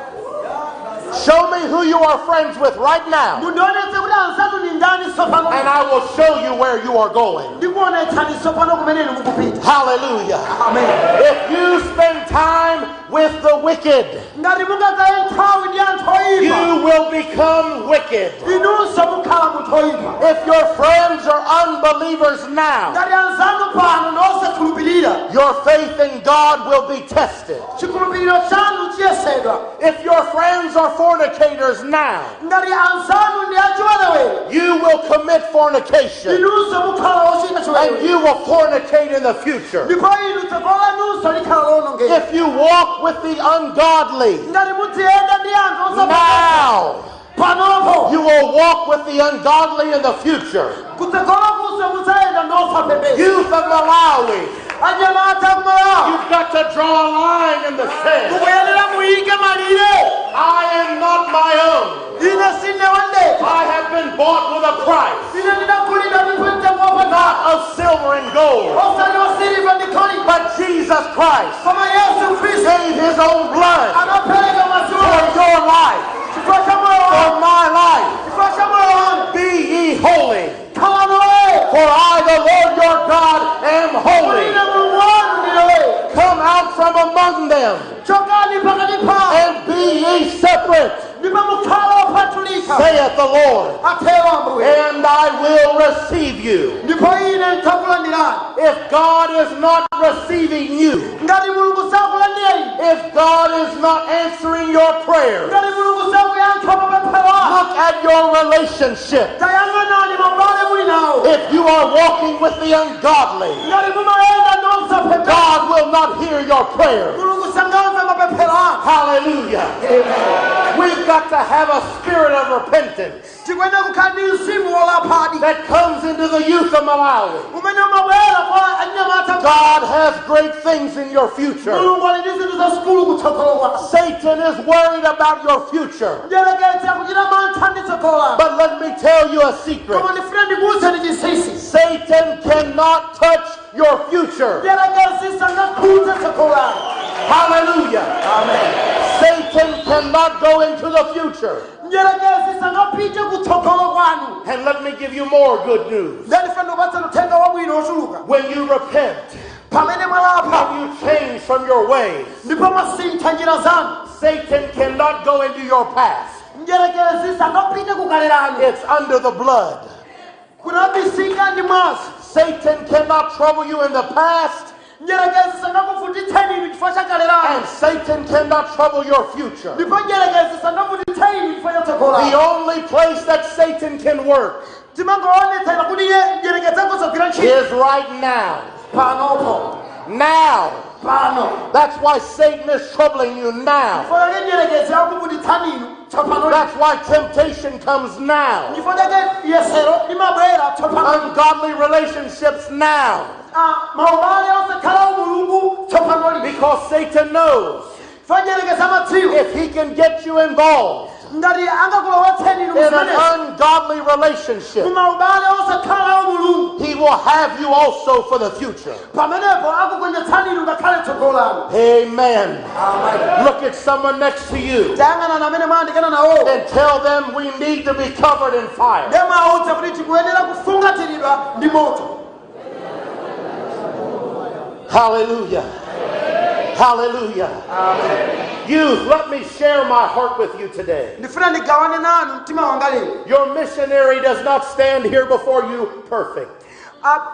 Show me who you are friends with right now. Mundionetse kuti anzanu ndi ndani tsopano. And I will show you where you are going. Ndikuonetsani tsopano kumene mukupita. Hallelujah. Amen. If you spend time with the wicked, Ngati mungataya nthawi ndi anthu oyipa. you will become wicked. Inunso mukhala munthu oyipa. If your friends are unbelievers now, Ngati anzanu pano nosakhulupirira. your faith in God will be tested. Chikhulupiriro chanu chiyesedwa. If your friends are fornicators now, Ngati anzanu ndi achiwerewere. you will commit fornication. Inunso mukhala ochita And chiwerewere. you will fornicate in the future. Ndipo inu tsogolo lanunso likhala lowonongeka. If you walk with the ungodly Ngati mudziyenda ndi anthu osapembedza. now, Panopo. you will walk with the ungodly in the future. Kutsogolo kunso mudzayenda ndi osapembedza. Youth of Malawi, Anyamata kumalawa. you've got to draw a line in the sand. Mukuyenera muyike malire. I am not my own. Ine sine wandeka. I have been bought with a price, Ine ndinakulidwa ndi mtengo wapatali. not of silver and gold, Osati osiliva ndi golide. but Jesus Christ Koma Yesu Khristu gave his own blood anapereka for masiwa. your life, Chifukwa cha moyo for wanu. my life. Chifukwa cha moyo wanu. Be ye holy, Khala nowe. for I, the Lord your God, am holy. Ine Mulungu wanu ndi nowe. Come out from among them, Chokani pakati pawo. and be ye separate, Ndipo mukhala opatulika. saith the Lord, Atero Ambuye. and I will receive you. Ndipo ine ndidzakulandirani. If God is not receiving you, Ngati Mulungu sakulandira ine. if God is not answering your prayer, Ngati Mulungu sakuyankha mapemphero anu. look at your relationship. Tayang'anani maubale muli nawo. If you are walking with the ungodly, Ngati mumayenda ndi osapembedza. God will not hear your prayer. Mulungu sangamve mapemphero anu. Hallelujah. We've got to have a spirit of repentance Tikuyenera kukhala ndi mzimu wolaphadi. that comes into the youth of Malawi. Umene umabwera kwa anyamata. God has great things in your future. Mulungu ali ndi zinthu zasukulu kutsogolo kwanu. Satan is worried about your future. Mdierekezi akuchita mantha ndi tsogolo lanu. But let me tell you a secret. Koma ndifuna ndikuwuzeni chinsinsi. Satan cannot touch your future. Mdierekezi sangakhudze tsogolo lanu. Hallelujah. Amen. Satan cannot go into the future. Mdierekezi sangapite kutsogolo kwanu. And let me give you more good news. Ndifuna ndikupatse uthenga wabwino wochuluka. When you repent, pamene mwalapa and you change from your ways, ndipo mwasintha njira zanu, Satan cannot go into your past. mdierekezi sangapite kukalelani, It's under the blood. kunabisika ndi mwazi. Satan cannot trouble you in the past, Mdierekezi sangakuvutitseni inu chifukwa cha kalelani, and Satan cannot trouble your future. ndipo mdierekezi sangavutitseni inu chifukwa cha tsogolo. The only place that Satan can work timangoonetsera kuti iye mdierekezi akuzogwira ntchito is right now. panopo, Now. pano. That's why Satan is troubling you now. Chifukwa chake mdierekezi akuvutitsani inu tsopano. That's why temptation comes now. Chifukwa chake yesero limabwera tsopano. Ungodly relationships now. Maubale osakhala umulungu tsopano. Because Satan knows Chifukwa mdierekezi amadziwa if he can get you involved ngati angakulowetseni inu in an mzimenezi ungodly relationship, kumaubale osakhala umulungu, he will have you also for the future. pamenepo akugonjetsani inu ngakhale tsogolano. Amen. Look at someone next to you tayang'ana na amene mwayandikana nawo and tell them we need to be covered in fire. ndemawudza kuti tikuyenera kufungatiridwa ndi moto. Hallelujah. Hallelujah. Youth, let me share my heart with you today. ndifuna ndigawane nanu mtima wanga lero. Your missionary does not stand here before you perfect.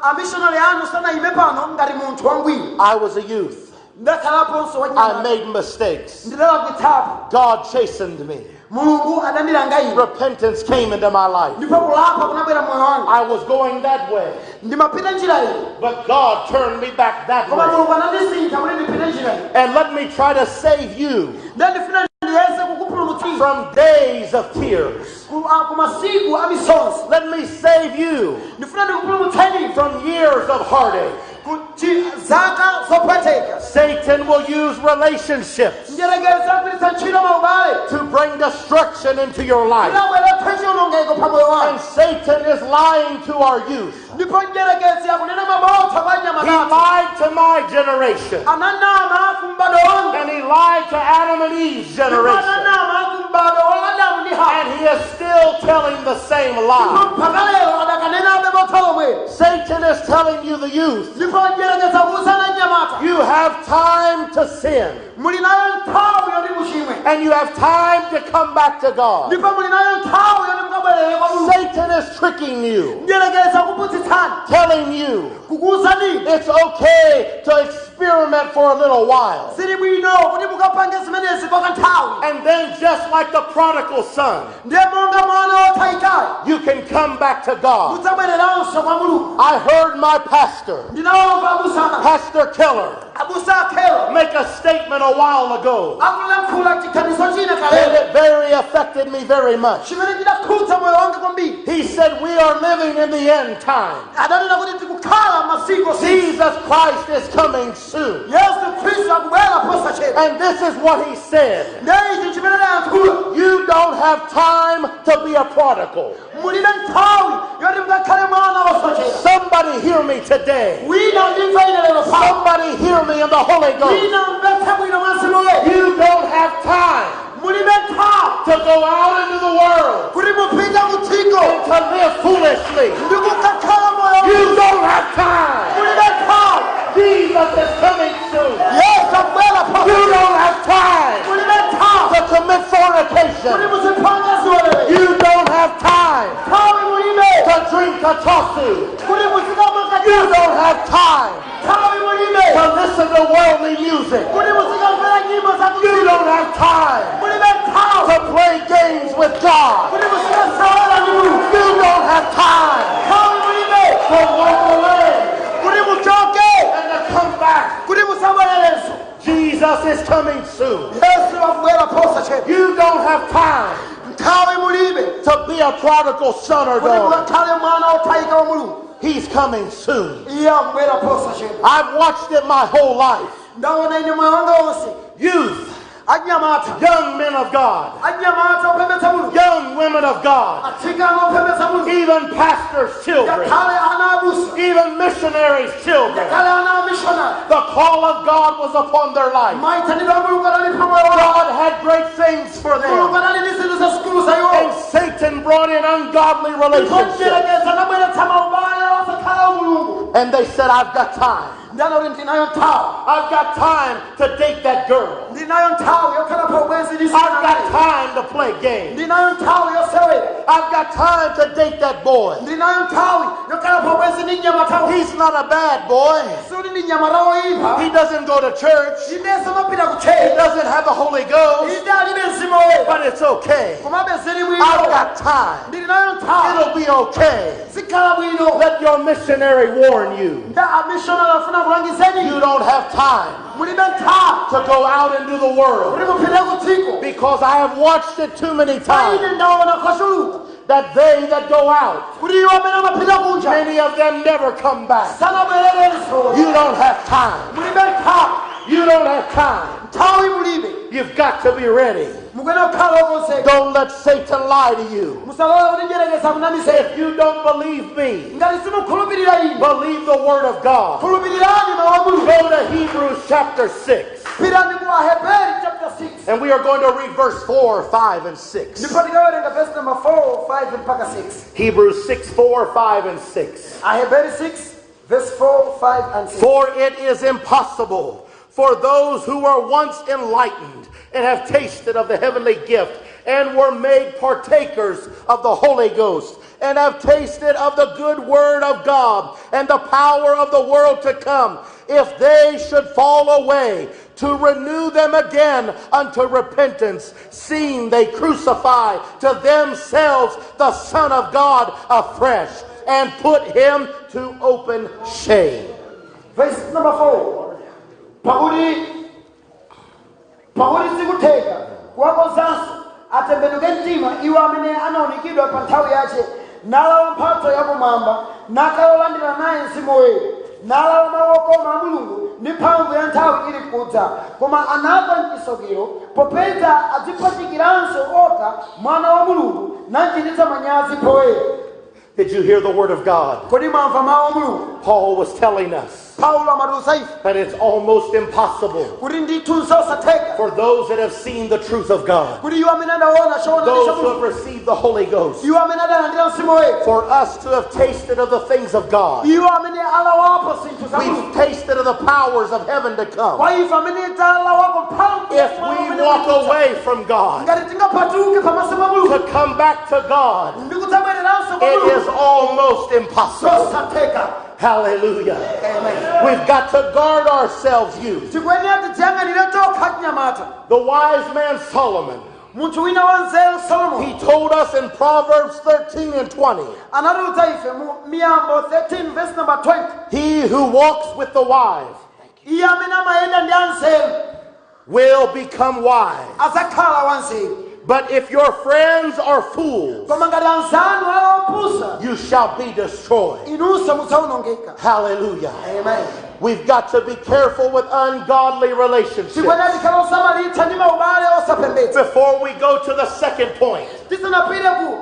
amishonari anu sanayime pano ngati munthu wangwiro. I was a youth. ndakhalaponso I wanyama, made mistakes. ndidalakwitsapo. God chastened me. mulungu adandilanga ine, Repentance came into my life. ndipo kulapa kunabwera moyo wanga. I was going that way, ndimapita njira iyi, but God turned me back that koma way. mulungu anandisintha kuti ndipite njira iyi. And let me try to save you nde ndifuna ndiyese kukupulumutsira from days of tears. ku masiku a misonzi. Let me save you ndifuna ndikupulumutseni from years of heartache. kuti zaka zopweteka. Satan will use relationships mdierekezi agwiritsa ntchito maubale to bring destruction into your life. ilabweretsa chiwonongeko pa moyo And wanu. Satan is lying to our youth. ndipo mdierekezi akunena mabodza kwa nyama He zathu. lied to my generation. ananama kumbado wanga, And he lied to Adam and Eve's ndipo generation. ananama kumbado wa Adamu ndi Hawa. And he is still telling the same lie. mpaka lero adakanena bebotsa lomwe. Satan is telling you, the youth, ndipo mdierekezi akuwuzana nyamata, you have time to sin. muli nayo nthawi yoti muchimwe, And you have time to come back to God. ndipo muli nayo nthawi yoti mukabwerere kwa Mulungu. Satan is tricking you, mdierekezi akuputsitsani, telling you kukuwuzani it's okay to experiment for a little while. zili bwino kuti mukapange zimenezi kwa kanthawi. And then just like the prodigal son, ndiye monga mwana wothayikayo you can come back to God. mudzabwereranso kwa Mulungu. I heard my pastor, ndinawamva abusana, Pastor Keller, abusa akhero make a statement a while ago. akulankhula chikhaniso china And kalero it very affected me very much. chimene chidakhudza moyo wanga kwambiri. He said, we are living in the end time. adanena kuti tikukhala masiku otsiriza. Jesus Christ is coming soon. yesu khristu akubwera posachedwa. And this is what he said. ndiye ichi chimene adayankhula, You don't have time to be a prodigal. mulibe nthawi yoti mukakhale mwana wosochera. Somebody hear me today. wina ndimva ine lero pano, Somebody hear me in the Holy Ghost. wina mbetsa bwino mwa Mzimu Woyera. You don't have time mulibe nthawi to go out into the world kuti mupite kudziko and to live foolishly. ndi kukakhala moyo. You don't have time. mulibe nthawi, Jesus is coming soon. yesu akubwera You posachedwa. don't have time mulibe nthawi to commit kuti fornication. muzipanga ziwerere. You don't have time nthawi mulibe to drink a tosu. kuti muzikamaka You don't have time nthawi mulibe to listen to worldly music. kuti muzikamvera nyimbo You zakuzimu. don't have time mulibe nthawi to play games with God. kuti muzikasawala ndi Mulungu. You don't have time nthawi mulibe to walk away kuti muchoke and to come back. kuti musabwererenso. Jesus is coming soon. yesu akubwera posachedwa. You don't have time nthawi mulibe to be a prodigal son or kuti daughter. mukakhale mwana wothayika wa Mulungu. He's coming soon. iye akubwera posachedwa. I've watched it my whole life. ndaona ine moyo wanga wonse. Youth, anyamata, young men of God, anyamata opembedza Mulungu, young women of God, atsikana opembedza Mulungu, even pastors' children, ngakhale ana abusa, even missionaries' children. ngakhale ana amishonari. The call of God was upon their life. mayitanidwe a Mulungu anali pa moyo wawo. God had great things for Mulungu them. anali ndi zinthu zazikulu za iwo. And Satan brought in ungodly relationships. mdierekezi anabweretsa maubale osakhala a Mulungu. And they said, I've got time. ndana kuti ndinayo nthawi I've got time to date that girl. ndinayo nthawi yokhala pa ubwenzi ndi I've got sina time to play games. ndinayo nthawi yosewera I've got time to date that boy. ndinayo nthawi yokhala pa ubwenzi ndi mnyamatawo He's not a bad boy. suli ndi mnyamata woyipa He doesn't go to church. ine samapita ku He tchechi doesn't have the Holy Ghost. ine alibe mzimu woyera But it's okay. komabe zili I've bwino got time. ndinayo nthawi It'll be okay. zikhala bwino Let your missionary warn you. nda amishonari afuna kulangizeni You don't have time mulibe nthawi to go out into the world. kuti mupite ku dziko Because I have watched it too many ine times ndaona kochuluka that they that go out, kuti iwo amene amapita kunja many of them never come back. sanabwererenso You don't have time. mulibe nthawi You don't have time. nthawi mulibe You've got to be ready. mukwena kukhala okonzeka Don't let Satan lie to you. musalole kuti njerekeza kunamiseni If you don't believe me, ngati simukhulupirira ine believe the word of God. khulupirirani mawu a mulungu Go to Hebrews chapter 6. pitani ku aheberi chapter 6 And we are going to read verse 4, 5, and 6. ndipo tikawerenga verse number 4 5 mpaka 6 Hebrews 6, 4, 5, and 6. aheberi 6 verse 4 5 and 6 For it is impossible for those who were once enlightened and have tasted of the heavenly gift and were made partakers of the Holy Ghost and have tasted of the good word of God and the power of the world to come, if they should fall away, to renew them again unto repentance, seeing they crucify to themselves the Son of God afresh and put him to open shame. verse number 4 pakuti sikutheka kuwakonzanso atembenuke mtima iwo amene anaonekedwa pa nthawi yace nalawa mphatso yakumwamba nakalolandira naye mzimu woyera nalawa mawu okoma a mulungu ndi mphamvu ya nthawi ili kudza koma anagwa mchisokero popeza adziphatikiraso okha mwana wa mulungu nachititsa manyazi poyera. Did you hear the word of God? kodi mwamva mawu a mulungu? Paul was telling us paulo amatiuza ife that it's almost impossible kuti ndithu nzosatheka for those that have seen the truth of God, kuti iwo amene adaona choona ndi those who have chamulungu received the Holy Ghost, iwo amene adalandira mzimu woyera for us to have tasted of the things of God. iwo amene alawapo zinthu za mulungu We've tasted of the powers of heaven to come. kwa ife amene talawako mphamvu If we walk away from God ngati tingapatuke pamaso pa mulungu to come back to God, ndi kudzabwereranso kwa it mulungu is almost impossible. zosatheka. Hallelujah. Amen. We've got to guard ourselves, youth. tikuyenera tidziyang'anire tokha chinyamata. The wise man Solomon, munthu wina wanzeru solomoni he told us in Proverbs 13 and 20, anatiuza ife mu miyambo 13 verse number 20 he who walks with the wise iye amene amayenda ndi anzeru will become wise. adzakhala wanzeru But if your friends are fools, koma ngati anzanu ali opusa you shall be destroyed. inunso mudzawonongeka. Hallelujah. Amen. We've got to be careful with ungodly relationships. tikuyenera tikhale osamalitsa ndi maubale osapembedza. Before we go to the second point, tisanapite ku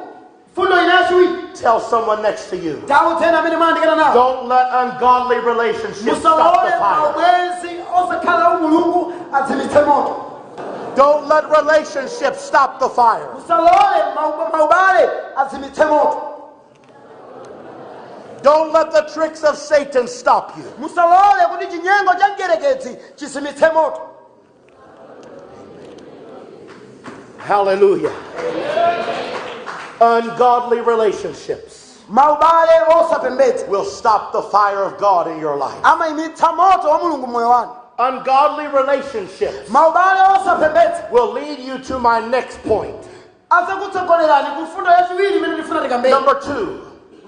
fundo ina yachiwiri tell someone next to you, taudzeni amene mwandikana nawo don't let ungodly relationships stop musalole the fire. maubwenzi osakhala umulungu azimitse moto. Don't let relationships stop the fire. musalole maubale azimitse moto. Don't let the tricks of Satan stop you. musalole kuti chinyengo cha mdierekezi chizimitse moto. Hallelujah. Ungodly relationships maubale osapembedza will stop the fire of God in your life. amayimitsa moto wa mulungu mmoyo wanu. Ungodly relationships maubale osapembedza will lead you to my next point. azakutsogolerani ku fundo yachiwiri imene ndifuna tikambeni. Number 2,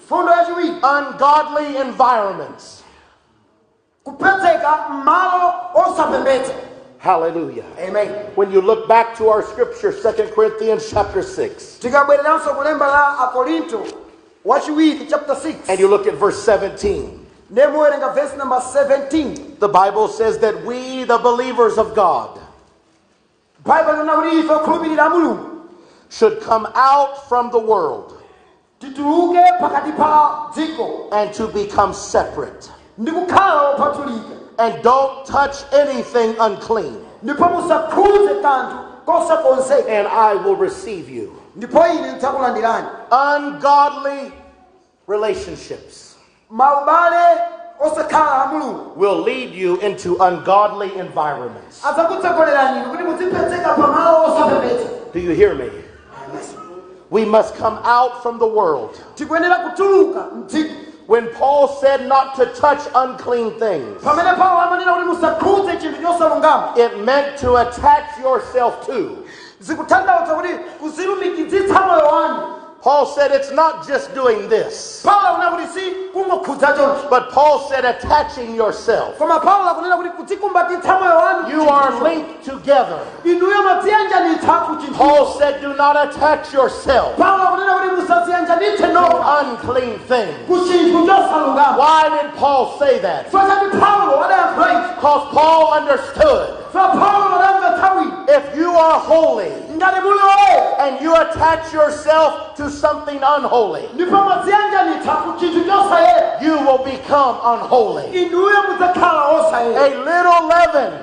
fundo yachiwiri ungodly environments. kupezeka m'malo osapembedza. Hallelujah. Amen. When you look back to our scripture, 2 Corinthians chapter 6, tikabwereranso kulemba la akorinto wachiwiri chapter 6 and you look at verse 17, nemuwerenga verse number 17 the Bible says that we, the believers of God, baibulo lina kuti ife okhulupirira mulungu should come out from the world tituluke pakati pa dziko and to become separate. ndi kukhala opatulika And don't touch anything unclean, ndipo musakhudze kanthu kosakonzeka and I will receive you. ndipo ine ndidzakulandirani. Ungodly relationships maubale osakhala mulungu will lead you into ungodly environments. azakutsogolerani kuti muzipezeka pamalo osapembedza. Do you hear me? We must come out from the world. tikuyenera kutuluka mdziko. When Paul said not to touch unclean things, pamene Paulo amanena kuti musakhudze chinthu chosalungama, it meant to attach yourself to. zikutanthauza kuti kuzilumikizitsa moyo wanu. Paul said it's not just doing this, Paulo akunena kuti si kungokhudza choncho, but Paul said attaching yourself. koma Paulo akunena kuti kudzikumbatitsa moyo wanu. You are linked together. inuyo madziyanjanitsa ku chinthu. Paul said do not attach yourself Paulo akunena kuti musadziyanjanitse to nokha unclean things. ku chinthu chosalungama. Why did Paul say that? Fakati Paulo adayankhula ichi. Because Paul understood Fa Paulo adamvetsa bwino. if you are holy ngati muli oyera and you attach yourself to something unholy, ndipo madziyanjanitsa ku chinthu chosayera, you will become unholy. inuyo mudzakhala osayera. A little leaven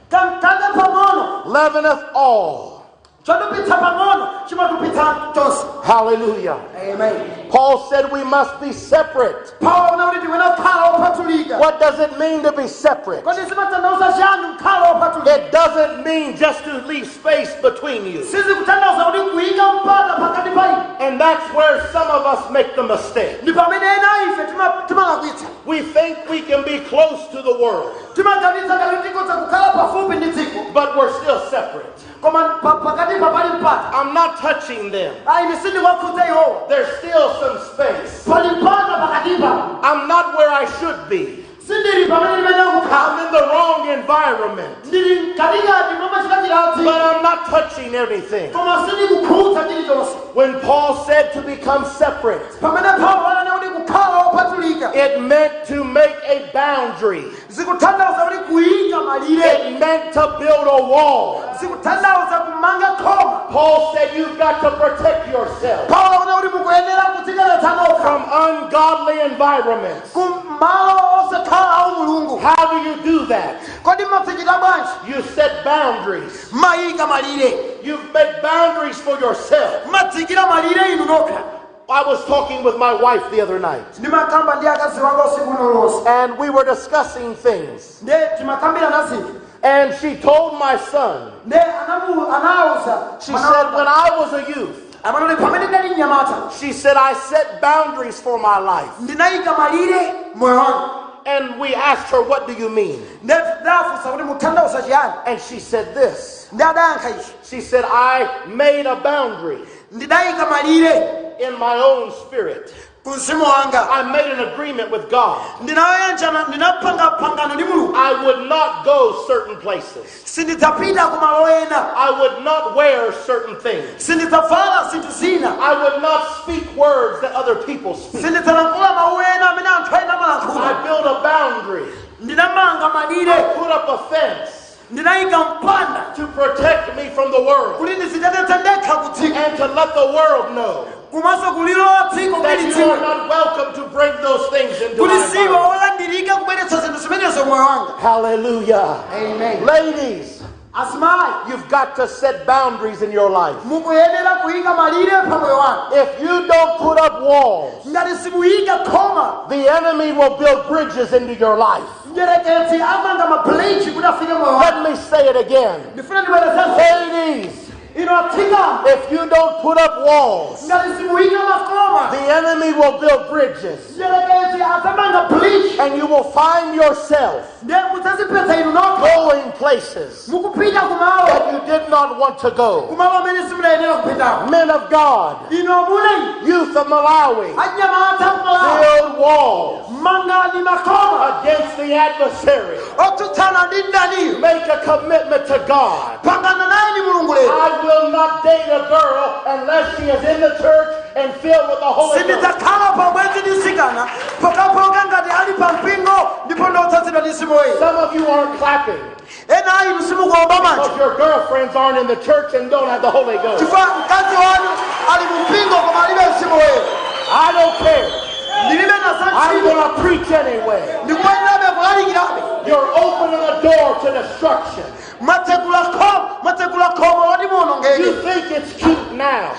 kamtanda pang'ono leaveneth all. chodupitsa pang'ono chimatupitsa chonse. Hallelujah. Amen. Paul said we must be separate. Paulo akunena kuti tiwena kukhala opatulika. What does it mean to be separate? kodi zimatanthauza chani kukhala opatulika? It doesn't mean just to leave space between you. sizikutanthauza kuti kuyika mpata pakati pa inu. And that's where some of us make the mistake. ndi pamene ena ife timalakwitsa. We think we can be close to the world, timaganiza kuti tikhoza kukhala pafupi ndi dziko, but we're still separate. koma pakati pa pali mpata. I'm not touching them. ayi sindikuwakhudza iwowa. There's still some space. pali mpata pakati pa. I'm not where I should be. sindili pamene ndimene kukhala. I'm in the wrong environment, ndili katikati momachita chilati. but I'm not touching anything. koma sindikukhudza chilichonse. When Paul said to become separate, pamene Paulo ananena kuti kukhala opatulika, it meant to make a boundary. zikutanthauza kuti kuyika malire. It meant to build a wall. zikutanthauza kumanga khoma. Paul said you've got to protect yourself Paulo akunena kuti mukuyenera kudzitetezera nokha from ungodly environments. kumalo osakhala a mulungu. How do you do that? kodi mmadzichita bwanji? You set boundaries. mayika malire. You make boundaries for yourself. madzikira malire inu nokha. I was talking with my wife the other night, ndimakamba ndi akazi wanga usiku uno. and we were discussing things. nde timakambirana zinthu. And she told my son, nde anawuza. she said, when I was a youth, amanoti pamene ndali mnyamata she said, I set boundaries for my life. ndinayika malire moyo wanga. And we asked her, what do you mean? nde ndafunsa kuti mutanthauza chiyani. And she said this. ndi adayankha ichi. She said, I made a boundary ndinayika malire in my own spirit. ku mzimu wanga. I made an agreement with God. ndinapanga pangano ndi mulungu. I would not go certain places. sindidzapita ku malo ena. I would not wear certain things. sindidzavala zinthu zina. I would not speak words that other people speak. sindidzalankhula mawu ena amene anthu ena amalankhula. I built a boundary. ndinamanga I malire. put up a fence ndinayika mpanda to protect me from the world kuti ndiziteteze ndekha ku dziko. and to let the world know komanso kulilowa dziko that kuli you dziko. are not welcome to bring those things into kuti my siwe life. olandirika kubweretsa zinthu zimenezo moyo wanga. Hallelujah. Amen. Ladies, asimayi you've got to set boundaries in your life. mukuyenera kuyika malire pa moyo wanga. If you don't put up walls, ngati simuyika khoma, the enemy will build bridges into your life. mdierekezi amanga mableach kuti afike moyo wanga. Let me say it again. ndifuna ndibwerezeze. Ladies, ino atika if you don't put up walls, ngati simuyika makoma, the enemy will build bridges, mdierekezi azamanga bleach. and you will find yourself ndiye mudzazipeza inu nokha going places mukupita kumalo that you did not want to go. kumalo amene simunayenera kupitako. Men of God, ino amuna youth of Malawi, anyamata kumalawo build walls mangani makoma against the adversary. otsutsana ndi mdaniyo. Make a commitment to God. pangana naye ndi mulungu lero. I will not date a girl unless she is in the church and filled with the Holy Ghost. sindidzakhala pabwenzi ndi mtsikana pokapoka ngati ali pa mpingo ndipo ndotsatsidwa ndi mzimu woyera. Some of you aren't clapping ena ayi simukuomba manja because your girlfriends aren't in the church and don't have the Holy Ghost. chifukwa mkazi wanu ali mu mpingo koma alibe mzimu woyera. I don't care. ndilibe na I'm sanchimo going to preach anyway. ndikuyenerabe kulalikirabe. You're opening a door to destruction. You think it's cute now.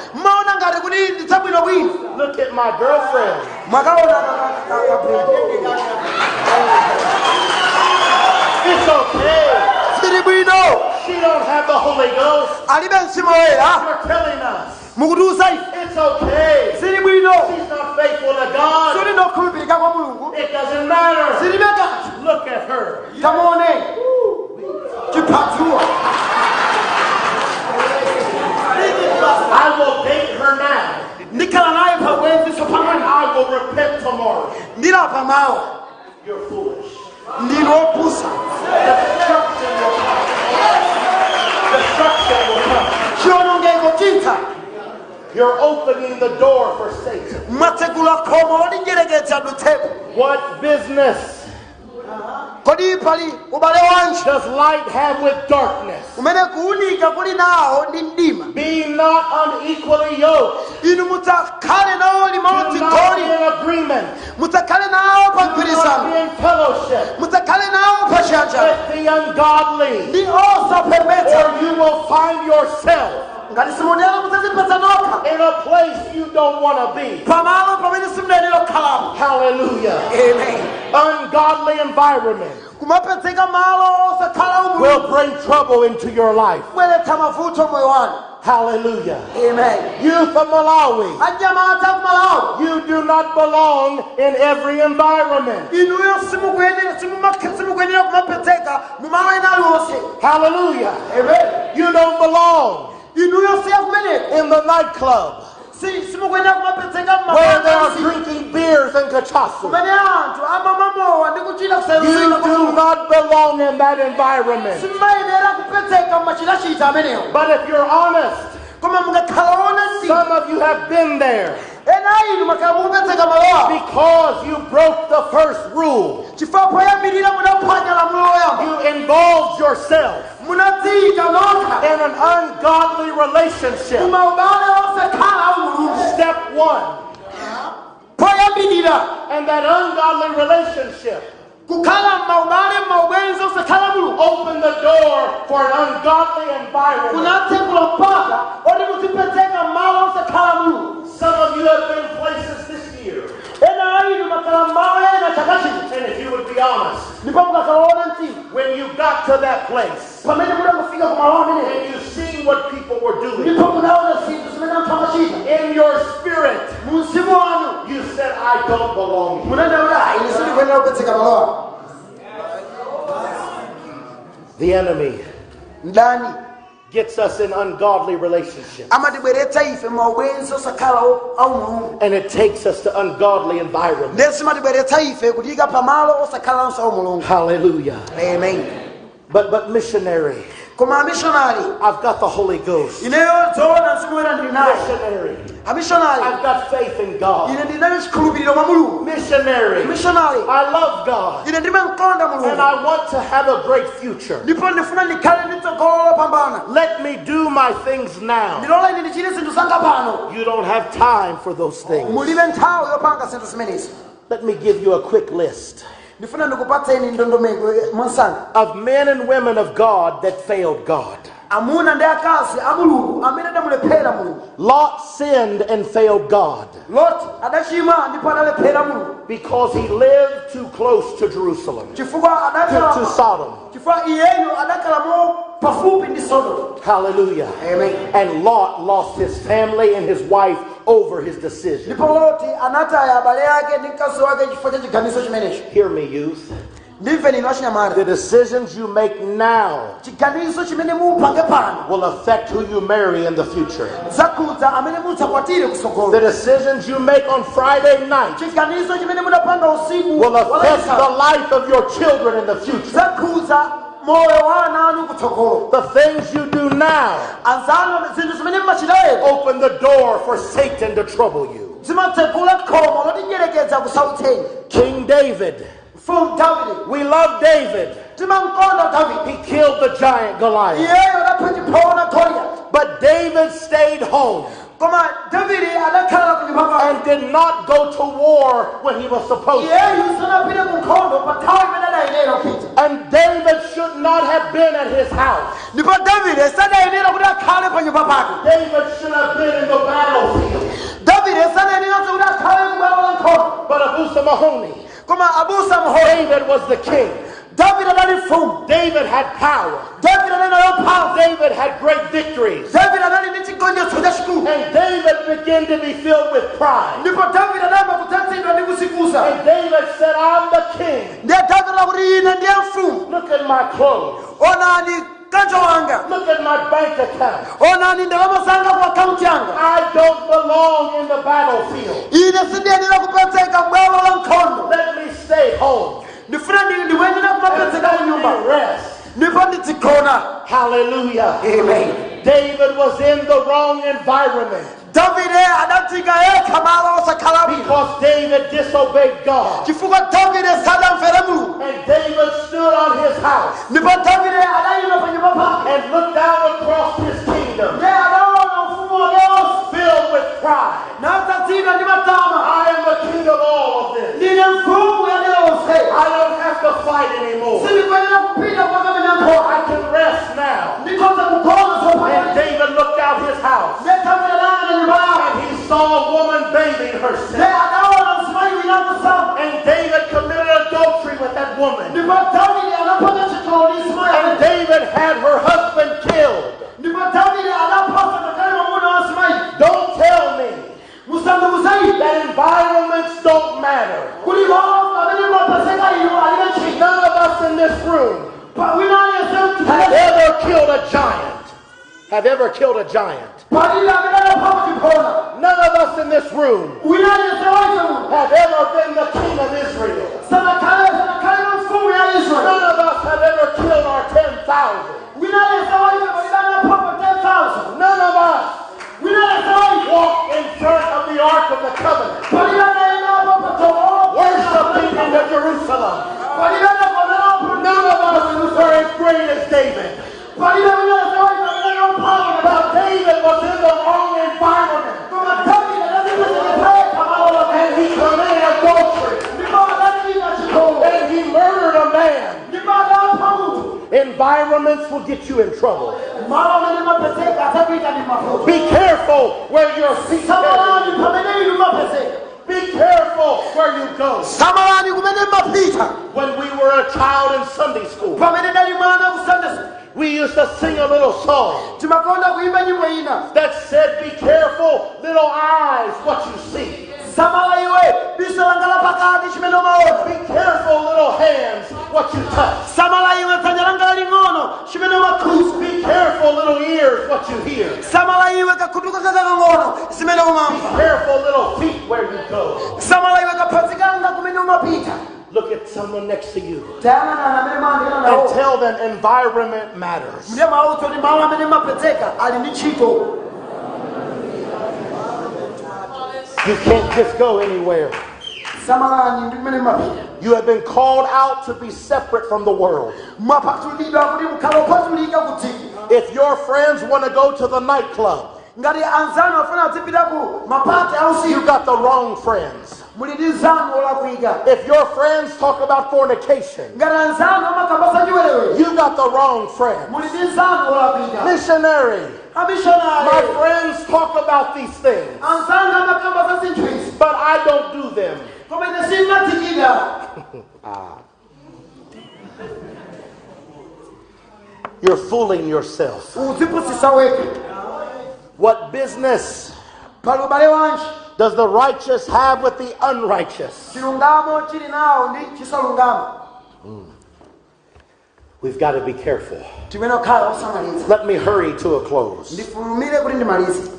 Look at my girlfriend. It's okay. She don't have the Holy Ghost. You're telling us. It's okay. She's not faithful to God. It doesn't matter. Look at her. Come on in. I will date her now. And I will repent tomorrow. You're foolish. Destruction will come. You're opening the door for Satan. What business does light have with darkness? Be not unequally yoked. Do not be in agreement. Do not be in fellowship with the ungodly, or you will find yourself in a place you don't want to be. Hallelujah. Amen. Ungodly environment will bring trouble into your life. Hallelujah. Amen. Youth of Malawi, you do not belong in every environment. Hallelujah. Amen. You don't belong in the nightclub where they are drinking beers and cachaça. You do not belong in that environment. But if you're honest, some of you have been there because you broke the first rule. You involved yourself in an ungodly relationship. Step one. And that ungodly relationship open the door for an ungodly environment. Some of you have been places this year, and if you would be honest, when you got to that place and you seen what people were doing, in your spirit you said, I don't belong here. The enemy gets us in ungodly relationships, and it takes us to ungodly environments. Hallelujah. Amen. But missionary, I've got the Holy Ghost. Missionary, I've got faith in God. Missionary, I love God, and I want to have a great future. Let me do my things now. You don't have time for those things. Let me give you a quick list of men and women of God that failed God. Lot sinned and failed God because he lived too close to Jerusalem, to Sodom. Hallelujah. Amen. And Lot lost his family and his wife over his decision. Hear me, youth. The decisions you make now will affect who you marry in the future. The decisions you make on Friday night will affect the life of your children in the future. The things you do now open the door for Satan to trouble you. King David, we love David. He killed the giant Goliath. But David stayed home koma davide adakhala pa nyumba pake and did not go to war when he was supposed to. iyeyu sanapite ku nkhondo pa nthawi imene adayenera kupita And David should not have been at his house. ndipo davide sadayenera kuti akhale pa nyumba pake David should have been in the battlefield. davide sadayeneranso kuti akhale ku bwalo la nkhondo But Abusa Mahoney, koma abusa mholi David was the king. davide adali mfumu David had power. davide adali nayo mphamvu David had great victories. davide adali ndi chigonjetso chachikulu And David began to be filled with pride. ndipo davide adayamba kudzazidwa ndi kusikuza And David said, I'm the king. ndiye davide lakuti ine ndiye mfumu Look at my clothes. onani kanjo wanga Look at my bank account. onani ndalama zanga ku akaunti yanga I don't belong in the battlefield. ine sindiyenera kupezeka bwalo la nkhondo Let me stay home. ndifuna ndiwenera And kumapezeka ku let nyumba me rest. ndipo ndizigona Hallelujah. amen David was in the wrong environment davide adatsika yekha malo osakhala bwino because David disobeyed God. chifukwa davide sadamvera mulungu And David stood on his house ndipo davide adayima pa nyumba pake and looked down across his kingdom ndiye adaona ufumu wake wonse filled with pride. nadzazidwa ndi matama I am the king of all of this. ndine mfumu ya onse I don't have to fight anymore. sindikuyenera kupita kukamenya nkhondo I can rest now. ndikhoza kugona And zopanda David looked out his house ndiye davide adayang'ana nyumba yake and he saw a woman bathing ndiye herself. adaona mzimayi winakusamba And David committed adultery with that woman. ndipo davide anapanga chitolo ndi And mzimayi David had her husband killed. ndipo davide anapasa ngakhale mwamuna wa mzimayi Don't tell me musandiuzayi that environments don't matter. kuli malo amene mapezeka ino alibe ntchito None of us in this room wina aliyense have ever killed a giant. Have ever killed a giant. palibe amene anapha chipona None of us in this room wina aliyense waise muno have ever been the king of Israel. sanakhale na mfumu ya israeli None of us have ever killed our 10,000. wina aliyense waise palibe anapha 10,000 None of us wina aliyense waise walked in front of the Ark of the Covenant, palibe anaenda apa patolo worshiping in the Jerusalem. palibe anakonera None of us were as great as David. palibe wina aliyense waise palibe anamphamvu But David was in the wrong environment. koma davide anazipezekepeka malo And he committed adultery. ndipo adachita chitolo And he murdered a man. ndipo adapha munthu Environments will get you in trouble. malo amene mapezeka adzapita ndi mafuta Be careful where your feet samalani go. pamene inu mapezeka Be careful where you go. samalani kumene mapita When we were a child in Sunday school, pamene dali mwana ku Sunday school we used to sing a little song timakonda kuimba nyimbo ina that said, be careful, little eyes, what you see. samala iwe diso langa la pakati chimene umaona Be careful, little hands, what you touch. samala iwe dzanja langa laling'ono chimene umakhuza Be careful, little ears, what you hear. samala iwe kakhutuka kakang'ono zimene umamva Careful, little feet, where you go. samala iwe kaphazi kanga kumene umapita Look at someone next to you tayang'anana amene maandikana and nawo tell them environment matters. ndiye mauto ndi malo amene mapezeka ali ndi ntchito You can't just go anywhere. samalani ndi kumene mapita You have been called out to be separate from the world. mwapatulidwa kuti mukhale opatulika ku dziko If your friends want to go to the nightclub, ngati anzanu afuna azipita ku mapati you ausiku got the wrong friends. muli ndi nzanu olakwika If your friends talk about fornication, ngati anzanu amakambasa chiwerewere you got the wrong friends. muli ndi nzanu olakwika Missionary, my amishonari friends talk about these things, anzanga amakambasa zinthu izi but I don't do them. koma ine sinnatikira You're fooling yourself. uzipusisa weka What business pali ubale wanji does the righteous have with the unrighteous? chilungamo chili nawo ndi chisalungamo We've got to be careful. timene okhala osamalitsa Let me hurry to a close. ndifulumire kuti ndimalize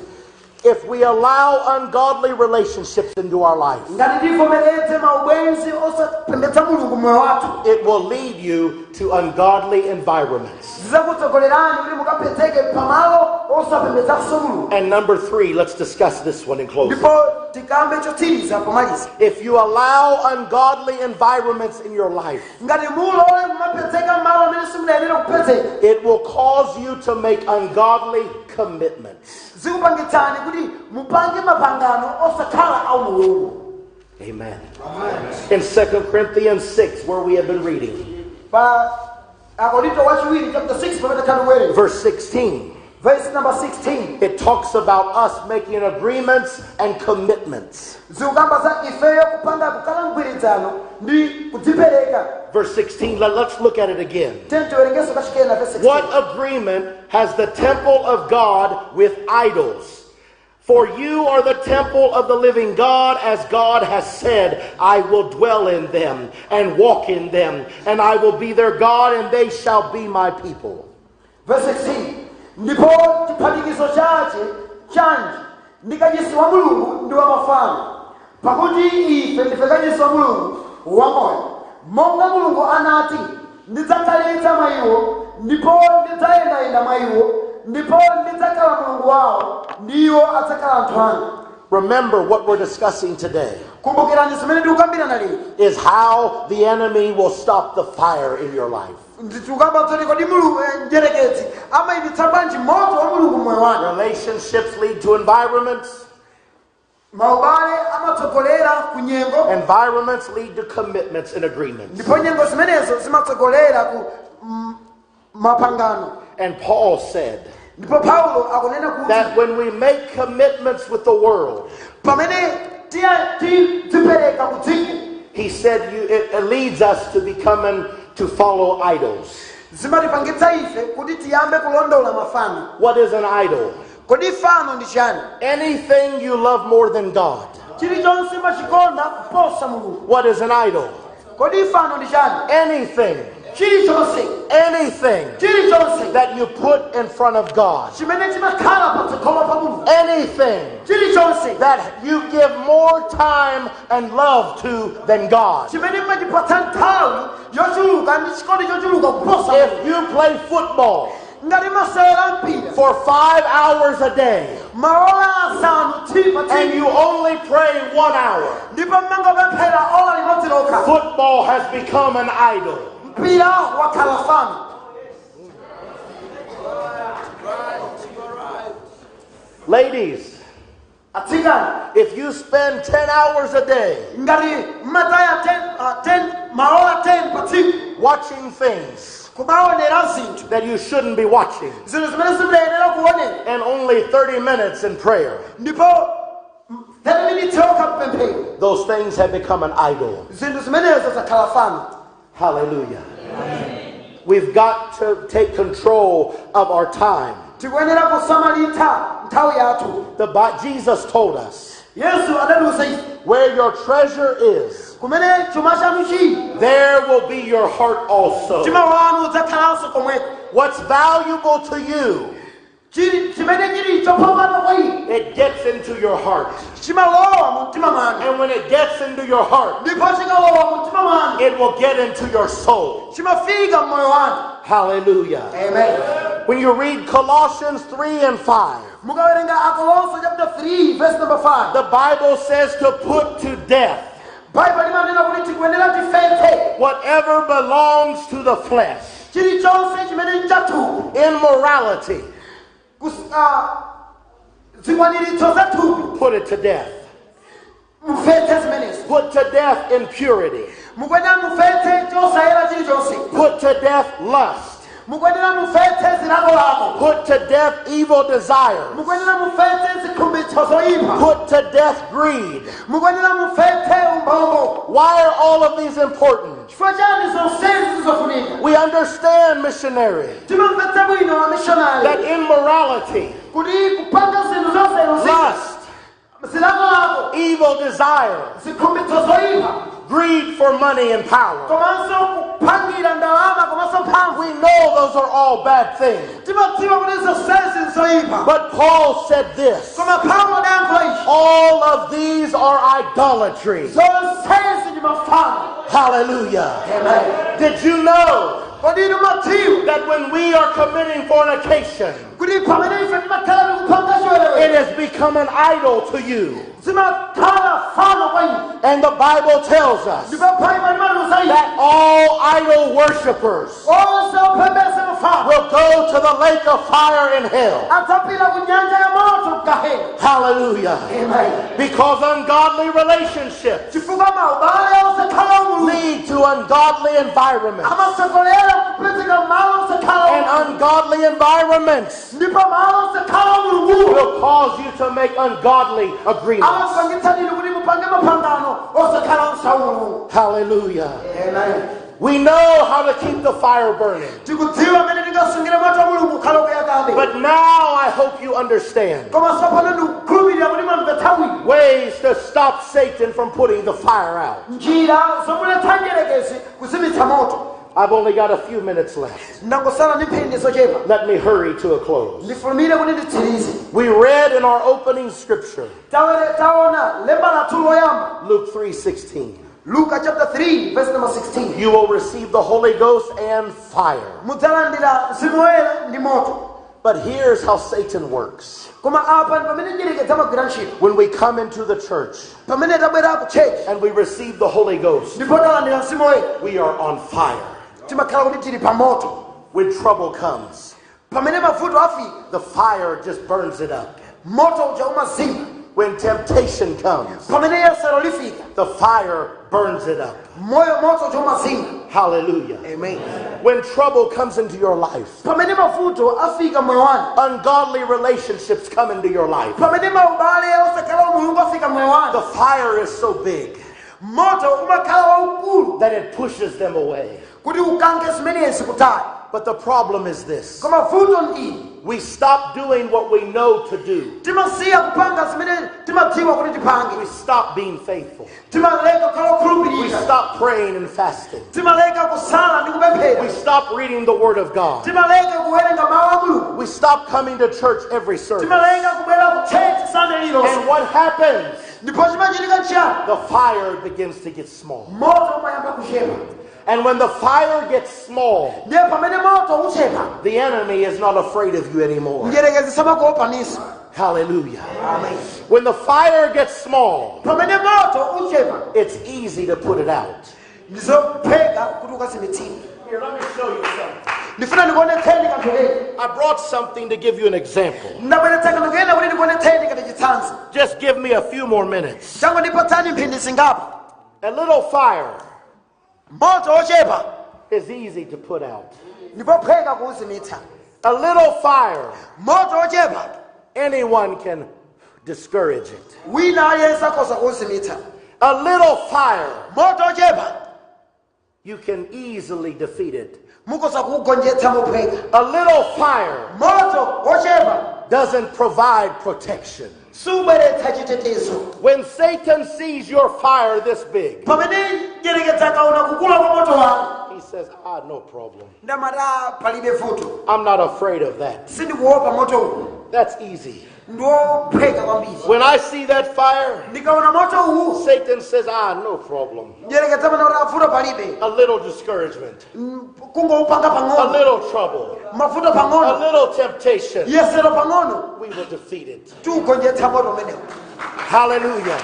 If we allow ungodly relationships into our life, ngati tivomereze maubwenzi osapembedza mulungu moyo wathu it will lead you to ungodly environments. zizakutsogolerani kuti mukapezeke pamalo osapembedzanso mulungu And number 3, let's discuss this one in closing. ndipo tikambe chotsiriza pomaliza If you allow ungodly environments in your life, ngati mulole kumapezeka malo amene simunayenera kupezeka it will cause you to make ungodly commitments. zikupangitsani kuti mupange mapangano osakhala au mulungu. Amen. In 2 Corinthians 6, where we have been reading, chapter 6, verse 16, verse number 16. it talks about us making agreements and commitments. Verse 16, let's look at it again. What agreement has the temple of God with idols? For you are the temple of the living God, as God has said, I will dwell in them and walk in them, and I will be their God, and they shall be my people. Verse 16. Ndipo chiphatikizo chache chanji ndikachisi wa mulungu ndi wa mafano, pakuti ife ndife kachisi wa mulungu wamoyo. Monga mulungu anati ndidzakhalitsa mwa iwo, ndipo ndidzayendayenda mwa iwo, ndipo ndidzakhala mulungu wawo, ndiwo adzakhala anthu anga. Remember what we're discussing today is how the enemy will stop the fire in your life. Relationships lead to environments. Environments lead to commitments and agreements. And Paul said that when we make commitments with the world, he said it leads us to becoming to follow idols. What is an idol? Anything you love more than God. What is an idol? Anything that you put in front of God. Anything that you give more time and love to than God. If you play football for 5 hours a day and you only pray 1 hour, football has become an idol. Ladies, if you spend 10 hours a day watching things that you shouldn't be watching, and only 30 minutes in prayer, those things have become an idol. Hallelujah. Amen. We've got to take control of our time. Jesus told us, where your treasure is, there will be your heart also. What's valuable to you, it gets into your heart. And when it gets into your heart, it will get into your soul. Hallelujah. Amen. When you read Colossians 3 and 5, the Bible says to put to death whatever belongs to the flesh. Immorality, put it to death. Put to death impurity. Put to death lust. Put to death evil desires. Put to death greed. Why are all of these important? We understand, missionary, that immorality, lust, evil desire, greed for money and power, we know those are all bad things. But Paul said this: all of these are idolatry. Hallelujah. Amen. Did you know that when we are committing fornication, it has become an idol to you? And the Bible tells us that all idol worshippers will go to the lake of fire in hell. Hallelujah. Because ungodly relationships lead to ungodly environments. And ungodly environments will cause you to make ungodly agreements. Hallelujah. Amen. We know how to keep the fire burning. But now I hope you understand ways to stop Satan from putting the fire out. I've only got a few minutes left. Let me hurry to a close. We read in our opening scripture, Luke 3:16. Luke chapter 3 verse number 16. You will receive the Holy Ghost and fire. But here's how Satan works. When we come into the church and we receive the Holy Ghost, we are on fire. When trouble comes, the fire just burns it up. When temptation comes, the fire burns it up. Hallelujah. Amen. When trouble comes into your life, ungodly relationships come into your life, the fire is so big that it pushes them away. But the problem is this: we stop doing what we know to do. We stop being faithful. We stop praying and fasting. We stop reading the Word of God. We stop coming to church every service. And what happens? The fire begins to get small. And when the fire gets small, the enemy is not afraid of you anymore. Hallelujah. Amen. When the fire gets small, it's easy to put it out. Here, let me show you something. I brought something to give you an example. Just give me a few more minutes. A little fire is easy to put out. A little fire, anyone can discourage it. A little fire, you can easily defeat it. A little fire doesn't provide protection. When Satan sees your fire this big, he says, no problem. I'm not afraid of that. That's easy. When I see that fire, Satan says, no problem. A little discouragement, a little trouble, a little temptation, we will defeat it. Hallelujah.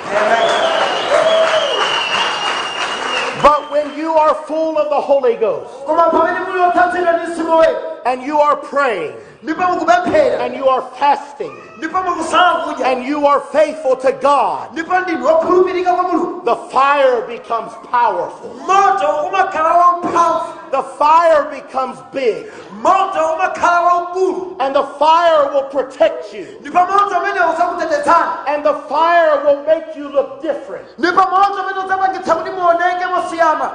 But when you are full of the Holy Ghost and you are praying and you are fasting and you are faithful to God, the fire becomes powerful. The fire becomes big. And the fire will protect you. And the fire will make you look different.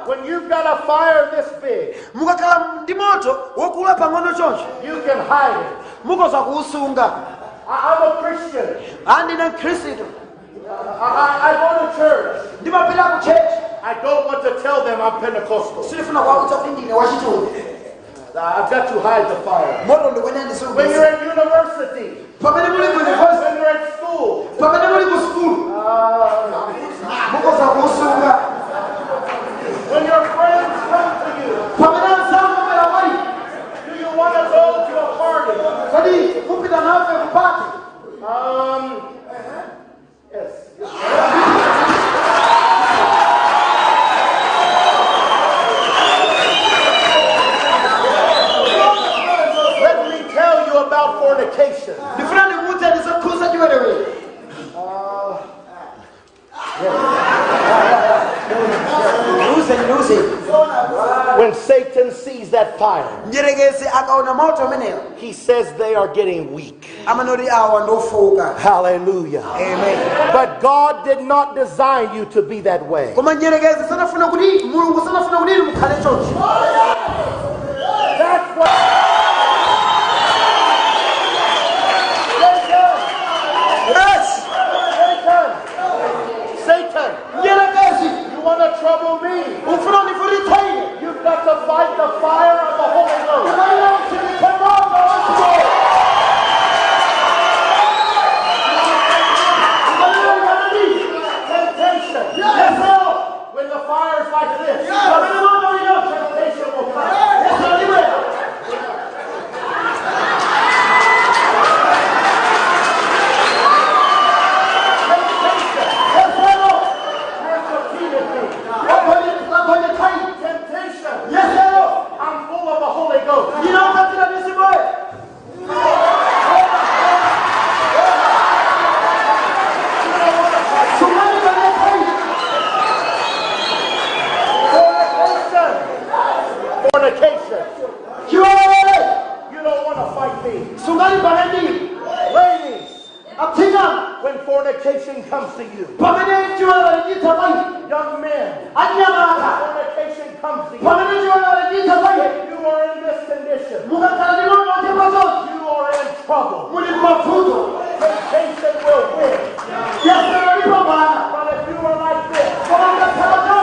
When you've got a fire this big, you can hide it. I'm a Christian. I go to church. I don't want to tell them I'm Pentecostal. I've got to hide the fire. When you're at university, when you're at school, when your friends come to you, do you want to go to a party? Yes. When Satan sees that fire, njerekezi akaona moto umenewo he says they are getting weak. amanoti awa ndofoka. Hallelujah. Amen. But God did not design you to be that way. koma njerekezi sanafuna kuti mulungu sanafuna kuti mukhale chonchi. That's what Satan, njerekezi you want to trouble me? ufuna ndifuritaine. You've got to fight the fire of the Holy Ghost. Temptation. Yes, Lord. When the fire is like this, temptation will come. Temptation. Yes, Lord. I'm full of the Holy Ghost. You know what that is about? Somebody gonna pray. Fornication. You are You don't want to fight me. somebody gonna Ladies, Atina. when fornication comes to you, Pamene chiwala chitabai. young men, Anyamaka. fornication comes to you. Pamene chiwala chitabai. If you are in this condition, Mukakhala ndinono chepazo. you are in trouble. Muli mafuto. Temptation will win. Yes, Lord, ipambana. But if you are like this, Koma mukakhala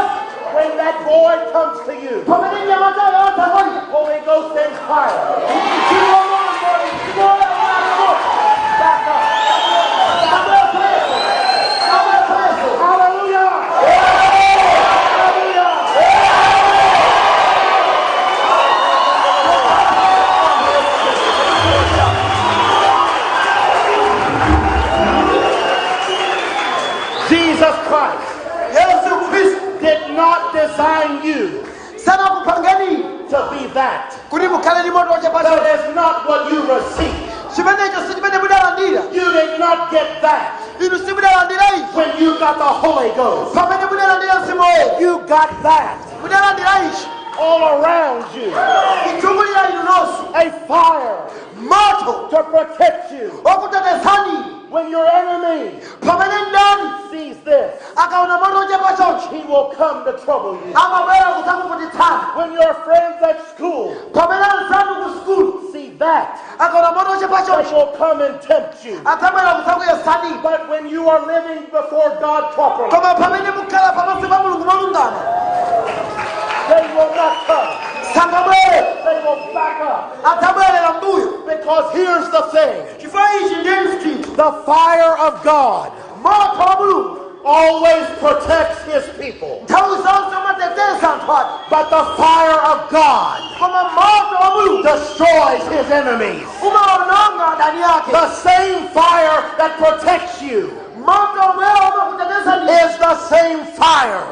when that boy comes to you, pamene nyamata yotabai. Holy Ghost and fire, back up. Hallelujah! Jesus Christ did not design you to be that. That is not what you received. You did not get that when you got the Holy Ghost. You got that all around you. A fire to protect you. When your enemy sees this, he will come to trouble you. When your friends at school see that, they will come and tempt you. But when you are living before God properly, they will not come. They will back up. Because here's the thing. The fire of God always protects his people. But the fire of God destroys his enemies. The same fire that protects you is the same fire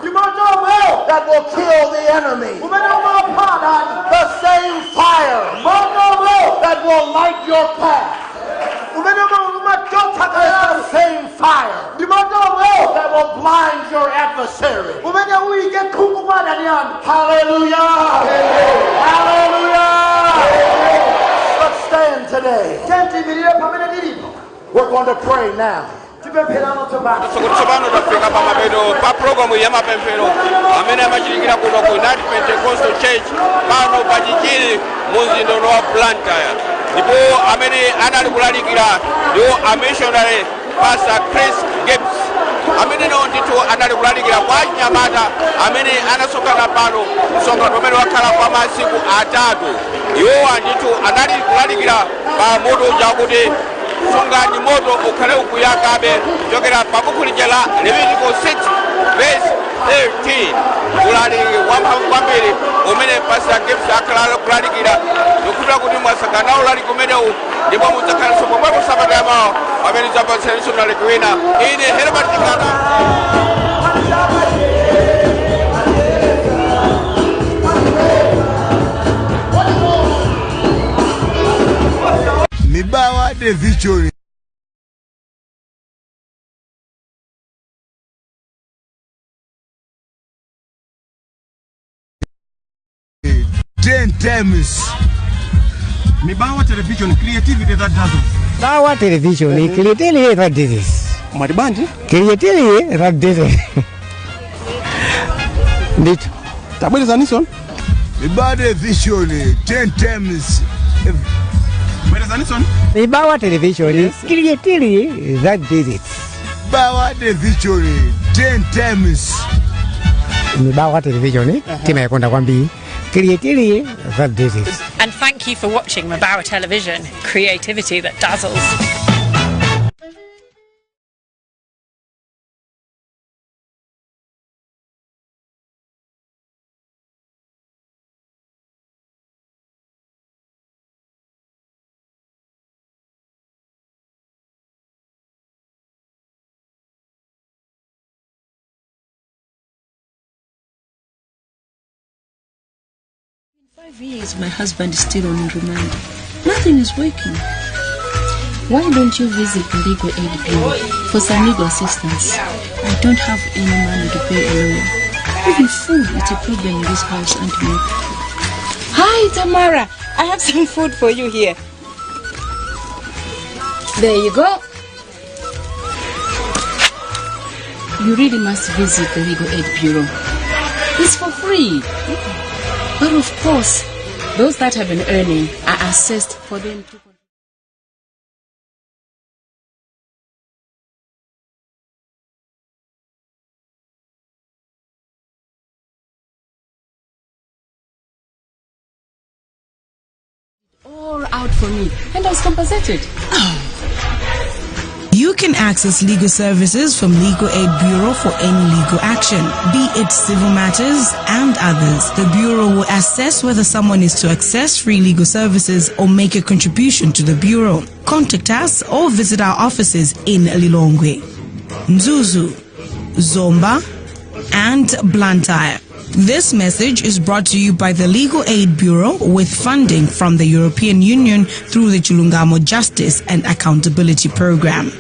that will kill the enemy. The same fire that will light your path. The same fire that will blind your adversary. Hallelujah! Hallelujah! Let's stand today. We're going to pray now. tsopano tafika pamapeto pa programu ya mapemphero amene amachitikira kuno ku United Pentecostal Church pano pa Chichiri mu mzinda wa Blantyre, ndipo amene anali kulalikira ndiwo missionary Pastor Chris Gibbs, amene ndithu anali kulalikira kwa anyamata amene anasonkhana pano msonkhano pamene wakhala kwa masiku atatu. Iwowa ndithu anali kulalikira pa moto jakuti sungani moto ukhale ukuyakabe kuchokera pa buku lija la Leviticus 6 verse 13. Kulaliki wamphamvu kwambiri umene Pastor Gibbs akhala kulalikira ndikuti kuti mwasakana ulaliki umenewu ndipo mudzakhalanso pomwepo sabata yamawa pamene zapatsanso mlaliki wina. Ine Herbert Tikana. Mibawa de Vichori. 10 times. Mibawa television, creativity that dazzles. Bawa television, creativity that dazzles. Maribandi? Creativity that dazzles. Ndito. Tabwele za Nison? Mibawa television, 10 times. Where is Nison? Bawa television, creativity that dazzles. Bawa television, 10 times. Bawa television, tima yakonda kwambi. Creativity that dazzles. And thank you for watching Mabawa Television, creativity that dazzles. In 5 years, my husband is still on remand. Nothing is working. Why don't you visit the Legal Aid Bureau for some legal assistance? I don't have any money to pay a lawyer. Even food is a problem in this house, Aunt May. Hi, Tamara. I have some food for you here. There you go. You really must visit the Legal Aid Bureau. It's for free. But of course, those that have been earning are assessed for them to... all out for me, and I was compensated. You can access legal services from Legal Aid Bureau for any legal action, be it civil matters and others. The Bureau will assess whether someone is to access free legal services or make a contribution to the Bureau. Contact us or visit our offices in Lilongwe, Mzuzu, Zomba, and Blantyre. This message is brought to you by the Legal Aid Bureau with funding from the European Union through the Chilungamo Justice and Accountability Program.